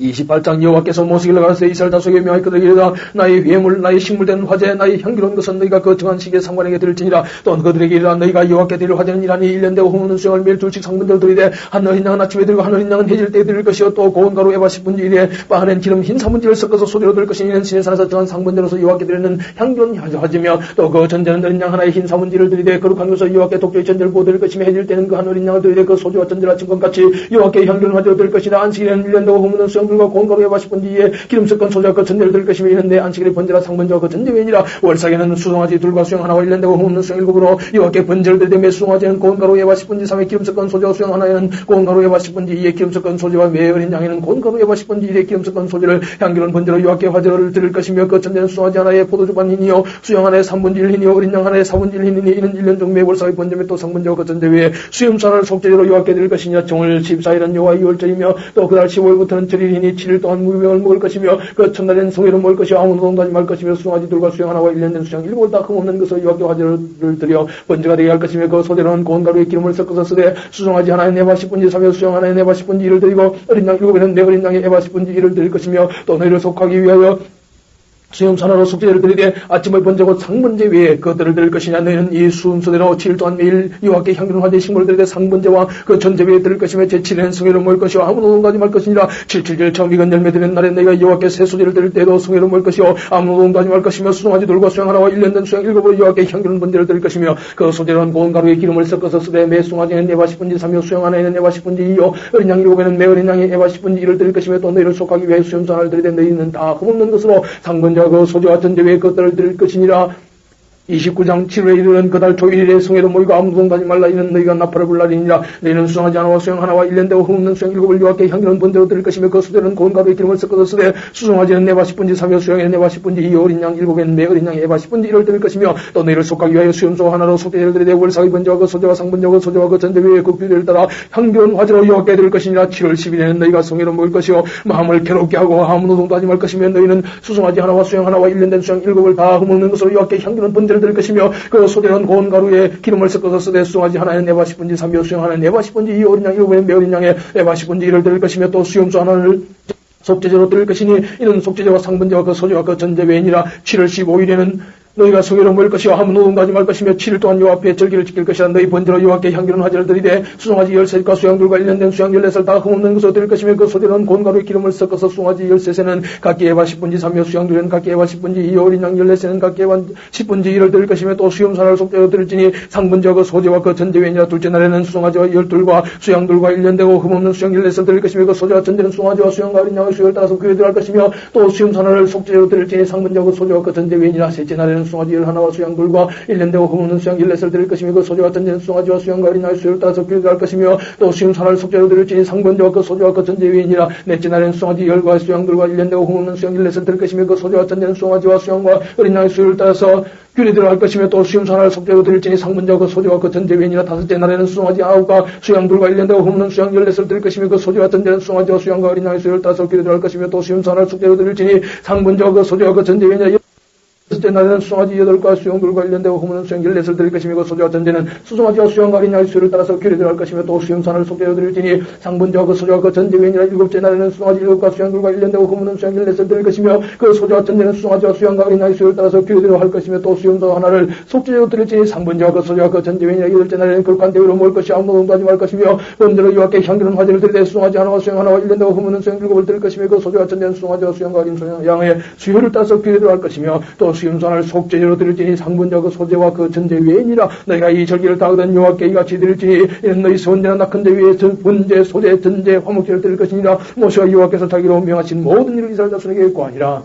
28장 여호와께서 모세에게 가라사대 이스라엘 자손에게 명하여 그들에게 이르라. 나의 회물 나의 식물된 화제 나의 향기로운 것은 너희가 그 정한 시기에 상관에게 드릴지니라. 또한 그들에게 이르라. 너희가 여호와께 드릴 화제는 이라니 1년 되고 흐무는 수양을 매일 둘씩 상분대로 드리되 한 어린 양은 아침에 드리고 한 어린 양은 해질 때에 드릴 것이요 또 고운 가루 에바 10분지 이래 빠하는 기름 흰 사분지를 섞어서 소재로 드릴 것이니 이는 시내산에서 정한 상분대로서 여호와께 드리는 향기로운 화제며 또 그 전제는 어린 양 하나의 흰 사분지를 드리되 거룩한 것을 여호와께 독주의 전제를 부어 드릴 것이며 해질 때는 그 한 어린 양을 드리되 그 소주와 전제를 아침과 같이 여호와께 향기로운 화제로 드릴 것이라. 안식일에는 1년 되고 흐무는 수양 수양들과 고온가루에 바시본지 이에 기름 섞은 소주와 그 전제를 드릴 것이며 이는 내 안식일의 번제라 상번제와 그 전제외니라. 월삭에는 수송아지 둘과 수양 하나와 일년되고 흠없는 수양 일곱으로 여호와께 번제를 드리되 수송아지는 고온가루에 바시본지 3에 기름 섞은 소주와 수양 하나에는 고온가루에 바시본지 이에 기름 섞은 소주와 매 어린 양에는 고온가루에 바시본지 이에 기름 섞은 소주를 향기로운 번제로 여호와께 화제를 드릴 것이며 그 전제는 수송아지 하나에 포도주 반 흰이요 수양 하나에 3분의 1 흰이요 어린 양 하나에 4분의 1 흰이니 이는 1년 중 매 월삭의 번제 및 또 상번제와 그 전제 외에 수염산을 속죄제로 여호와께 드릴 것이냐. 정월 14일은 여호와 유월절이며 또 그달 15일부터는 절일이니 7일 동안 무교병을 먹을 것이며 그 첫날에는 성회를 먹을 것이요 아무 노동도 하지 말 것이며 수송아지들과 수양 하나와 1년 된 수양 일곱을 다 흠없는 것으로 여호와께 화제를 드려 번제가 되게 할 것이며 그 소재로는 고운 가루에 기름을 섞어서 쓰되 수송아지 하나에 네바 10분지 3여 수양 하나에 네바 10분지 1을 드리고 어린 양 일곱에는 네 어린 양에 에바 10분지 1을 드릴 것이며 또 너희를 속하기 위하여 수염산으로 속죄를 드리되 아침의 번제고 상번제 외에 그것들을 드릴 것이냐. 너희는 이 순서대로 7일 동안 매일 여호와께 향기로운 화제 식물을 드리되 상번제와 그 전제 외에 드릴 것이며 제7일은 성회를 모일 것이요 아무 노동도 하지 말 것이니라. 7일 처음 익은 열매 드리는 날에 너희가 여호와께 새 소재를 드릴 때도 성회를 모일 것이요 아무 노동도 하지 말 것이며 수송아지 돌과 수양 하나와 1년 된 수양 일곱으로 여호와께 향기로운 번제를 드릴 것이며 그 소재로는 고운 가루에 기름을 섞어서 쓰되 매 수송아지는 네바 10분지 3여 수양 하나에는 네바 10분지 2요 어린 양 일곱에는 매 어린 양에 에바 10분지 1을 드릴 것이며 또 너희를 속하기 위해 수염산을 드리되 너희는 다 흠없는 것으로 상번제와 그 소재와 전제 외의 것들을 드릴 것이니라. 29장 7월에 이르는 그달 토일에 성회로 모이고 아무 노동도 하지 말라. 이는 너희가 나팔을 불 날이니라. 너희는 수송아지 하나와 수양 하나와 1년 되고 흠없는 수양 일곱을 여호와께 향기로운 번제로 드릴 것이며 그 수제는 고운 가루에 기름을 섞어서 쓰되 수송아지는 네바 10분지 3여 수양에는 네바 10분지 2여 어린 양 일곱에는 매 어린 양에 에바 10분지 1을 드릴 것이며 또 너희를 속하기 위하여 수염소 하나로 속죄를 드리되 월삭의 번제와 그 소제와 상번제와 그 소제와 그 전제 외에 그 규례를 따라 향기로운 화제로 여호와께 드릴 것이니라. 7월 10일에는 너희가 성회로 모일 것이요 마음을 괴롭게 하고 아무 노동도 하지 말 것이며 너희는 수송아지 하나와 수양 하나와 1년 된 수양 일곱을 다 흠없는 것으로 여호와께 향기로운 번제를 드릴 것이며 그 소재는 고운 가루에 기름을 섞어서 쓰되 수송아지 하나에 네바 10분지 3여 수양 하나에 네바 10분지 2 어린 양 일곱에 매 어린 양에 네바 10분지 1을 드릴 것이며 또 수염소 하나를 속죄제로 드릴 것이니 이는 속죄제와 상번제와 그 소제와 그 전제 외이니라. 7월 15일에는 너희가 성회로 모일 것이요 아무 노동도 하지 말 것이며 7일 동안 여호와 앞에 절기를 지킬 것이라. 너희 번제로 여호와께 향기로운 화제를 드리되 수송아지 13과 수양들과 1년 된 수양 14살 다 흠없는 것으로 드릴 것이며 그 소재는 고운 가루에 기름을 섞어서 수송아지 13세는 각기 에바 10분지 3여 수양들은 각기 에바 10분지 2여 어린 양 14세는 각기 에바 10분지 1을 드릴 것이며 또 수염산을 속죄로 드릴지니 상번제와 그 소제와 그 전제외니라. 둘째 날에는 수송아지와 12과 수양들과 1년 되고 흠없는 수양 14살 드릴 것이며 그 소제와 전제는 수송아지와 수양과 어린 양의 수요를 따라서 교회에 들어갈 것이며 또 수염산을 속죄로 드릴지니 상번제와 그 소제와 그 전제외니라. 셋째 날에는 수송아지 11와 수양들과 1년 되고 흠없는 수양 14살 드릴 것이며 그 소제와 전제는 수송아지와 수양과 어린 양의 수요를 따라서 교회에 들어갈 것이며 또 수염산을 속죄로 드릴지니 상번제와 그 소제와 그 전제외니라. 넷째 날에는 수송아지 10과 수양들과 1년 되고 흠없는 수양 14살 드릴 것이며 그 소제와 전제는 수송아지와 수양과 어린 양의 수요를 따라서 규례 들어갈 것이며 또 수염산을 속죄로 드릴지니 상번제와 그 소제와 그 전제외니라. 다섯째 날에는 수송아지 9과 수양들과 1년 되고 흠없는 수양 14살 드릴 것이며 그 소제와 전제는 수송아지와 수양과 어린 양의 수요를 따라서 규례 들어갈 것이며 또 수염산을 속죄로 드릴지니 상번제와 그 소제와 그 전제외니라. 첫째 날에는 수송아지 8과 수양들과 1년 되고 흠없는 수양 14을 드릴 것이며 그 소제와 전제는 수송아지와 수양과 어린 양의 수요를 따라서 규례 들어갈 것이며 또 수염산을 속죄로 드릴지니 상번제와 그 소제와 그 전제외니라. 일곱째 날에는 수송아지 7과 수양들과 1년 되고 흠없는 수양 14을 드릴 것이며 그 소제와 전제는 수송아지와 수양과 어린 양의 수요를 따라서 규례 들어갈 것이며 또 수염소 하나를 속죄로 드릴지니 상번제와 그 소제와 그 전제외니라. 여덟째 날에는 거룩한 대회로 모일 것이 아무 노동도 하지 말 것이며 번제로 여호와께 향기로운 화제를 드리되 수송아지 하나와 수양 하나와 1년 되고 흠없는 수양 7을 드릴 것이며 그 소제와 전제는 수송아지와 수양과 어린 양의 수요를 따라서 규례 들어갈 것이며 또 수염소 하나를 속죄 제로 드릴지니 상번제와 그 소제와 그 전제 외이니라. 너희가 이 절기를 다 얻은 여호와께 이같이 드릴지니 이는 너희 선제나 낙헌제 위에 번제 소제 전제 화목제를 드릴 것이니라. 모세가 여호와께서 자기로 명하신 모든 일을 이스라엘 자손에게 구하니라.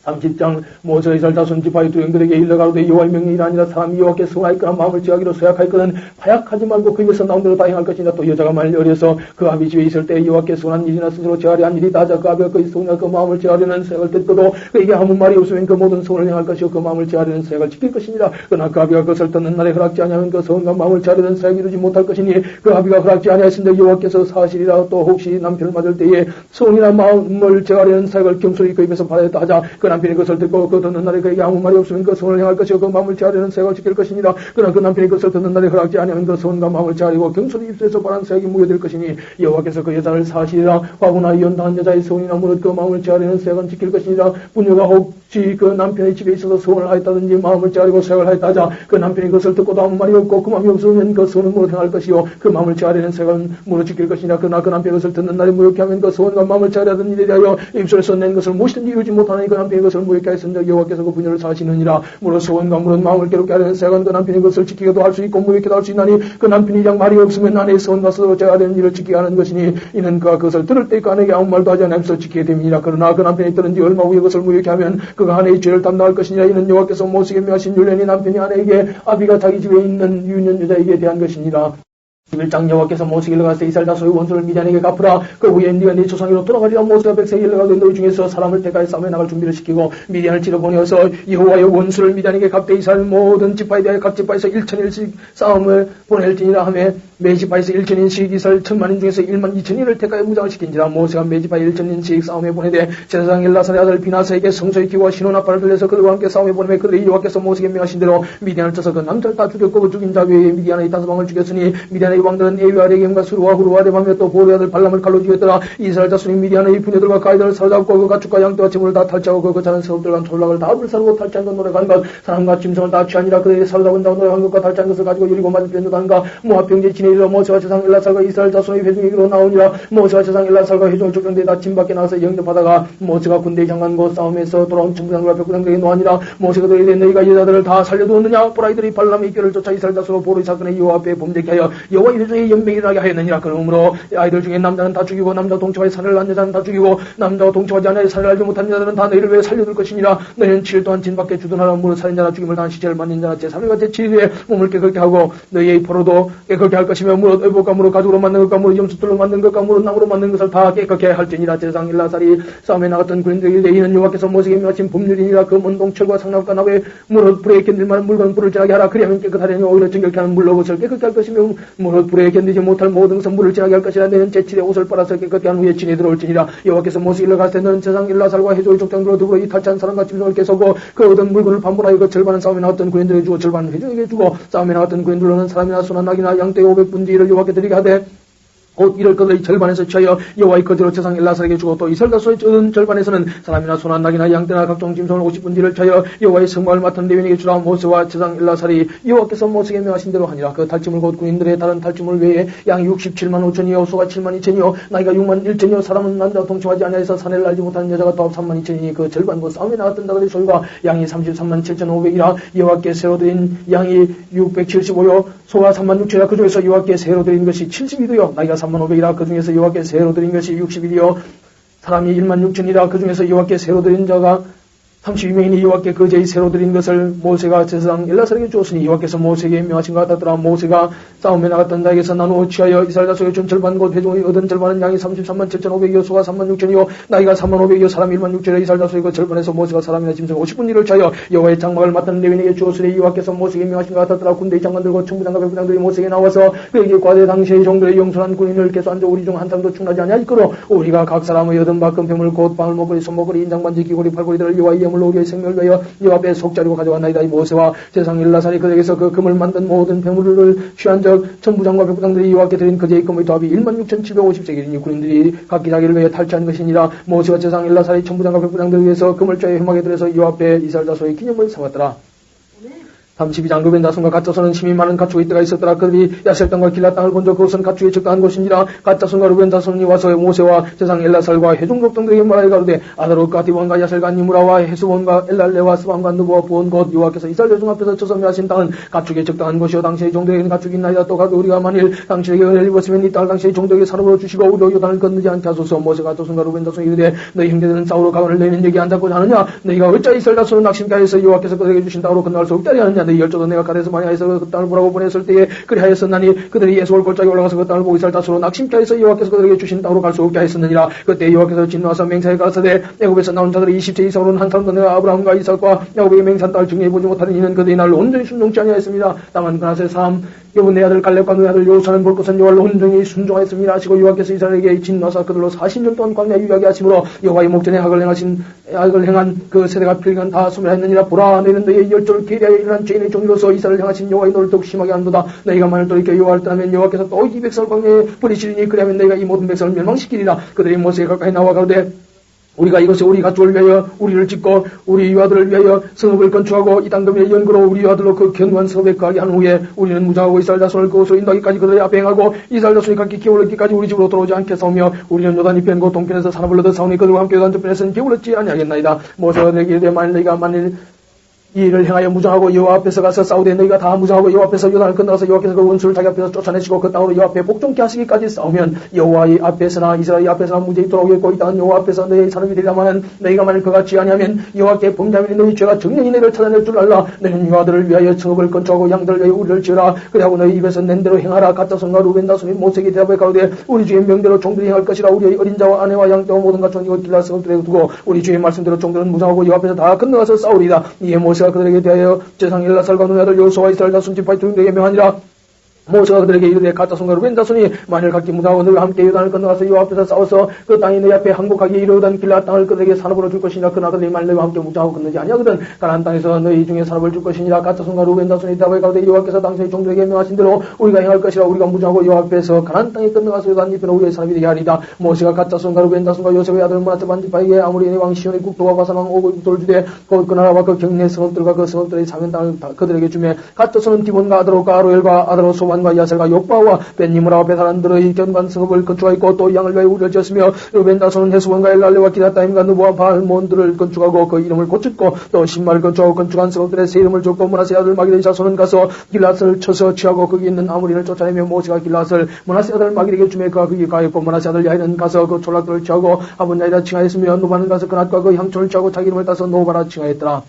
30장 모세가 이스라엘 자손 지파의 두령들에게 일러가로되 여호와의 명령이 아니라 사람이 여호와께 서운하였거나 마음을 제하기로 서약하였거든 파약하지 말고 그 입에서 나온 대로 다 행할 것이니라. 또 여자가 만일 어려서 그 아비 집에 있을 때 여호와께 서운한 일이나 스스로 제하려 한 일이 다자 그 아비가 그의 서운하여 그 마음을 제하려는 생각을 듣고도 그에게 아무 말이 없으면 그 모든 서운을 행할 것이요 그 마음을 제하려는 생각을 지킬 것이니라. 그러나 그 아비가 그것을 듣는 날에 허락지 아니하면 그 서운과 마음을 제하려는 생각이 이루지 못할 것이니 그 아비가 허락지 아니하였은데 여호와께서 사실이라. 또 혹시 남편을 맞을 때에 서운이나 마음을 제하려는 생각을 경솔히 그 입에서 받았다 하자 그 남편이 그것을 듣고 그 듣는 날에 그에게 아무 말이 없으면 그 서운을 행할 것이요 그 마음을 제하려는 생각을 지킬 것이니라. 그러나 그 남편이 그것을 듣는 날에 허락지 아니하면 그 서운과 마음을 제하려고 경솔히 입술에서 발한 생각이 무효될 것이니 여호와께서 그 여자를 사실이라. 과부나 이혼당한 여자의 서운이나 무릇 그 마음을 제하려는 생각은 지킬 것이니라. 부녀가 혹시 그 남편의 집에 있어서 서운을 하였다든지 마음을 제하려고 생각을 하였다 하자 그 남편이 그것을 듣고도 아무 말이 없고 그 마음이 없으면 그 서운은 무릇 행할 것이요 그 마음을 제하려는 생각은 무릇 지킬 것이니라. 그러나 그 남편이 그것을 듣는 날에 무효케 하면 그 서운과 마음을 제하려는 일에 대하여 입술에서 낸 것을 무엇이든지 이루지 못하니 그 남편이 것을 무익게 하였은즉 여호와께서 그 분열을 사시느니라. 무릇 소원과 무릇 마음을 괴롭게 하려는 새간 그 남편이 그것을 지키기도 할 수 있고 무익게도 할 수 있나니 그 남편이 약 말이 없으면 아내의 소원과 서로 제하려는 일을 지키게 하는 것이니 이는 그가 그것을 들을 때 그 아내에게 아무 말도 하지 않으면서 지키게 됨이니라. 그러나 그 남편이 들은 뒤 얼마 후에 그것을 무익게 하면 그가 아내의 죄를 담당할 것이니라. 이는 여호와께서 모세에게 명하신 율례니 남편이 아내에게 아비가 자기 집에 있는 유년 여자에게 대한 것이니라. 11장 여호와께서 모세에게 일러가시되 이스라엘 다소의 원수를 미디안에게 갚으라. 그 후에 네가 네 조상으로 돌아가리라. 모세가 백성에게 일러가되 너희 중에서 사람을 택하여 싸움에 나갈 준비를 시키고 미디안을 치러 보내어서 여호와의 원수를 미디안에게 갚되 이스라엘 모든 지파에 대하여 각 지파에서 1,000일씩 싸움을 보낼지니라 하며 매 지파에서 1,000인씩 이스라엘 1,000만인 중에서 12,000인을 택하여 무장을 시킨지라. 모세가 매 지파에 1,000인씩 싸움에 보내되 제사장 엘라살의 아들 비나스에게 성소의 기구와 신호나팔을 들려서 그들과 함께 싸움에 보내며 그들이 여호와께서 모세에게 명하신 대로 미디안을 쳐서 그 남자를 다 죽였고 그 죽인 자 외에 미디안의 다섯왕을 죽였으니 미디안의 왕들은 에위와 레겜과 수르와 후르와 레밤며 또 보르의 아들 발람을 칼로 죽였더라. 이스라엘 자손이 미디안의 부녀들과 가이들을 사로잡고 그 가축과 양떼와 재물을 다 탈취하고 그 자는 세업들과 졸락을 다 불사르고 탈취한 것 노래간 것 사람과 짐승을 다 취하니라. 그들이 사로잡은 자 노래한 것과 탈취한 것을 가지고 여리고 맞은편 요단과 모압 평지에 지내리라. 모세와 제상 엘라살과 이스라엘 자손의 회중에게로 나오니라. 모세와 제상 엘라살과 회중을 족장대에 다 진 밖에 나가서 영접하다가 모세가 군대의 장관과 싸움에서 돌아온 천부장과 백부장들에게 노하니라. 모세가 너희들 너희가 여자들을 다 살려두었느냐. 보라이들이 발람의 꾀를 쫓아 이스라엘 자손으로 보르이 사건의 여호와 앞에 범죄케 하여 여호와 회중의 연맹이 일어나게 하였느니라. 그러므로 아이들 중에 남자는 다 죽이고 남자 동침하여 살해를 한 여자는 다 죽이고 남자와 동침하지 않아 살해를 하지 못한 여자들은 다 너희를 위해 살려둘 것이니라. 너희는 7일 동안 진 밖에 주둔하라. 무릇 살인자나 죽임을 당한 시체를 만진 자나 제3일과 제7일에 몸을 깨끗게 하고 너희의 포로도 깨끗게 할 것이며 무릇 의복과 무릇 가죽으로 만든 것과 무릇 염소털로 만든 것과 무릇 나무로 만든 것을 다 깨끗게 할지니라. 제사장 엘라살이 싸움에 나갔던 군인들에게 이는 여호와께서 모세에게 명하신 법률이니라. 그 문동철과 상납과 나무에 무릇 불에 견딜 만한 물건 불을 지나게 하라. 그리하면 깨끗하려니 오히려 정결케 하는 물로 것을 깨끗게 할 것이며 무릇 불에 견디지 못할 모든 것은 물을 지나게 할 것이라. 너는 제7의 옷을 빨아서 깨끗게 한 후에 진에 들어올지니라. 여호와께서 모세에게 일러가시되 너는 제사장 엘라살과 해조의 족장들로 더불어 이 탈취한 사람과 짐승을 깨서고 그 얻은 물건을 반분하여 그 절반은 싸움에 나왔던 군인들에게 주고 절반은 회중에게 주고 싸움에 나왔던 군인들로는 사람이나 소나 낙이나 양떼 500분지를 여호와께 드리게 하되 곧 이럴 것을 절반에서 취하여 여호와의 거지로 제사장 엘라살에게 주고 또 이스라엘 다소의 전 절반에서는 사람이나 소나 낙이나 양떼나 각종 짐승을 50분지를 취하여 여호와의 성막을 맡은 레위인에게 주라. 모세와 제사장 엘라살이 여호와께서 모세에게 명하신 대로 하니라. 그 탈취물 곧 군인들의 다른 탈취물 외에 양이 67만 5천이요 소가 7만 2천이요 나이가 6만 1천이요 사람은 남자와 동침하지 아니하여서 사내를 알지 못하는 여자가 또 3만 2천이니 그 절반 곧 싸움에 나갔던 자들의 소유가 양이 33만 7,500이라. 여호와께 새로 드린 양이 675요 소가 3만 6천이라. 그 중에서 여호와께 새로 드린 것이 72도요 나이가 3만 500이라. 그 중에서 여호와께 새로 드린 것이 60이요 사람이 1만 6천이라. 그 중에서 여호와께 새로 드린 자가 32명이니 여호와께 그 제의 새로 드린 것을 모세가 제사장 엘라살에게 주었으니 여호와께서 모세에게 명하신 것 같았더라. 모세가 싸움에 나갔던 자에게서 나누어 취하여 이스라엘 자손의 전 절반 곧 회중의 얻은 절반은 양이 33만 7,500이요 소가 3만 6천이요 나이가 3만 500이요 사람 1만 6천이요 이스라엘 자손의 그 절반에서 모세가 사람이나 짐승 50분지를 취하여 여호와의 장막을 맡은 레위인에게 주었으니 여호와께서 모세에게 명하신 것 같았더라. 군대의 장관들과 천부장과 백부장들이 모세에게 나와서 그에게 과대 당시의 종들의 영선한 군인을 계수한자 우리 중 한 사람도 충나지 아니하이거로 우리가 각 사람의 얻은 바 금패물 곧 방울 목걸이 손목걸이 인장반지 귀걸이 팔걸이들을 여호와의 예물로 우리의 생명을 위하여 여호와 앞에 속자리고 가져왔나이다. 이 모세와 제사장 엘라살이 그에게서 그 금을 만든 모든 배물을 취한 적 천부장과 백부장들이 여호와께 드린 그제의 금의 도합이 16,750세겔이니 군인들이 각기 자기를 위해 탈취한 것이니라. 모세와 제사장 엘라살이 천부장과 백부장들을 위해서 금을 쪄에 회막에 들여서 여호와 앞에 이스라엘 자손의 기념을 삼았더라. 32장 르벤 자손과 갓 자손은 힘이 많은 가축의 떼가 있었더라. 그들이 야셀 땅과 길라 땅을 본적 그것은 가축에 적당한 곳이니라. 갓 자손과 르벤 자손이 와서 모세와 제사장 엘라살과 회중 족장들에게 말하여 가로되 아다롯과 디본과 야셀과 니무라와 헤스본과 엘랄레와 스반과 느보와 부온 곧 여호와께서 이스라엘 회중 앞에서 처섬하신 땅은 가축에 적당한 것이요 당신의 종들에게는 가축이 있나이다. 또 가도 우리가 만일 당신에게 은혜를 입었으면 이 땅을 당신의 종들에게 사로로 주시고 우리로 요단을 건너지 않게 하소서. 모세가 자손과 르벤 자손이 이르되 너희 형제들은 싸우러 가거늘 너희는 여기 앉았고자 하느냐. 너희가 어찌 이스라엘 자손을 낙심케 하여서 여호와께서 그들에게 주신 땅으로 건너갈 수 없다리 하느냐. 너희 열조도 내가 가데스 마네아에서 그 땅을 보라고 보냈을 때에 그리하였었나니 그들이 에스골 골짜기에 올라가서 그 땅을 보고 이스라엘 자손으로 낙심케 하여서 여호와께서 그들에게 주신 땅으로 갈 수 없게 하였었느니라. 그때 여호와께서 진노하사 맹세하여 가라사대 애굽에서 나온 자들이 20세 이상으로는 한 사람도 내가 아브라함과 이삭과 야곱에게 맹세한 땅을 증여해보지 못하는 이는 그들이 나를 온전히 순종치 아니하였습니다. 다만 그나세 삶 여보 내 아들 갈렙과 너의 아들 여호수아는 볼 것은 여호와를 온전히 순종하였음이라 하시고 여호와께서 이스라엘에게 진노하사 그들로 40년 동안 광야 유하게 하심으로 여호와의 목전에 악을 행한 그 세대가 필간 다 소멸하였느니라. 보라 너희는 너희의 열조를 계리하여 일어난 죄인의 종이로서 이스라엘을 향하신 여호와의 너를 더욱 심하게 한도다. 너희가 만일 돌이켜 여호와를 떠나면 여호와께서 또 이 백성을 광야에 버리시리니 그리하면 너희가 이 모든 백성을 멸망시키리라. 그들이 모세에 가까이 나와 가로되 우리가 이것을 우리 가족을 위하여 우리를 짓고 우리 유아들을 위하여 성읍을 건축하고 이 땅금의 연구로 우리 유아들로 그 견고한 성읍에 거하게 한 후에 우리는 무장하고 이스라엘 자손을 그곳으로 인도하기까지 그들의 앞에 행하고 이스라엘 자손이 각기 기업을 얻기까지 우리 집으로 들어오지 않게 싸우며 우리는 요단 이편과 동편에서 산업을 얻어 싸우니 그들과 함께 요단 저편에서는 기업을 얻지 아니하겠나이다. 모세가 내게 이르되 만일 이 일을 행하여 무장하고 여호와 앞에서 가서 싸우되 너희가 다 무장하고 여호와 앞에서 요단을 건너가서 여호와께서 그 원수를 자기 앞에서 쫓아내시고 그 땅으로 여호와 앞에 복종케 하시기까지 싸우면 여호와의 앞에서나 이스라엘 앞에서나 문제이 돌아오겠고 이 땅은 여호와 앞에서 너희의 사람이 되리라마는 너희가 만일 그같이 아니하면 여호와께 범죄하면 너희 죄가 정령이 너희를 찾아낼 줄 알라. 너희는 유아들을 위하여 성읍을 건축하고 양들을 위하여 우리를 지으라. 그리하고 너희 입에서 낸 대로 행하라. 갓 자손과 루벤 자손이 모세에게 대답해 가로되 우리 주의 명대로 종들이 행할 것이라. 우리의 어린 자와 아내와 양떼와 모든 가축은 이곳 길라 성읍들에 두고 우리 주의 말씀대로 종들은 무장하고 여호와 앞에서 다 건너가서 싸우리이다. 이에 모세가 그들에게 대하여 제상 엘라살과 눈의 아들 여호수아와 이스라엘 자손 지파의 두인들에게 명하니라. 모세가 그들에게 이르되 갓 자손과 루벤 자손이 만일 각기 무장하고 너희와 함께 요단을 건너가서 여호와 앞에서 싸워서 그 땅이 너희 앞에 항복하기에 이르던 길라 땅을 그들에게 산업으로 줄 것이니라. 그러나 그들이 만일 너희와 함께 무장하고 건너지 아니하거든 가나안 땅에서 너희 중에 산업을 줄 것이니라. 갓 자손과 루벤 자손이 대답하여 가로되 여호와께서 당신의 종들에게 명하신 대로 우리가 행할 것이라. 우리가 무장하고 여호와 앞에서 가나안 땅에 건너가서 요단 이편으로 우리의 산업이 되게 하리이다. 모세가 갓 자손과 루벤 자손과 요셉의 아들 므낫세 반지파에게 아모리의 왕 시온의 국토와 바산 왕 오고의 국토를 주되 곧 그 나라와 그 경내 성읍들과 그 성읍들의 사면 땅을 그들에게 주매 갓 자손은 디본과 아드로과 아로엘과 아드로 소반과 야셀과 욕바와 벤니므라와 베사란들의 견관 성읍을 건축하였고 또 양을 위하여 우리를 지었으며 루벤 자손은 헤스본과 엘랄레와 기다타임과 느보와 바알몬들을 건축하고 그 이름을 고쳤고 또 신마를 건축하고 건축한 성읍들의 새 이름을 줬고 므낫세 아들 마기의 자손은 가서 길앗을 쳐서 취하고 거기 있는 아모리를 쫓아내며 모세가 길앗을 므낫세 아들 마기에게 주매 그가 거기 가였고 므낫세 아들 야일은 가서 그 촌락들을 취하고 아본야이라 칭하였으며 노바는 가서 그낫과 그 향초를 취하고 자기 이름을 따서 노바라 칭하였더라.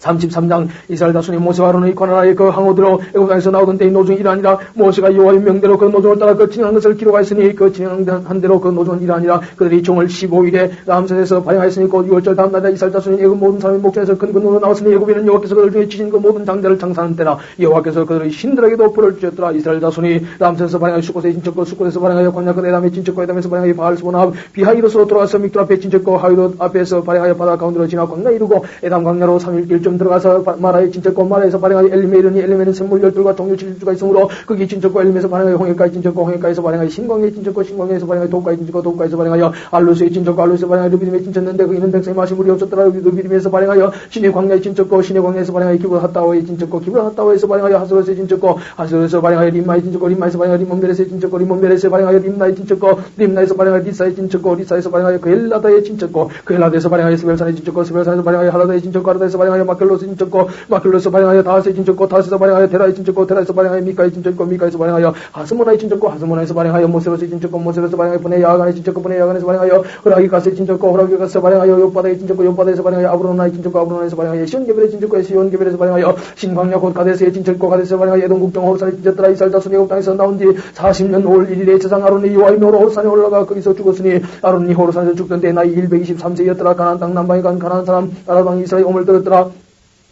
33장 이스라엘 자손이 모세와 아론의 관할하에 그 항우들로 애굽 땅에서 나오던 때의 노중이 이러하니라. 모세가 여호와의 명대로 그 노중을 따라 그 진행한 것을 기록하였으니 그 진행한 대로 그 노중은 이러하니라. 그들이 종을 15일에 람셋에서 발행하였으니 곧 6월절 다음 날에 이스라엘 자손이 애굽 모든 사람의 목전에서 큰 근으로 나왔으니 애굽에는 여호와께서 그들 중에 지신 그 모든 장자를 장사하는 때라. 여호와께서 그들의 신들에게도 벌을 주셨더라. 이스라엘 자손이 람셋에서 발행하여 숫곳에 진척고 숫곳에서 발행하여 광야 그 에담에 진척고 에담에서 발행하여 바알스보나 비하이로스로 돌아가서 믹도 앞에 진척고 하이롯 앞에서 발행하여 바다 가운데로 지나 광야 이루고 에담 광야로 3일길 들어가서 마라에 진척고 마라에서 발행하여 엘림에 이르니 엘림에는 샘물 12과 종류 7주가 있으므로 거기 진척고 엘림에서 발행하여 홍해까지 진척고 홍해까지에서 발행하여 신광에 진척고 신광에서 발행하여 도까지 진척고 도까지에서 발행하여 알루스에 진척고 알루스에 발행하여 르비딤에 진척는데 거기는 백성이 마실 물이 없었더라. 르비딤에서 발행하여 신의 광야에 진척고 신의 광야에서 발행하여 기브라 핫다오에 진척고 기브라 핫다오에서 발행하여 하스로스에 진척고 하스로스에서 발행하여 림마에 진척고 림마에서 발행하여 리몬베레스에 진척고 리몬베레스에 발행하여 림나에 진척고 림나에서 발행하여 리사에 진척고 리사에서 발행하여 그엘라다에 진척고 그엘라다에서 발행하여 스벨산에 진척고 스벨산에서 발행하여 할라다에 진척고 할라다에서 발행하여 마켈로스에 진척고 마클로스 발행하여 다하스에 진척고 다하스에서 발행하여 데라에 진척고 데라에서 발행하여 미카에 진척고 미카에서 발행하여 하스모나에 진척고 하스모나에서 발행하여 모세로스에 진척고 모세로스에서 발행하여 분해 야간에 진척고 분해 야간에서 발행하여 호라기가스에 진척고 호라기가스에서 발행하여 요바다에 진척고 요바다에서 발행하여 아브로나에 진척고 아브로나에서 발행하여 시온게벨에 진척고 시온게벨에서 발행하여 신광야 곧 가데스에 진척고 가데스에서 발행하여 에돔국경 호르산에 진척더라. 이스라엘 자손이 애굽 땅에서 나온 뒤 40년 5월 1일에 제상 아론이 여호와의 명으로 호르산에 올라가 거기서 죽었으니 아론이 호르산에서 죽던 때 나이 123세였더라. 가나안 땅 남방에 간 가나안 사람 아라방 이스라엘 오물 들었더라.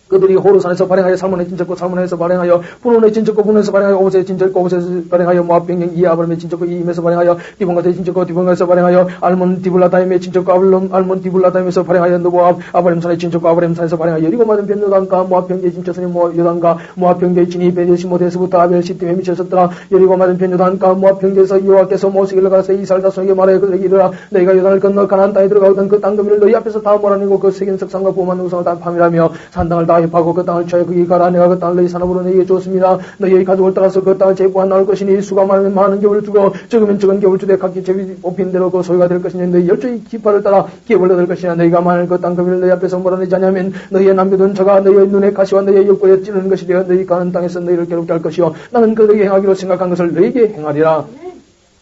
그들이 호르산에서 발행하여 살몬에 진척고 살몬에서 발행하여 분원에 진척고 분원에서 발행하여 오셋에 진척고 오셋에서 발행하여 모압 병경 이아브람에 진척고 이임에서 발행하여 디본가에 진척고 디본가에서 발행하여 알몬 디블라다임에 진척고 알몬 디블라다임에서 발행하여 노보압 아브람산에 진척고 아브람산에서 발행하여 여리고 맞은 변요단과 모압 병제에 진척으니 요단과 모압 병제에 진이 베데시모데스부터 아벨 시팀에 미쳤었더라. 여리고 맞은 변요단과 모압 병제에서 여호와께서 모세에게 가서 이스라엘 자손에게 말하여 그들에게 이르라. 너희가 요단을 건너 가나안 땅에 들어가거든 그 땅 거미를 너희 앞에서 다 몰아내고 그 색인 석상과 보만 우상을 다 파멸하며 산당을 다 파고 그 땅을 쳐야 거기 가라. 내가 그 땅을 너희 산업으로 너희에게 주었습니다. 너희의 가족을 따라서 그 땅을 제보한 나올 것이니 수가 많으면 많은 겨울을 주고 적으면 적은 겨울 주되 각기 제비 뽑힌 대로 그 소유가 될 것이니 너희 열조의 기파를 따라 기업을 얻을 것이냐. 너희가 만일 그 땅 거미를 너희 앞에서 몰아내지 않으면 너희의 남겨둔 저가 너희의 눈에 가시와 너희의 욕구에 찌르는 것이 되어 너희 가는 땅에서 너희를 괴롭게 할 것이요 나는 그들에게 행하기로 생각한 것을 너희에게 행하리라.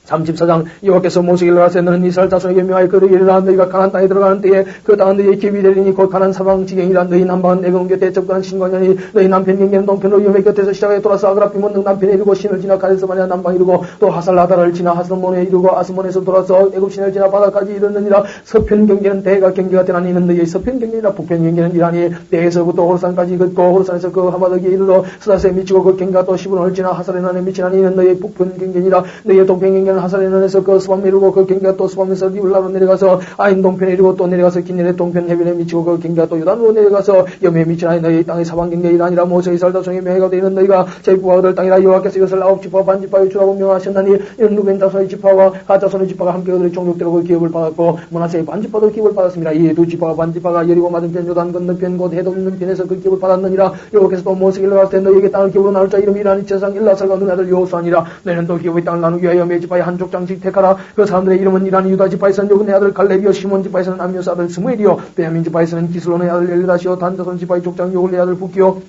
34장 여호와께서 모세에게 일러가라사대 너는 이스라엘 자손에게 명하여 그들에게 이르라. 너희가 가나안 땅에 들어가는 때에 그 땅은 너희의 기업이 되리니 곧 가나안 사방 지경이라. 너희 남방은 애굽 곁에 접근한 신광야니 너희 남편 경계는 동편으로 위험의 곁에서 시작해 돌아서 아그라피몬 등 남편에 이르고 신을 지나 가데스 바네아 남방 이르고 또 하살라다를 지나 하스몬에 이르고 아스몬에서 돌아서 애굽 신을 지나 바다까지 이르느니라. 서편 경계는 대가 경계가 되나니 이는 너희의 서편 경계니라. 북편 경계는 이라니 대에서부터 호르산까지 걷고 호르산에서 그 하바덕에 이르러 스다스에 미치고 그 경계가 또 시브론을 지나 하살레난에 미치나니 이는 너희의 북편 경계니라. 너희의 동편 경계는 이르는 하사레논에서 그 스밤에 이르고 그 경계가 또 스밤에서 리블라로 내려가서 아인 동편에 이르고 또 내려가서 기네레 동편 해변에 미치고 그 경계가 또 유단으로 내려가서 염에 미치나니 너희 땅의 사방 경계에 아니라 모세 이스라엘 자손의 명예가 되는 너희가 제부가 얻을 땅이라 여호와께서 이것을 9지파와 반지파에 주라고 명하셨나니 이는 루벤 자손의 지파와 가 자손의 지파가 함께 그들의 종족대로 그 기업을 받았고 므낫세의 반지파도 기업을 받았습니다. 이 두 지파와 반지파가 여리고 맞은편 요단 건너편 곧 해도 있는 편에서 그 기업을 받았느니라. 여호와께서 또 모세에게 일러갈 때 너희에게 땅을 기업으로 나눌 자 이름이 이라니 제사장 일라살과 눈 아들 여호수아니라. 너희는 또 기업의 땅을 나누기 위하여 매 지파의 한 족장씩 택하라. 그 사람들의 이름은 이라니 유다 지파에서는 요근의 아들 갈렙이요 시몬 지파에서는 암미오스 아들 스무엘이요 베냐민 지파에서는 기슬론의 아들 엘리다시요 단 자손 지파의 족장 요글의 아들 부키요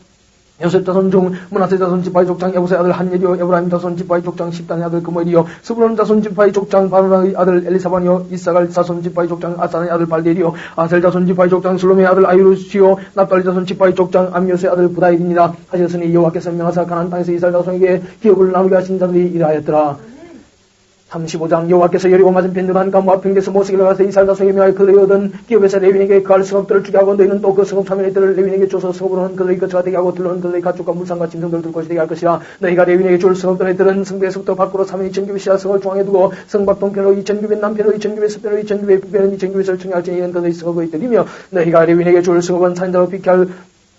요셉 자손 중 므낫세 자손 지파의 족장 에보스의 아들 한예리요 에브라임 자손 지파의 족장 십단의 아들 그모엘이요 스불론 자손 지파의 족장 바르나의 아들 엘리사반이요 이사갈 자손 지파의 족장 아산의 아들 발델이요 아셀 자손 지파의 족장 슬롬의 아들 아이루시요 납달리 자손 지파의 족장 암미오스의 아들 부다일이니라. 하셨으니 여호와께서 명하사 가나안 땅에서 이스라엘 자손에게 기업을 나누게 하신 자들이 이라하였더라. 35장 여호와께서 여리고 맞은편 요단강 모압평에서 모세에게 가서 이스라엘 자손에게 명하여 그들이 얻은 기업에서 레위인에게 그할 성읍들을 주게 하고 너희는 또 그 성읍 사면의 들을 레위인에게 줘서 성읍으로는 그들의 것처가 되게 하고 들로는 그들의 가축과 물상과 짐승들을 둘 것이 되게 할 것이라. 너희가 레위인에게 줄 성읍들의 들은 성벽의 성도 밖으로 3면 2,000규빗이라 성을 중앙에 두고 성밖 동편으로 2,000규빗 남편으로 2,000규빗 서편으로 2,000규빗 북편으로 2,000규빗을 청할지니 이는 그들의 성읍의 들이며 너희가 레위인에게 줄 성읍은 산자로 비켜할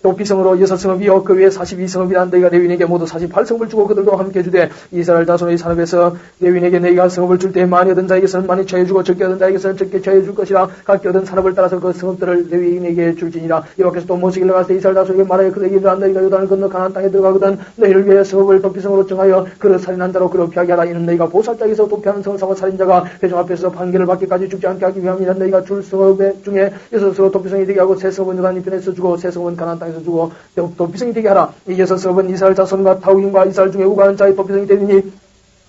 도피성으로 6성읍이요 그 위에 42성읍이란 너희가 레위인에게 모두 48성읍을 주고 그들도 함께 주되 이스라엘 자손의 산업에서 레위인에게 너희가 성읍을 줄 때 많이 얻은 자에게서는 많이 처해주고 적게 얻은 자에게서는 적게 처해줄 것이라. 각기 얻은 산업을 따라서 그 성읍들을 레위인에게 줄지니라. 이렇게 또 모세에게 일러갈 때 이스라엘 자손에게 말하여 그들에게 이르라. 너희가 요단을 건너 가나안 땅에 들어가거든 너희를 위해 성읍을 도피성으로 정하여 그를 살인한 자로 그를 피하게 하라. 이는 너희가 보살짝에서 도피하는 성을 사고 살인자가 회중 앞에서 판결을 받기까지 죽지 않게 하기 위함이라. 너희가 줄 성읍 중에 6성읍 도피성이 되게 하고 3성읍은 요단 이편에서 주고 3성읍은 가나안 땅에서 주고 도피성이 되게 하라. 이 6성읍은 이스라엘 자손과 타우인과 이스라엘 중에 우가한 자의 도피성이 되리니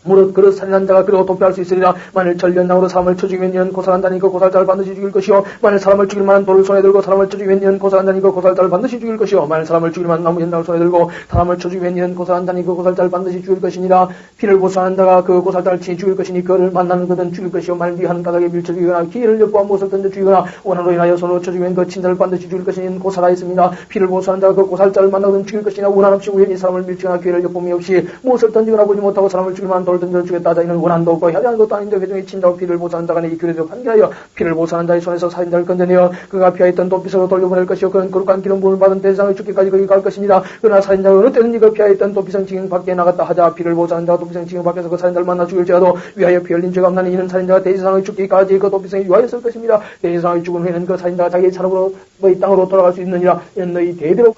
무릇 그릇 살인한 자가 그로 도피할 수 있으리라. 만일 전련장으로 사람을 쳐 죽이면 이는 고살한다니 그 고살자를 반드시 죽일 것이요 만일 사람을 죽일 만한 돌을 손에 들고 사람을 쳐 죽이면 이는 고살한다니 그 고살자를 반드시 죽일 것이요 만일 사람을 죽일 만한 나무 연장을 손에 들고 사람을 쳐 죽이면 이는 고살한다니 그 고살자를 반드시 죽일 것이니라. 피를 보살하는 자가 그 고살자를 친히 죽일 것이니 그를 만나는 것은 죽일 것이요 만일 위하는 가닥에 밀쳐 죽이거나 기회를 엿보아 못을 던져 죽이거나 원한으로 인하여 손으로 쳐 죽이면 그 친자를 반드시 죽일 것이니 고살하였습니다. 피를 보살하는 자가 그 고살자를 만나거든 죽일 것이나 원한 없이 우연히 사람을 밀치거나 기회를 엿봄이 없이 못을 던지거나 보지 못하고 사람을 죽일 만한 돌을 던져 죽였다. 원한도 없고 협의하는 것도 아닌데 회중의 친자와 피를 보살하는 자가 내게 규례대로 판결하여 피를 보살하는 자의 손에서 살인자를 건져내어 그가 피하였던 도피성으로 돌려보낼 것이요 그는 거룩한 기름 부음을 받은 대상을 죽기까지 거기 갈 것입니다. 그러나 살인자가 어느 때는 이가 피하였던 도피성 징역 밖에 나갔다 하자 피를 보살하는 자가 도피성 징역 밖에서 그 살인자를 만나 죽일지라도 위하여 피 흘린 죄가 없나니 이는 살인자가 대지상의 죽기까지 그 도피성이 유하였을 것입니다. 대지상의 죽은 후에는 그 살인자가 자기의 산업으로 너희 땅으로 돌아갈 수 있느니라. 이는 너희 대대로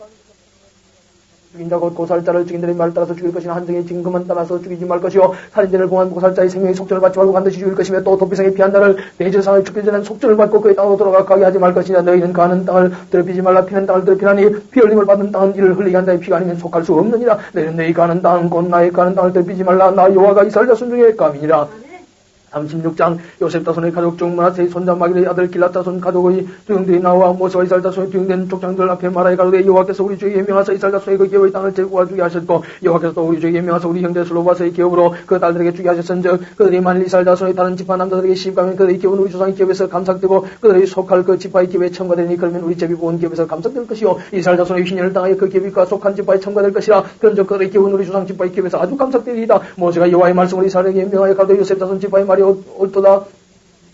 죽인 자 곧 고살자를 죽인 자의 말을 따라서 죽일 것이나 한정의 증거만 따라서 죽이지 말 것이요 살인자를 봉한 고살자의 생명의 속전을 받지 말고 반드시 죽일 것이며 또 도피성에 피한 자를 대제사장을 죽기 전에 속전을 받고 그의 땅으로 돌아가게 하지 말 것이냐. 너희는 가는 땅을 더럽히지 말라. 피는 땅을 더럽히라니 피 흘림을 받는 땅은 이를 흘리게 한 자의 피가 아니면 속할 수 없느니라. 너희는 너희 가는 땅 곧 나의 가는 땅을 더럽히지 말라. 나 여호와가 이스라엘 자손 중에 감이니라. 36장 요셉 자손의 가족 중 므낫세의 손자 마길의 아들 길앗 자손 가족의 두형들이 나와 모세와 이스라엘 자손의 두형된 족장들 앞에 말하여 가로되 여호와께서 우리 주에게 명하사 이스라엘 자손의 그 기업의 땅을 제국하게 주게 하셨고 여호와께서 또 우리 주에게 명하사 우리 형제 슬로바스의 기업으로 그 딸들에게 주게 하셨은즉 그들이 만일 이스라엘 자손의 다른 지파 남자들에게 시집가면 그들의 기업은 우리 조상의 기업에서 감삭되고 그들의 속할 그 지파의 기업에 첨가되니 그러면 우리 제비 보은 기업에서 감삭될 것이요 이스라엘 자손의 휘년을 당하여 그 기업이 그 속한 지파에 첨가될 것이라. 그런즉 그들의 기업은 우리 조상 지파의 기업에서 아주 감삭되리이다. 모세가 여호와의 말씀을 이스라엘에게 명하여 가로되 요셉 자손 지파의 말이 옳도다.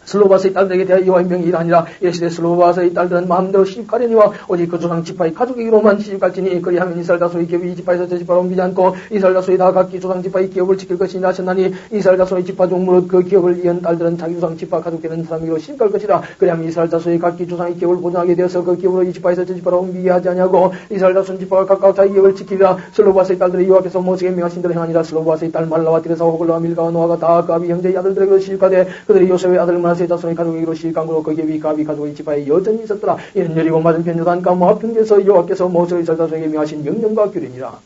슬로바스의 딸들에게 대하여 여호와의 명이 아니라 예시되 슬로바스의 딸들은 마음대로 시집가려니와 오직 그 조상 지파의 가족에게로만 시집갈지니 그리하면 이스라엘 자손의 기업이 이 지파에서 저 지파로 옮기지 않고 이스라엘 자손이 다 각기 조상 지파의 기업을 지킬 것이니 하셨나니 이스라엘 자손의 지파 중 무릇 그 기업을 이은 딸들은 자기 조상 지파 가족 되는 사람에게로 시집갈 것이라. 그리하면 이스라엘 자손의 각기 조상의 기업을 보존하게 되어서 그 기업으로 이 지파에서 저 지파로 옮기게 하지 아니하고 이스라엘 자손 지파가 각각 자기 기업을 지키리라. 슬로바스의 딸들이 여호와께서 모세에게 명하신 대로 행하니라. 슬로바스의 딸 말라와 디레사 호글라와 밀가와 노아가 다 그 아비 형제의 아들들에게로 시집가되 그들이 요셉의 아들 므낫세의 자손의 가족에게로 시집간으로 그 기업이 가비 가족의 지파에 여전히 있었더라. 이는 여리고 맞은편 요단강 모압평에서 여호와께서 모세의 이스라엘 자손에게 명하신 명령과 규례니라.